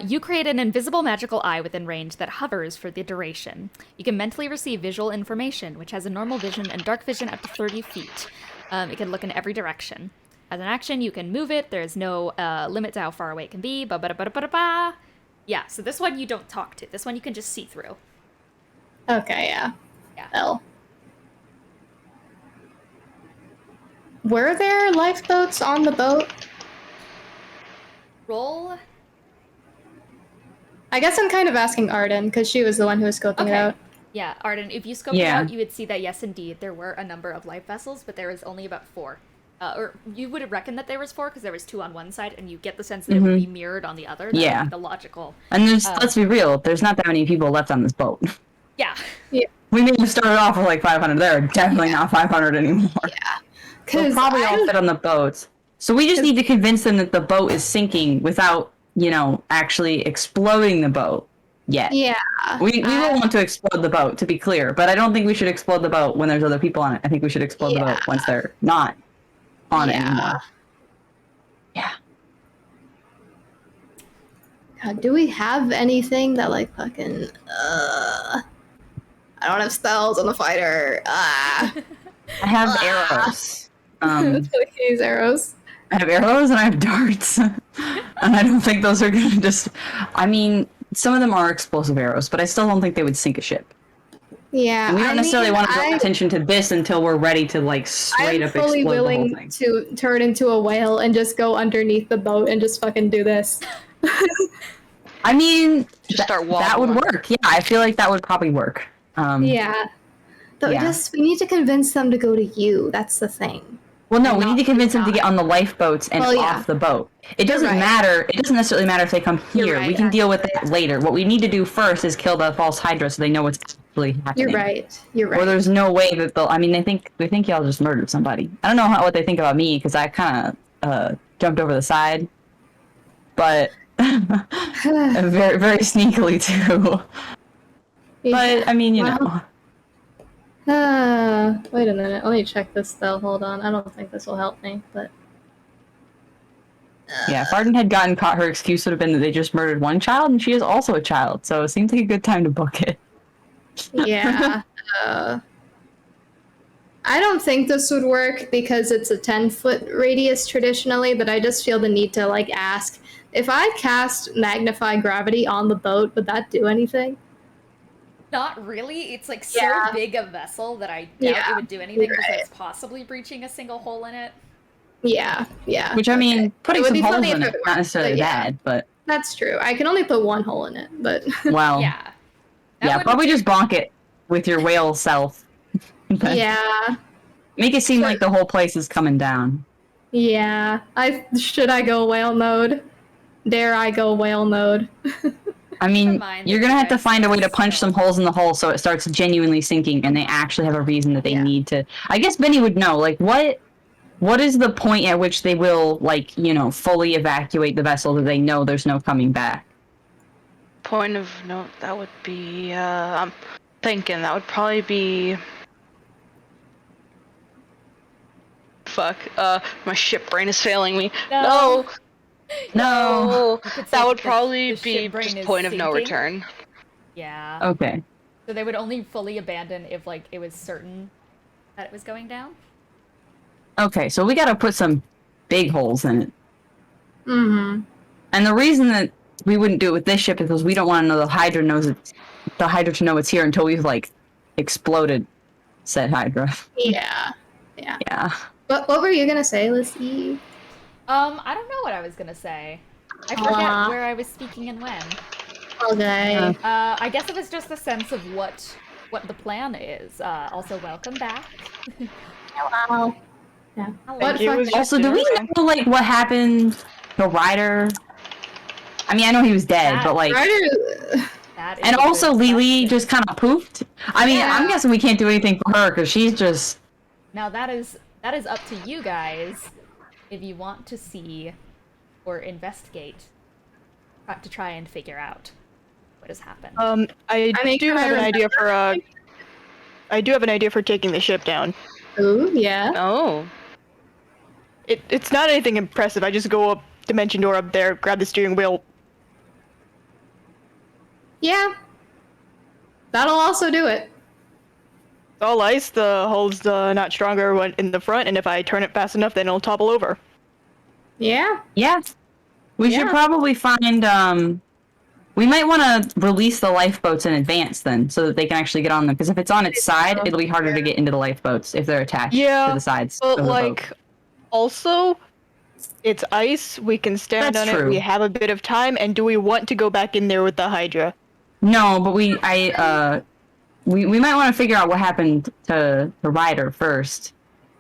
You create an invisible magical eye within range that hovers for the duration. You can mentally receive visual information, which has a normal vision and dark vision up to 30 feet. It can look in every direction. As an action, you can move it. There's no limit to how far away it can be. Yeah, so this one you don't talk to. This one you can just see through. Okay, yeah. Yeah. L. Were there lifeboats on the boat? Roll. I guess I'm kind of asking Arden, because she was the one who was scoping it Okay. out. Yeah, Arden, if you scope it Yeah. out, you would see that yes, indeed, there were a number of life vessels, but there was only about 4. Or you would have reckoned that there was 4 because there was 2 on one side, and you get the sense that it would be mirrored on the other. That Yeah. would be the logical. And let's be real, there's not that many people left on this boat. Yeah. Yeah. We may have started off with like 500. There are definitely not 500 anymore. They'll Because probably all fit on the boats. So we just need to convince them that the boat is sinking without, actually exploding the boat yet. Yeah. We will want to explode the boat, to be clear, but I don't think we should explode the boat when there's other people on it. I think we should explode the boat once they're not on it anymore. Yeah. God, do we have anything that like fucking I don't have spells on the fighter. I have arrows. Use arrows. I have arrows and I have darts. And I don't think those are gonna just... I mean, some of them are explosive arrows, but I still don't think they would sink a ship. Yeah, And we don't necessarily want to draw I'm attention to this until we're ready to, like, straight up fully explode the whole willing thing. to turn into a whale and just go underneath the boat and just fucking do this. I mean, Just start that would wobbling. work. Yeah, I feel like that would probably work. Yeah. But Yeah. we need to convince them to go to you. That's the thing. Well, no, we need to convince them to get on the lifeboats and off the boat. It doesn't right. matter. It doesn't necessarily matter if they come You're here. right, We can deal with actually. that later. What we need to do first is kill the false Hydra so they know what's actually happening. You're right. You're Or right. there's no way that they'll... I mean, they think y'all just murdered somebody. I don't know what they think about me, because I kind of jumped over the side. But... very, very sneakily, too. But, I mean, Wait a minute. Let me check this spell. Hold on. I don't think this will help me, but... Yeah, if Arden had gotten caught, her excuse would have been that they just murdered one child, and she is also a child, so it seems like a good time to book it. Yeah. I don't think this would work because it's a 10-foot radius traditionally, but I just feel the need to, like, ask, if I cast Magnify Gravity on the boat, would that do anything? Not really. It's like so Yeah. big a vessel that I doubt Yeah, it would do anything you're besides possibly breaching a single hole in it. Yeah, yeah. Which, I mean, putting It would some be holes funny in if it, it not worked, necessarily but yeah. bad, but... That's true. I can only put one hole in it, but... Well, Yeah. That yeah, would- probably just bonk it with your whale self. yeah. Make it seem like the whole place is coming down. Yeah. Should I go whale mode? Dare I go whale mode? I mean, Never mind, you're it's gonna have to just find a way to punch still. some holes in the hull so it starts genuinely sinking, and they actually have a reason that they Yeah. need to... I guess Benny would know, like, what is the point at which they will, like, fully evacuate the vessel that they know there's no coming back? Point of note, that would be, I'm thinking that would probably be... Fuck, my ship brain is failing me. No. No. You could say That would the- probably the be ship brain just is point of no sinking. return. Yeah. Okay. So they would only fully abandon if, like, it was certain that it was going down? Okay, so we gotta put some big holes in it. Mm-hmm. And the reason that we wouldn't do it with this ship is because we don't want to know the Hydra to know it's here until we've, like, exploded said Hydra. Yeah. Yeah. Yeah. What were you gonna say, Lizzie? I don't know what I was gonna say. I forget Aw. where I was speaking and when. Okay. I guess it was just a sense of what the plan is. Also, welcome back. Wow. Yeah. Hello. What you. It was fucking... Also, do we know, like, what happened to Ryder? I mean, I know he was dead, That- but, like... Ryder... That is And a also, good Lily question. just kind of poofed. I mean, Yeah. I'm guessing we can't do anything for her, because she's just... Now that is up to you guys if you want to see or investigate to try and figure out what has happened. I mean, do can I have an idea for remember? I do have an idea for taking the ship down. Ooh, yeah. Oh. It's not anything impressive. I just go up dimension door up there, grab the steering wheel. Yeah. That'll also do it. All ice. The hull's not stronger when in the front, and if I turn it fast enough, then it'll topple over. Yeah. Yeah. We should Yeah. probably find We might want to release the lifeboats in advance then, so that they can actually get on them. Because if it's on its side, it'll be harder to get into the lifeboats if they're attached to the sides. but of the boat. like, also, it's ice. We can stand That's on it. true. We have a bit of time. And do we want to go back in there with the Hydra? No, but we might want to figure out what happened to Ryder first.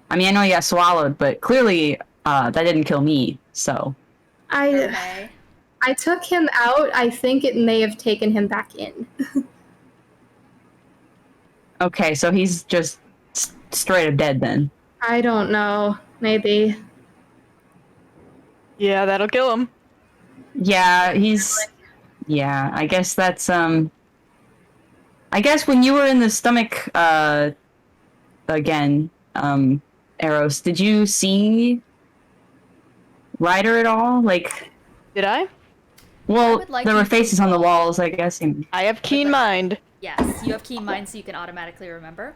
I mean, I know he got swallowed, but clearly that didn't kill me. So Okay. I took him out. I think it may have taken him back in. okay, so he's just straight up dead then. I don't know. Maybe. Yeah, that'll kill him. Yeah, yeah, I guess that's I guess when you were in the stomach again, Eros, did you see Ryder at all? Like, Did I? well, would like there you were to faces on the walls, I guess. I have keen mind. Yes, you have keen mind, so you can automatically remember.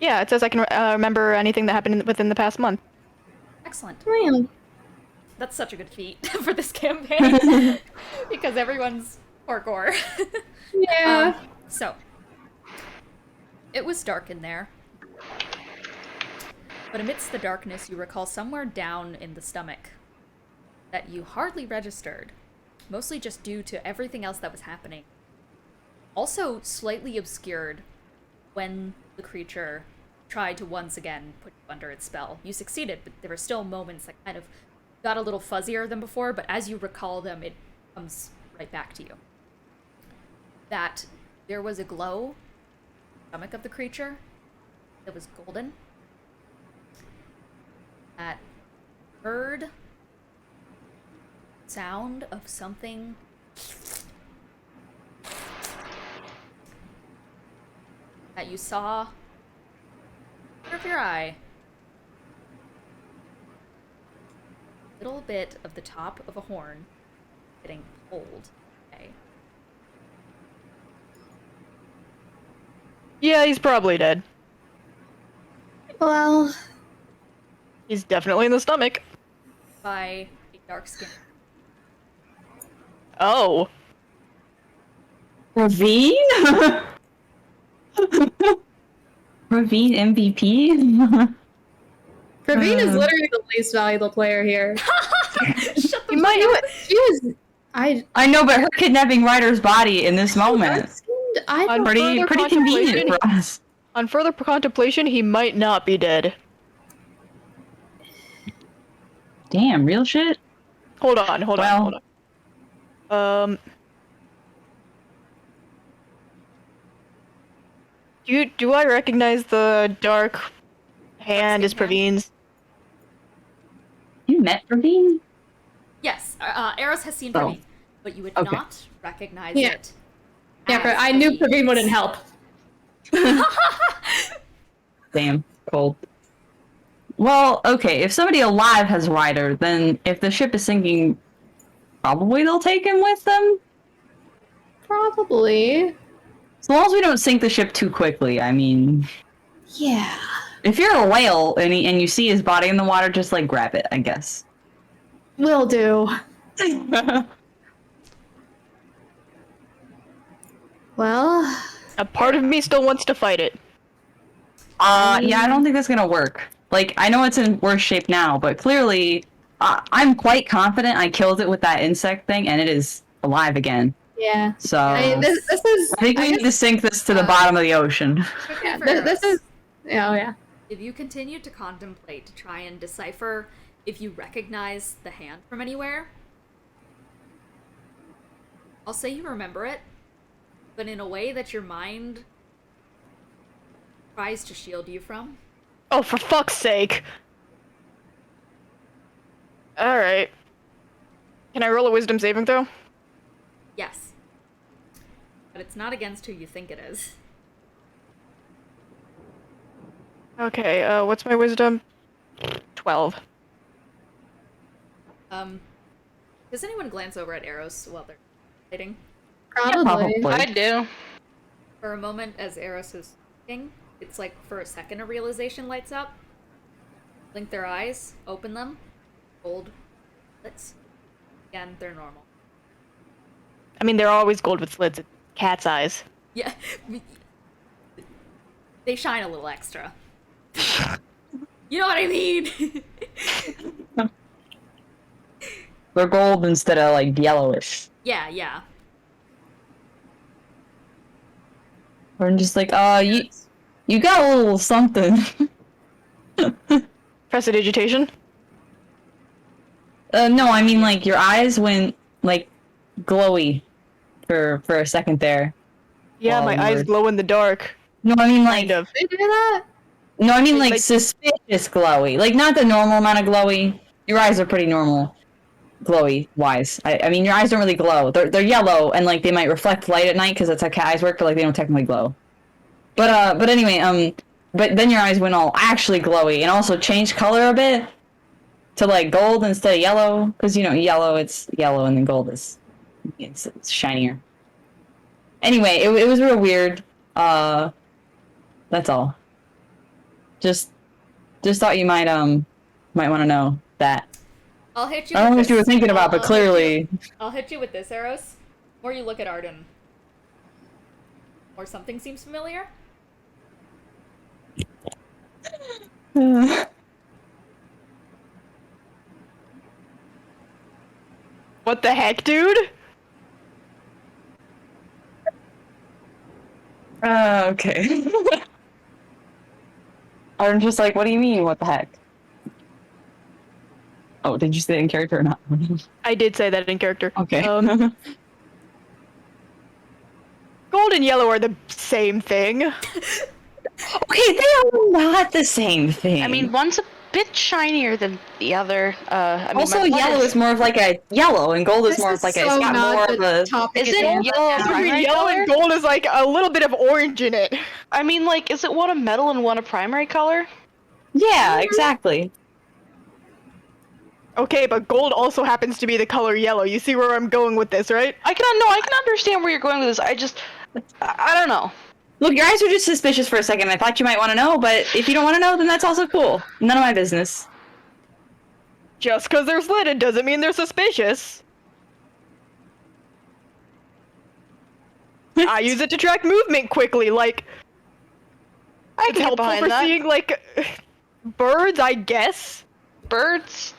Yeah, it says I can remember anything that happened within the past month. Excellent. Man. That's such a good feat for this campaign because everyone's hardcore. Yeah. So, it was dark in there. But amidst the darkness, you recall somewhere down in the stomach that you hardly registered, mostly just due to everything else that was happening. Also slightly obscured when the creature tried to once again put you under its spell. You succeeded, but there were still moments that kind of got a little fuzzier than before, but as you recall them, it comes right back to you. That there was a glow in the stomach of the creature that was golden. That heard sound of something that you saw out of your eye. Little bit of the top of a horn getting pulled. Okay. Yeah, he's probably dead. Well, He's definitely in the stomach. By a dark skin. Oh. Ravine? Ravine MVP? Praveen is literally the least valuable player here. Shut the You might. She was. I know, but her kidnapping Ryder's body in this moment. Dark-skinned? I On don't. Pretty further convenient contemplation, for us. On further contemplation, he might not be dead. Damn, real shit? Hold on. Do I recognize the dark hand as Dark-skinned hand? Praveen's? You met Ravine? Yes, Eros has seen Oh. Praveen, but you would Okay. not recognize Yeah. it. Yeah, as I knew Praveen wouldn't help. Damn, cold. Well, okay, if somebody alive has Ryder, then if the ship is sinking, probably they'll take him with them? Probably. As long as we don't sink the ship too quickly, I mean... Yeah. If you're a whale and you see his body in the water, just, like, grab it, I guess. Will do. Well, A part of me still wants to fight it. Yeah, I don't think that's gonna work. Like, I know it's in worse shape now, but clearly, I'm quite confident I killed it with that insect thing, and it is alive again. yeah. So, This is. I think we need to sink this to the bottom of the ocean. Quickly Yeah, for this Eros. is. Oh yeah. If you continue to contemplate to try and decipher if you recognize the hand from anywhere, I'll say you remember it, but in a way that your mind tries to shield you from. Oh, for fuck's sake. Alright. Can I roll a wisdom saving throw? Yes. But it's not against who you think it is. Okay, what's my wisdom? 12. Does anyone glance over at Eros while they're fighting? Probably. I do. For a moment, as Eros is speaking, it's like for a second a realization lights up. Blink their eyes, open them, hold lids. Again, they're normal. I mean, they're always gold with slits. It's cat's eyes. Yeah. They shine a little extra. You know what I mean? They're gold instead of like yellowish. Yeah. Or I'm just like, you got a little something. Prestidigitation? No, I mean like your eyes went like glowy for a second there. Yeah, my eyes glow in the dark. No, I mean like Kind of. Did you do that? No, I mean like Like- suspicious glowy. Like not the normal amount of glowy. Your eyes are pretty normal, glowy wise. I mean your eyes don't really glow. They're yellow and like they might reflect light at night because that's how cat eyes work, but like they don't technically glow. But anyway, but then your eyes went all actually glowy and also changed color a bit to like gold instead of yellow because you know yellow it's yellow and then gold is it's shinier. Anyway, it was real weird. That's all. Just thought you might want to know that. I'll hit you. I don't know with what you were this. thinking about, but clearly. I'll hit you with this, Eros. Or you look at Arden. Or something seems familiar. What the heck, dude? Okay. I'm just like, what do you mean? What the heck? Oh, did you say it in character or not? I did say that in character. Okay. Gold and yellow are the same thing. Okay, they are not the same thing. I mean, one's a bit shinier than the other. I mean, also my blood yellow is more of like a yellow, and gold is more of like a. It's got more of a. topic. Is it at all. yellow a primary Yellow color? and gold is like a little bit of orange in it. I mean, like, is it one a metal and one a primary color? Yeah, exactly. Okay, but gold also happens to be the color yellow. You see where I'm going with this, right? I can understand where you're going with this. I don't know. Look, your eyes were just suspicious for a second. I thought you might want to know, but if you don't want to know, then that's also cool. None of my business. Just because they're slitted doesn't mean they're suspicious. I use it to track movement quickly, like... I It's can get helpful behind for that. seeing, like, birds, I guess? Birds.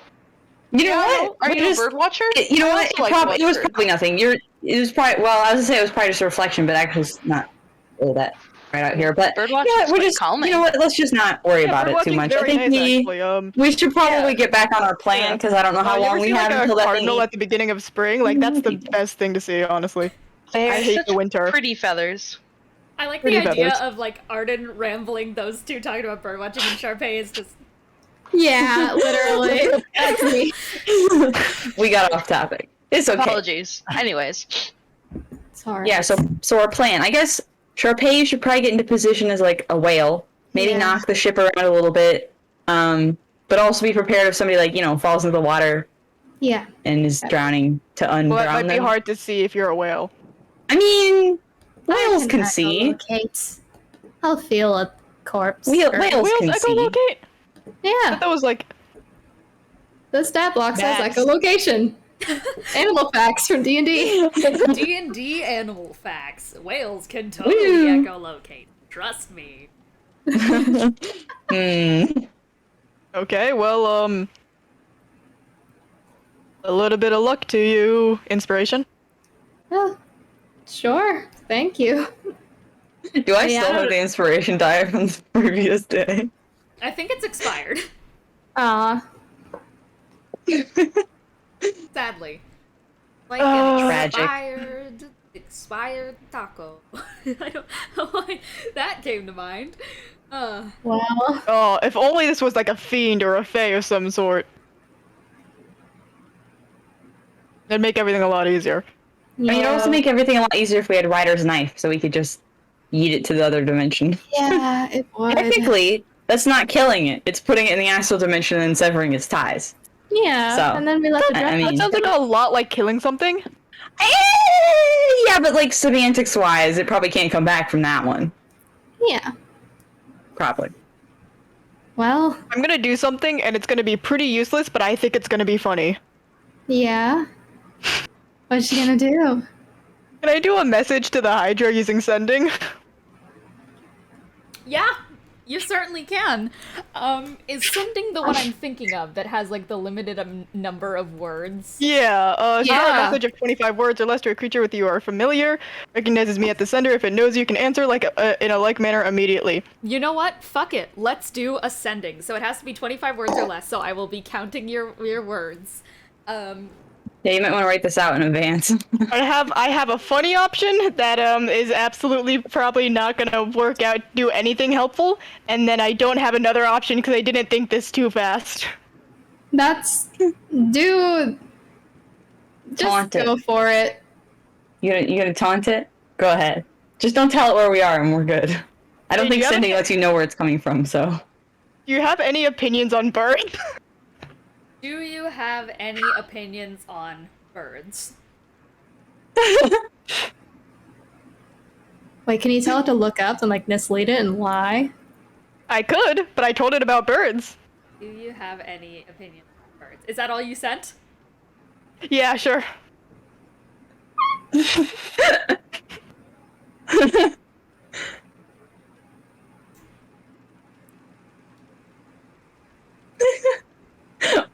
You know what? Are We you just- a bird watcher? You know I what? also like to It was watch birds. probably nothing. It was probably, well, I was gonna say it was probably just a reflection, but actually it's not really that right out here. But Bird watching yeah, is we're quite just, calming. you know what? Let's just not worry about it too birdwatching's much. I very think nice, actually. we should probably Yeah. get back on our plan because I don't know how you ever long we see, have like, until a that cardinal thing. at the beginning of spring? Like, that's the best thing to see, honestly. They're I hate such the winter. pretty feathers. I like Pretty the idea feathers. of like Arden rambling those two talking about birdwatching and Sharpay is just Yeah, literally. That's me. We got off topic. It's okay. Apologies. Anyways, Sorry. Yeah, so our plan. I guess Sharpay should probably get into position as like a whale. Maybe Yeah. knock the ship around a little bit. But also be prepared if somebody like, falls into the water Yeah. and is drowning to undrown Well, that might be them. hard to see if you're a whale. I mean, whales I can see. echolocate. I'll feel a corpse. Whales Whales can see. echolocate? Yeah. That was like... The stat block says Bats. echolocation. Animal facts from D&D. D&D animal facts. Whales can totally Woo. echolocate. Trust me. Okay, well, a little bit of luck to you, inspiration. Oh, sure. Thank you. Do I Yeah. still have the inspiration die from the previous day? I think it's expired. Aw. Sadly. Like Oh. an Tragic. expired taco. I don't know why that came to mind. Well. Oh, if only this was like a fiend or a fae of some sort. That'd make everything a lot easier. I mean, it'd also make everything a lot easier if we had Ryder's knife, so we could just yeet it to the other dimension. Yeah, it would. Technically, that's not killing it. It's putting it in the astral dimension and severing its ties. Yeah, So, and then we let the I dragon. mean- That sounds like a lot like killing something. Yeah, but like semantics-wise, it probably can't come back from that one. Yeah. Probably. Well, I'm gonna do something and it's gonna be pretty useless, but I think it's gonna be funny. yeah. What's she gonna do? Can I do a message to the Hydra using sending? Yeah, you certainly can. Is sending the one I'm thinking of that has like the limited number of words? Yeah, send a Yeah. message of 25 words or less to a creature with you are familiar, recognizes me at the sender. If it knows you can answer in a like manner immediately. You know what? Fuck it. Let's do a sending. So it has to be 25 words or less, so I will be counting your words. Yeah, you might want to write this out in advance. I have a funny option that is absolutely probably not gonna work out, do anything helpful, and then I don't have another option because I didn't think this too fast. That's do. Just Taunt it. go for it. You gonna taunt it? Go ahead. Just don't tell it where we are and we're good. I don't Hey, do think you have sending any- lets you know where it's coming from, so. Do you have any opinions on birds? Do you have any opinions on birds? Wait, can you tell it to look up and like mislead it and lie? I could, but I told it about birds. Do you have any opinions on birds? Is that all you sent? Yeah, sure.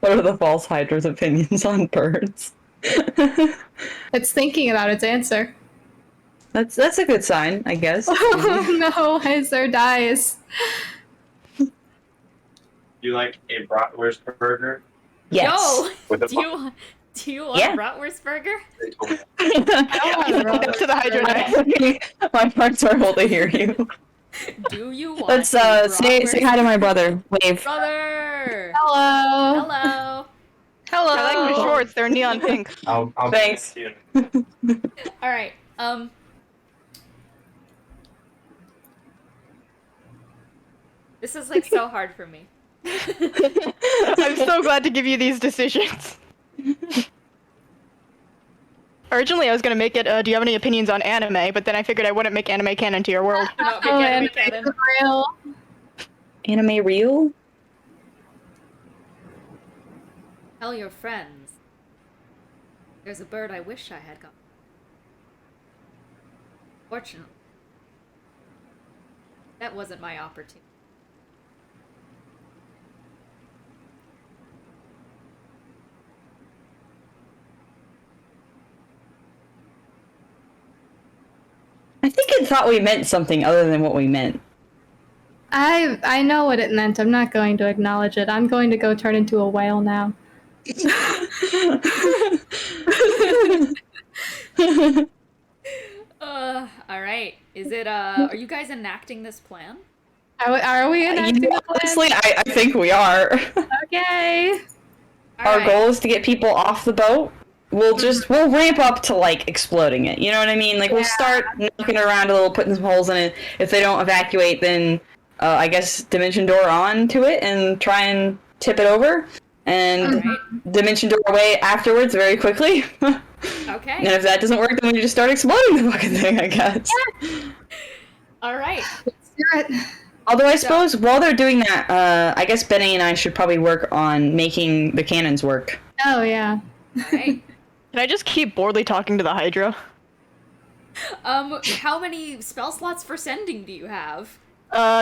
What are the false Hydra's opinions on birds? It's thinking about its answer. That's a good sign, I guess. Oh no, Heiser dies. You like a bratwurst burger? Yes. No! With a Do you want Yeah. a bratwurst burger? They told me. That's to the Hydra knife. My heart's horrible to hear you. Do you want Let's a say bratwurst- hi to my brother. Wave. Brother! Hello. Hello! Hello. I like the shorts. They're neon pink. I'll Thanks. see you. Alright, this is like so hard for me. I'm so glad to give you these decisions. Originally, I was gonna make it, do you have any opinions on anime? But then I figured I wouldn't make anime canon to your world. Do not make Oh, anime and canon. it's real. Anime real? Tell your friends. There's a bird I wish I had got. Fortunately, that wasn't my opportunity. I think it thought we meant something other than what we meant. I know what it meant. I'm not going to acknowledge it. I'm going to go turn into a whale now. Alright. Is it, are you guys enacting this plan? Are we enacting the plan? Honestly, I think we are. Okay. Our Alright. goal is to get people off the boat. We'll ramp up to like exploding it. You know what I mean? Like we'll start knocking it around a little, putting some holes in it. If they don't evacuate, then I guess dimension door on to it and try and tip it over, and Alright. dimension door away afterwards very quickly. Okay. And if that doesn't work, then we just start exploding the fucking thing, I guess. Alright. Let's do it. Although I suppose while they're doing that, I guess Benny and I should probably work on making the cannons work. Oh yeah. Alright. Can I just keep boredly talking to the Hydra? How many spell slots for sending do you have?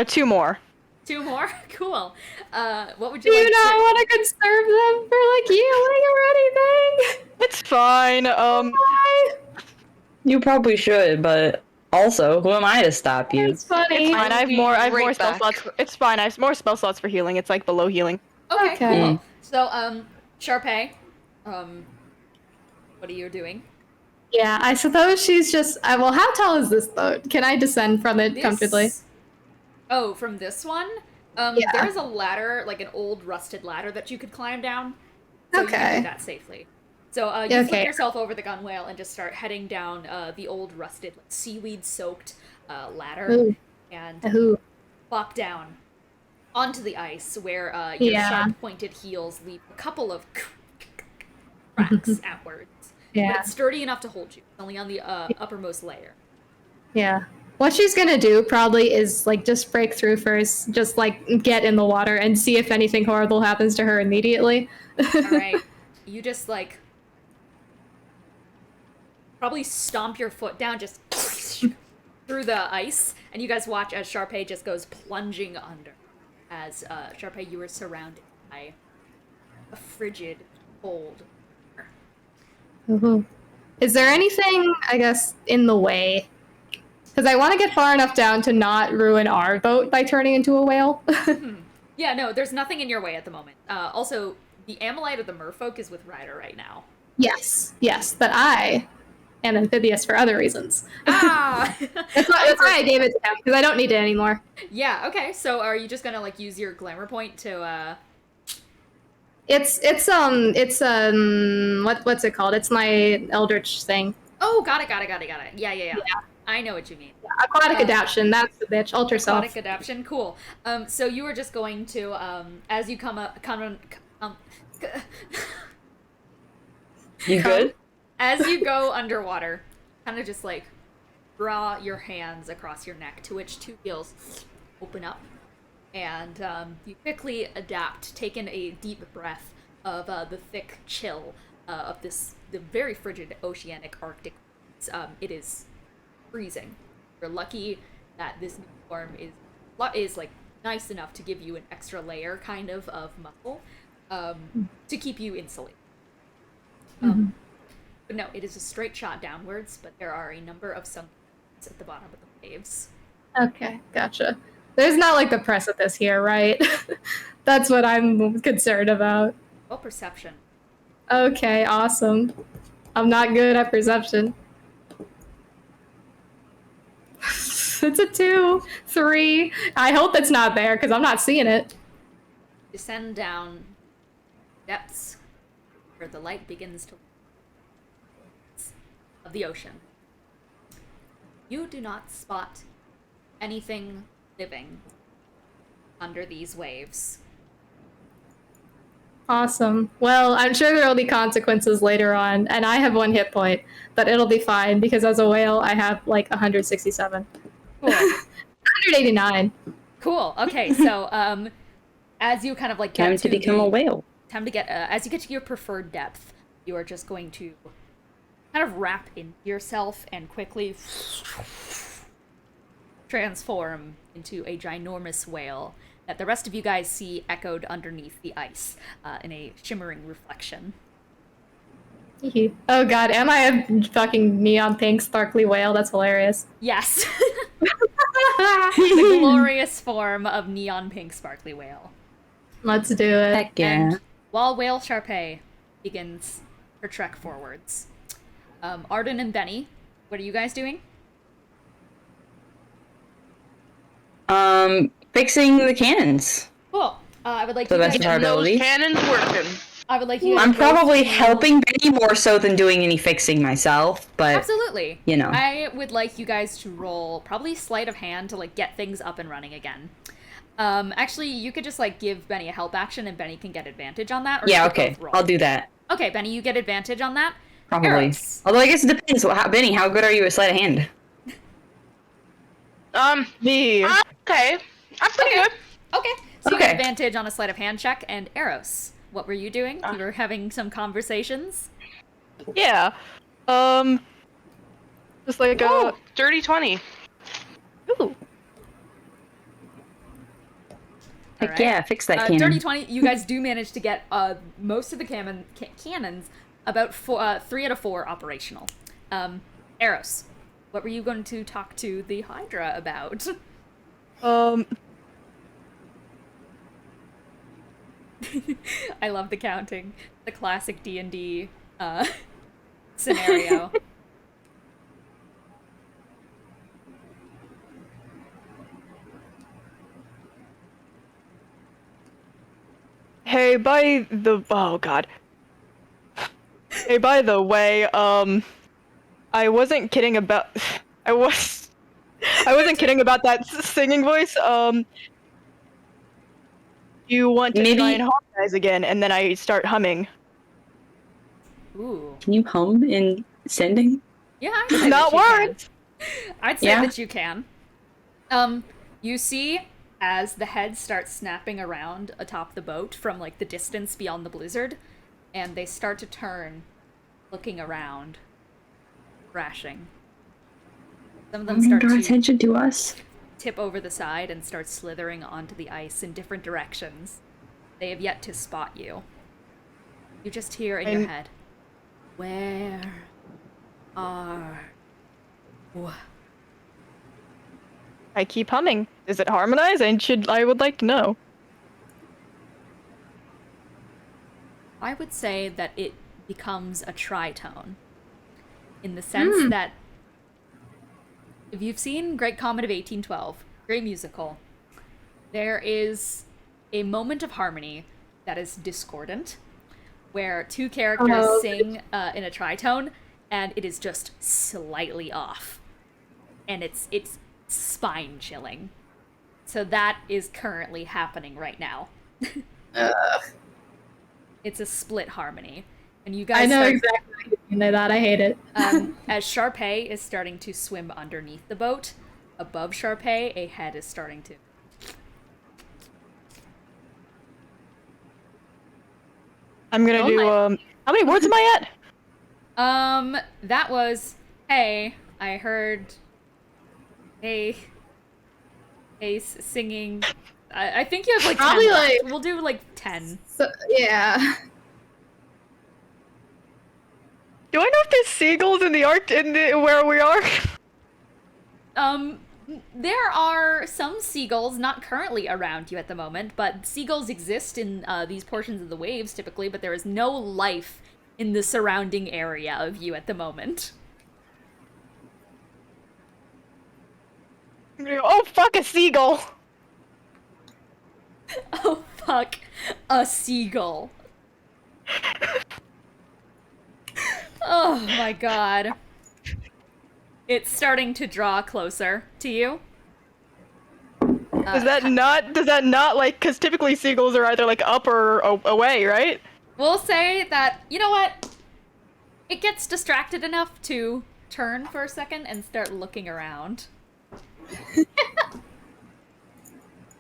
2 more. 2 more? Cool. What would Do you you like not to... want to conserve them for like healing or anything? It's fine. Why? You probably should, but also, who am I to stop you? It's funny. It's fine. I have more right spell back. slots. It's fine. I have more spell slots for healing. It's like below healing. Okay, Okay. cool. So, Sharpay, what are you doing? Yeah, I suppose she's just. Well, how tall is this boat? Can I descend from it comfortably? This- Oh, from this one? Yeah. There is a ladder, like an old rusted ladder that you could climb down. So you can Okay. do that safely. So you flip Okay. yourself over the gunwale and just start heading down the old rusted, like, seaweed-soaked ladder, Ooh. and Ooh. plop down onto the ice where your Yeah. sharp-pointed heels leave a couple of cracks outwards. But Yeah. it's sturdy enough to hold you. It's only on the uppermost layer. Yeah. What she's gonna do probably is like just break through first, just like get in the water and see if anything horrible happens to her immediately. All right, you just like probably stomp your foot down just through the ice, and you guys watch as Sharpay just goes plunging under. As Sharpay, you are surrounded by a frigid, cold. Ooh. Is there anything, I guess, in the way? Because I want to get far enough down to not ruin our boat by turning into a whale. Yeah, no, there's nothing in your way at the moment. Also, the Amylite of the merfolk is with Ryder right now. Yes, but I am amphibious for other reasons. Ah! That's why I gave it to him, because I don't need it anymore. Yeah, okay, so are you just gonna, like, use your glamour point to, It's what's it called? It's my eldritch thing. Oh, got it. Yeah. I know what you mean. Aquatic adaptation, that's the bitch. Alter self. Aquatic adaptation, cool. So you were just going to, as you You good? as you go underwater, kind of just like draw your hands across your neck, to which two gills open up, and you quickly adapt, take in a deep breath of the thick chill of the very frigid oceanic Arctic. It is freezing. You're lucky that this new form is like nice enough to give you an extra layer kind of muscle to keep you insulated. But no, it is a straight shot downwards, but there are a number of sunken at the bottom of the waves. Okay, gotcha. There's not like the precipice here, right? That's what I'm concerned about. Oh, perception. Okay, awesome. I'm not good at perception. It's a 2, 3. I hope it's not there, because I'm not seeing it. Descend down depths where the light begins to of the ocean. You do not spot anything living under these waves. Awesome. Well, I'm sure there will be consequences later on, and I have 1 hit point, but it'll be fine, because as a whale, I have like 167. Cool. 189. Cool. Okay, so as you kind of like get Time to become a whale. Time to get as you get to your preferred depth, you are just going to kind of wrap into yourself and quickly transform into a ginormous whale that the rest of you guys see echoed underneath the ice in a shimmering reflection. Oh god, am I a fucking neon pink sparkly whale? That's hilarious. Yes. The glorious form of neon pink sparkly whale. Let's do it. Heck yeah. And while Whale Sharpay begins her trek forwards, Arden and Benny, what are you guys doing? Fixing the cannons. Cool. I would like The you best guys. of our ability. Cannons working. I would like you. I'm guys both probably to- helping Benny more so than doing any fixing myself, but Absolutely. you know. I would like you guys to roll probably sleight of hand to like get things up and running again. Actually, you could just like give Benny a help action, and Benny can get advantage on that. Or Yeah, you could okay. both roll. I'll do that. Okay, Benny, you get advantage on that. Probably. Eros. Although I guess it depends. Benny, how good are you at sleight of hand? Me. Okay. I'm pretty good. Okay, so you get Okay. advantage on a sleight of hand check. And Eros, what were you doing? You were having some conversations. Yeah. Just like Oh, dirty 20. ooh. Heck Alright. yeah, fix that cannon. Dirty 20, you guys do manage to get most of the cannons, about 3 out of 4 operational. Eros, what were you going to talk to the Hydra about? I love the counting. The classic D&D scenario. Hey, by the oh god. Hey, by the way, I wasn't kidding about I wasn't kidding about that singing voice. You want to Maybe- try and hum guys again, and then I start humming. Ooh. Can you hum in sending? Yeah, I'd say Not that you can. words. I'd say Yeah. that you can. You see as the head starts snapping around atop the boat from like the distance beyond the blizzard, and they start to turn, looking around crashing. Some of them Wanting start to draw to attention to us. tip over the side and start slithering onto the ice in different directions. They have yet to spot you. You just hear in your head, "Where are you?" I keep humming. Is it harmonized? I would like to know. I would say that it becomes a tritone. In the sense that if you've seen Great Comet of 1812, great musical, there is a moment of harmony that is discordant, where two characters sing in a tritone, and it is just slightly off. And it's spine-chilling. So that is currently happening right now. It's a split harmony. And you guys I know exactly what you mean by that. I hate it. as Sharpay is starting to swim underneath the boat, above Sharpay, a head is starting to... I'm gonna do, how many words am I at? That was, hey, I heard... Hey, singing... I think you have like Probably 10 like... left. We'll do like 10. So, yeah. Do I know if there's seagulls in the where we are? There are some seagulls not currently around you at the moment, but seagulls exist in these portions of the waves typically, but there is no life in the surrounding area of you at the moment. I'm gonna go, oh fuck, a seagull! Oh fuck, a seagull. Oh my god. It's starting to draw closer to you. Does that not like, because typically seagulls are either like up or away, right? We'll say that, you know what? It gets distracted enough to turn for a second and start looking around.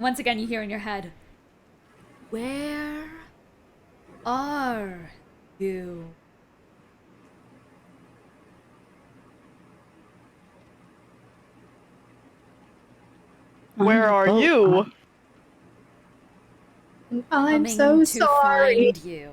Once again, you hear in your head, "Where are you?" Where are you? I'm Coming so to sorry. find you.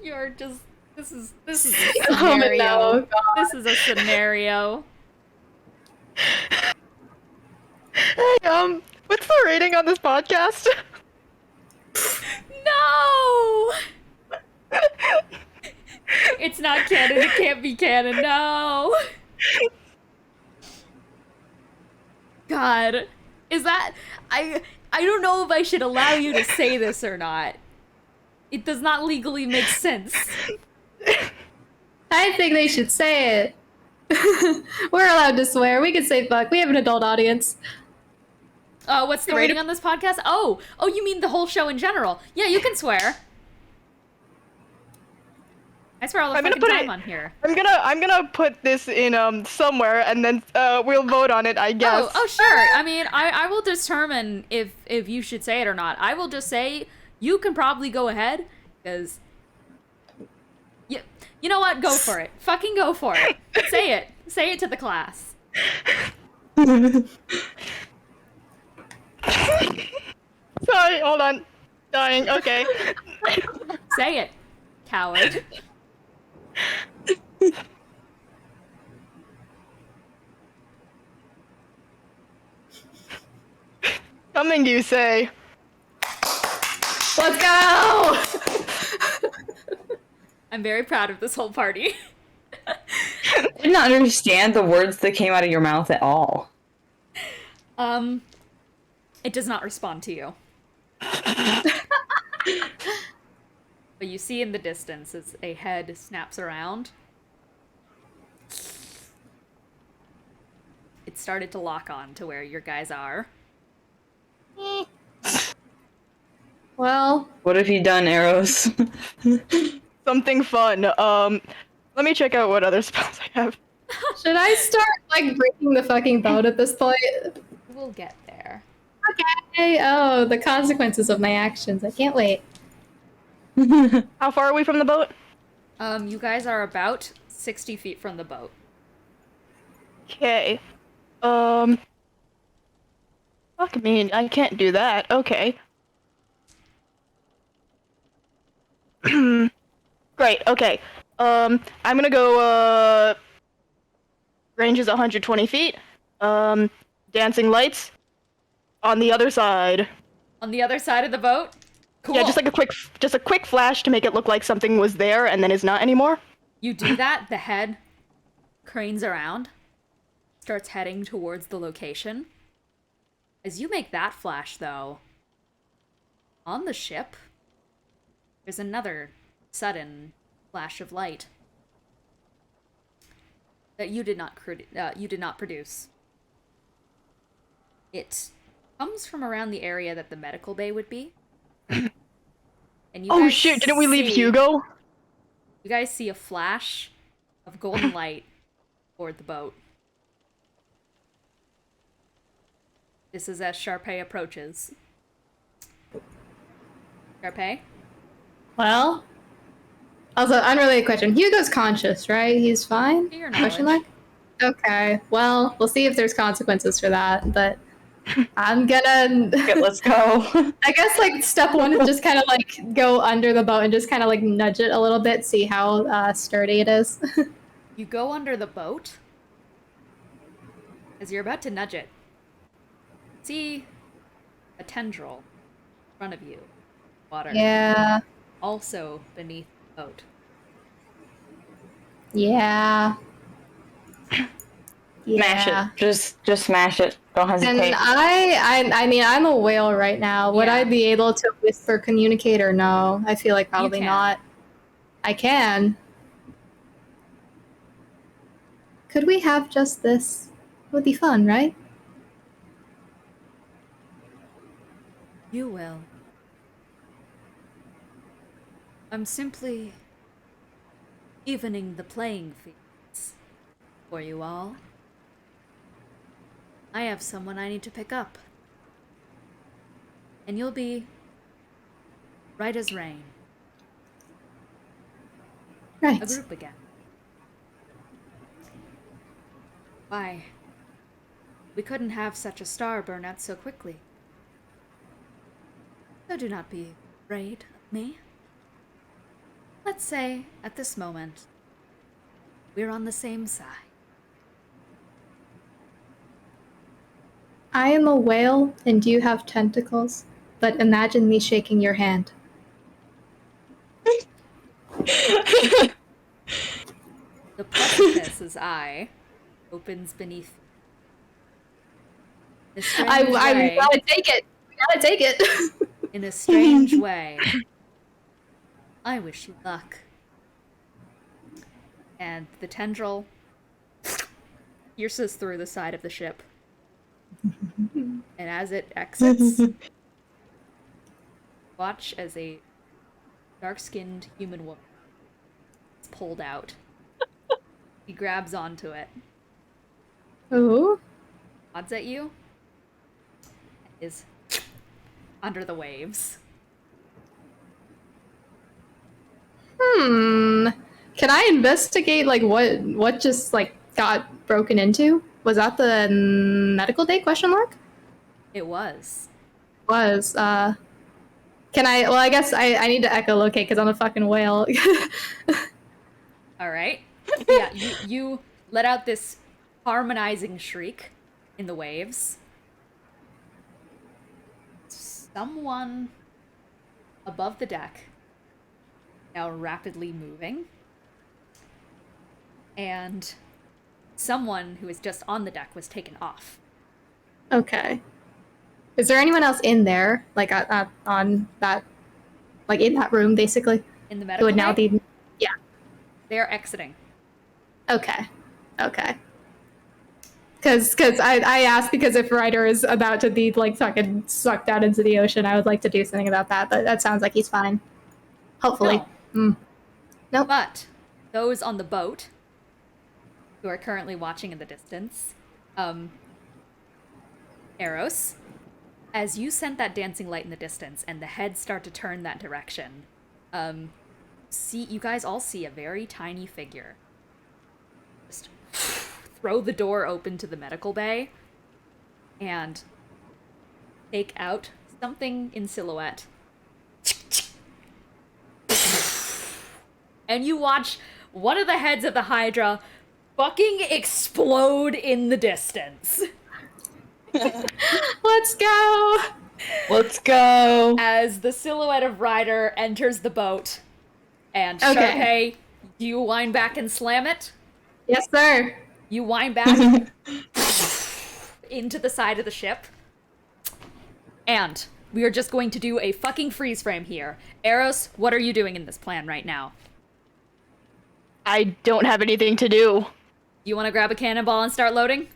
You're just... This is a scenario. Oh, no, God. This is a scenario. Hey, what's the rating on this podcast? No! It's not canon, it can't be canon, no! God. Is that... I don't know if I should allow you to say this or not. It does not legally make sense. I think they should say it. We're allowed to swear. We can say fuck. We have an adult audience. What's the rating on this podcast? Oh, you mean the whole show in general? Yeah, you can swear. I swear all the fucking time on here. I'm gonna put this in somewhere, and then we'll vote on it, I guess. Oh, sure. I mean, I will determine if you should say it or not. I will just say you can probably go ahead, because you know what? Go for it. Fucking go for it. Say it. Say it to the class. Sorry, hold on. Dying. Okay. Say it, coward. Coming, you say? Let's go! I'm very proud of this whole party. I did not understand the words that came out of your mouth at all. It does not respond to you. But you see in the distance as a head snaps around. It started to lock on to where your guys are. Well, What have you done, Arrows? Something fun. Let me check out what other spells I have. should I start, like, breaking the fucking boat at this point? We'll get there. Okay. Oh, the consequences of my actions. I can't wait. How far are we from the boat? You guys are about 60 feet from the boat. Okay. Fuck me, I can't do that. Okay. Great, okay. I'm gonna go, range is 120 feet. Dancing lights on the other side. On the other side of the boat? Cool. Yeah, just a quick flash to make it look like something was there and then is not anymore. You do that, the head cranes around, starts heading towards the location. As you make that flash, though, on the ship, there's another sudden flash of light that you did not produce. It comes from around the area that the medical bay would be. And you Oh guys shit, didn't we leave see- Hugo? You guys see a flash of golden light toward the boat. This is as Sharpay approaches. Sharpay? Well, also unrelated question. Hugo's conscious, right? He's fine. To your Question knowledge. mark. Okay. Well, we'll see if there's consequences for that. But I'm gonna. Okay, let's go. I guess like step one is just kind of like go under the boat and just kind of like nudge it a little bit, see how sturdy it is. You go under the boat. As you're about to nudge it, see a tendril in front of you. Water. Yeah. Also beneath the boat. Yeah. Smash it. Just smash it. Don't And hesitate. I mean, I'm a whale right now. Would Yeah. I be able to whisper communicate or no? I feel like probably can. not. I can. Could we have just this? It would be fun, right? You will. I'm simply evening the playing fields for you all. I have someone I need to pick up. And you'll be right as rain. Right. A group again. Why? We couldn't have such a star burn out so quickly. So do not be afraid of me. Let's say, at this moment, we're on the same side. I am a whale and you have tentacles, but imagine me shaking your hand. The precipice's eye opens beneath. In a strange I way, gotta take it. We gotta take it. in a strange way, I wish you luck. And the tendril pierces through the side of the ship. And as it exits, watch as a dark-skinned human woman is pulled out. He grabs onto it, Ooh. nods at you, and is under the waves. Can I investigate like what just like got broken into? Was that the medical day question mark? It was. Was can I well I guess I need to echolocate because I'm a fucking whale. All right. Yeah, you let out this harmonizing shriek in the waves. Someone above the deck, now rapidly moving, and someone who was just on the deck was taken off. Okay. Is there anyone else in there, like on that, like in that room, basically, In the who medical would now bay, be? Yeah. they're exiting. Okay. Okay. Because I asked because if Ryder is about to be like fucking sucked out into the ocean, I would like to do something about that. But that sounds like he's fine. Hopefully. No. Nope. But those on the boat, who are currently watching in the distance, Eros, as you sent that dancing light in the distance and the heads start to turn that direction, you guys all see a very tiny figure just throw the door open to the medical bay and take out something in silhouette. And you watch one of the heads of the Hydra fucking explode in the distance. Let's go! Let's go. As the silhouette of Ryder enters the boat. And Okay. Sharpay, do you wind back and slam it? Yes, sir. You wind back into the side of the ship. And we are just going to do a fucking freeze frame here. Eros, what are you doing in this plan right now? I don't have anything to do. You want to grab a cannonball and start loading?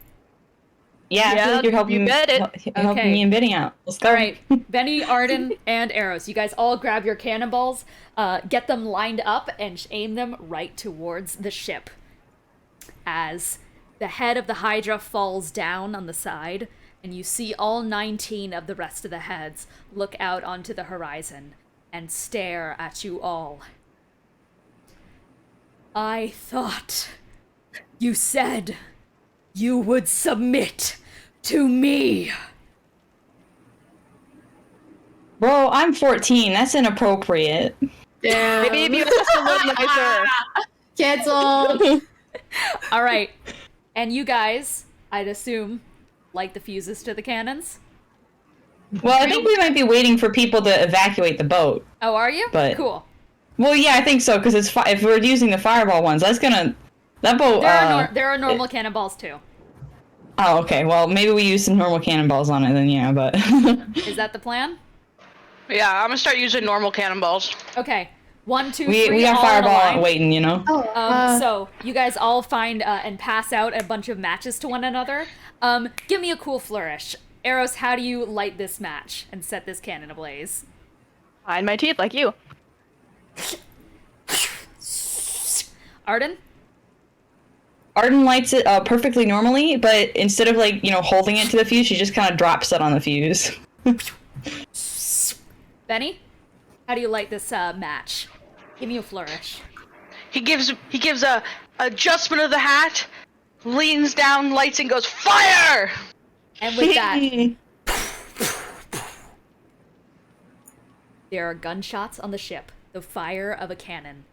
Yeah, I feel Yeah, like you're helping, you bet it. helping Okay. me and Benny out. Let's go. All right, Benny, Arden, and Eros, you guys all grab your cannonballs, get them lined up, and aim them right towards the ship. As the head of the Hydra falls down on the side, and you see all 19 of the rest of the heads look out onto the horizon and stare at you all. I thought you said you would submit to me. Bro, I'm 14. That's inappropriate. Damn. Maybe if you asked a little nicer. Canceled. All right, and you guys, I'd assume, light the fuses to the cannons? Well, I think we might be waiting for people to evacuate the boat. Oh, are you? But- Cool. Well, yeah, I think so, because it's if we're using the fireball ones, that's gonna... That boat, There are normal cannonballs too. Oh, okay. Well, maybe we use some normal cannonballs on it then, yeah, but... Is that the plan? Yeah, I'm gonna start using normal cannonballs. Okay. 1, 2, 3, we got all in a fireball line. waiting, you know? Oh, So, you guys all find and pass out a bunch of matches to one another. Give me a cool flourish. Eros, how do you light this match and set this cannon ablaze? Behind my teeth, like you. Arden? Arden lights it perfectly normally, but instead of, like, you know, holding it to the fuse, she just kind of drops it on the fuse. Benny? How do you light this match? Give me a flourish. He gives a adjustment of the hat, leans down, lights, and goes fire. And with that, there are gunshots on the ship, the fire of a cannon,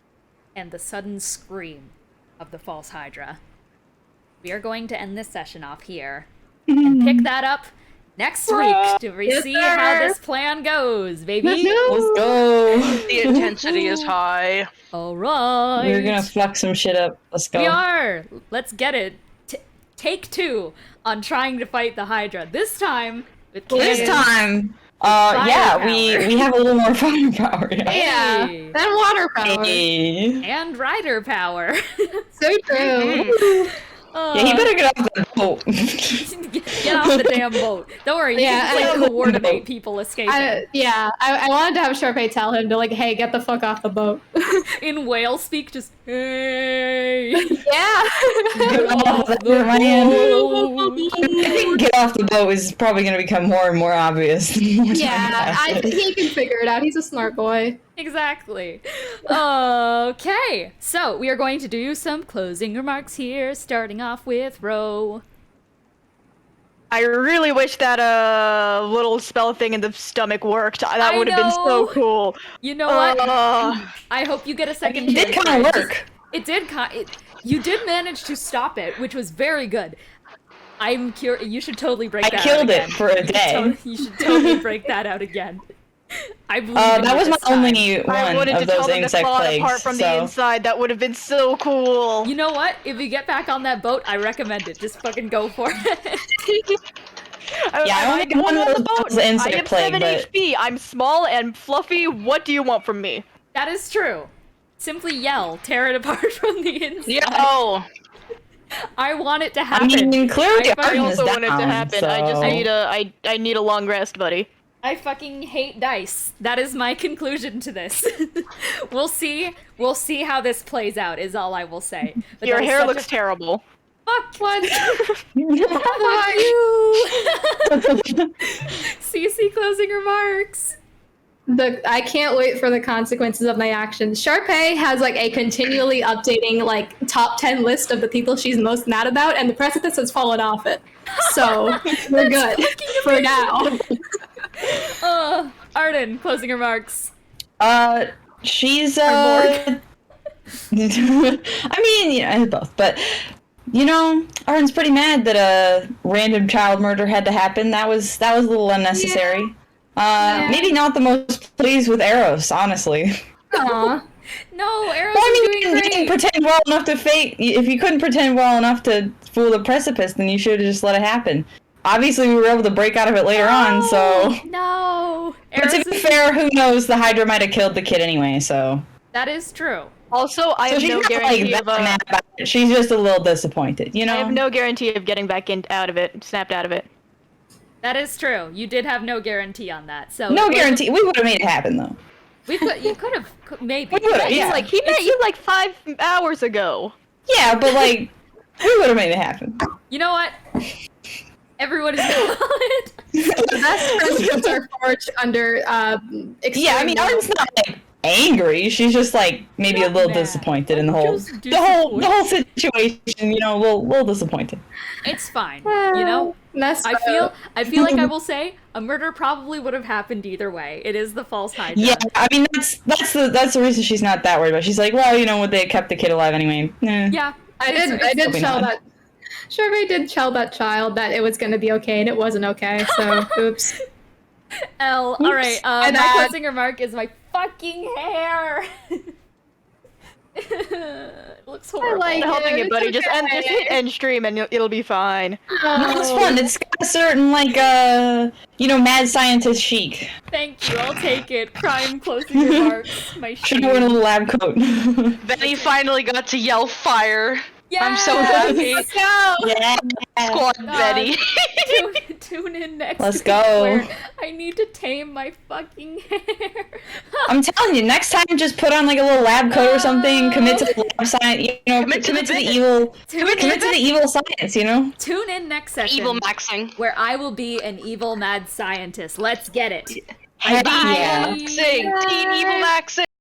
and the sudden scream of the false Hydra. We are going to end this session off here and pick that up next week to see how this plan goes, baby. Let's go. The intensity is high. All right. We're gonna fuck some shit up. Let's go. We are. Let's get it. Take 2 on trying to fight the Hydra. This time with This cannons. time, yeah, Firepower. we have a little more firepower. yeah. Hey. That water power. Hey. And rider power. So true. Yeah, he better get off the boat. Get off the damn boat. Don't worry, Yeah, you I- can coordinate people escaping. I wanted to have Sharpay tell him to, like, hey, get the fuck off the boat. In whale speak, just hey. Yeah. Get off the boat, man. I think get off the boat is probably going to become more and more obvious. Yeah, I think he can figure it out. He's a smart boy. Exactly. Okay, so we are going to do some closing remarks here, starting off with Ro. I really wish that little spell thing in the stomach worked. That I would have been so know. cool. You know what? Uh, I hope you get a second It chance. did kind of work. It did. You did manage to stop it, which was very good. I'm curious. You should totally break I that out killed again. it for a day. You should totally break that out again. I believe in That you was my this time. only I one wanted of to tell those them to insect fall plagues. apart from the So inside. That would have been so cool. You know what? If you get back on that boat, I recommend it. Just fucking go for it. Yeah, I only did one of those boats, the I insect have plague, 7 but HP. I'm small and fluffy. What do you want from me? That is true. Simply yell, tear it apart from the inside. Yo, I want it to I happen. mean, clearly I I Arden is also want it to down, happen. I just so- need I need a long rest, buddy. I fucking hate dice. That is my conclusion to this. We'll see how this plays out, is all I will say. But Your that is hair such looks a... terrible. Fuck. What? CC closing remarks. I can't wait for the consequences of my actions. Sharpay has like a continually updating like top 10 list of the people she's most mad about, and the precipice has fallen off it. So we're good for now. Arden, closing remarks. She's I mean, yeah, both, but you know, Arden's pretty mad that a random child murder had to happen. That was a little unnecessary. Maybe not the most pleased with Eros, honestly. Aw. No, Eros Well, I is mean, doing you great. didn't pretend well enough to fake. If you couldn't pretend well enough to fool the precipice, then you should have just let it happen. Obviously, we were able to break out of it later on, so. No. But to be fair, who knows? The Hydra might have killed the kid anyway, so. That is true. Also, I have she's no not guarantee like of that mad about it. She's just a little disappointed, you know. I have no guarantee of getting back out of it, snapped out of it. That is true. You did have no guarantee on that. So No guarantee. We would have made it happen though. You could have maybe. We would've, yeah. He met you like 5 hours ago. Yeah, but like, we would have made it happen. You know what? Everyone is valid. The best friendships are forged under extreme Yeah, I mean, Arden's not like angry. She's just like maybe a little mad. disappointed in the whole Just the whole situation. You know, a little disappointed. It's fine. You know. messed I up. feel like I will say a murder probably would have happened either way. It is the false Hydra. Yeah, I mean that's the reason she's not that worried about. She's like, well, you know, would they have kept the kid alive anyway? Yeah. I did probably tell not. that. Sharpay did tell that child that it was going to be okay, and it wasn't okay. So, oops. All right. My My bad. closing remark is my fucking hair. It looks horrible. like I'm helping it. it, buddy. It's Just okay. hit end stream and it'll be fine. No, it's fun. It's got a certain like you know, mad scientist chic. Thank you. I'll take it. Crime closing remarks. My Should wear a little lab coat. Benny finally got to yell fire. Yes! I'm so happy. Let's go. Yeah. Squad God. Betty. Tune in next Let's week go. where I need to tame my fucking hair. I'm telling you, next time just put on like a little lab coat or something. Commit to the lab science. You know, Commit to the the bit. evil. Tune Commit to the evil science. You know. Tune in next session Evil maxing. where I will be an evil mad scientist. Let's get it. Heck Bye. yeah. Maxing. Teen evil maxing.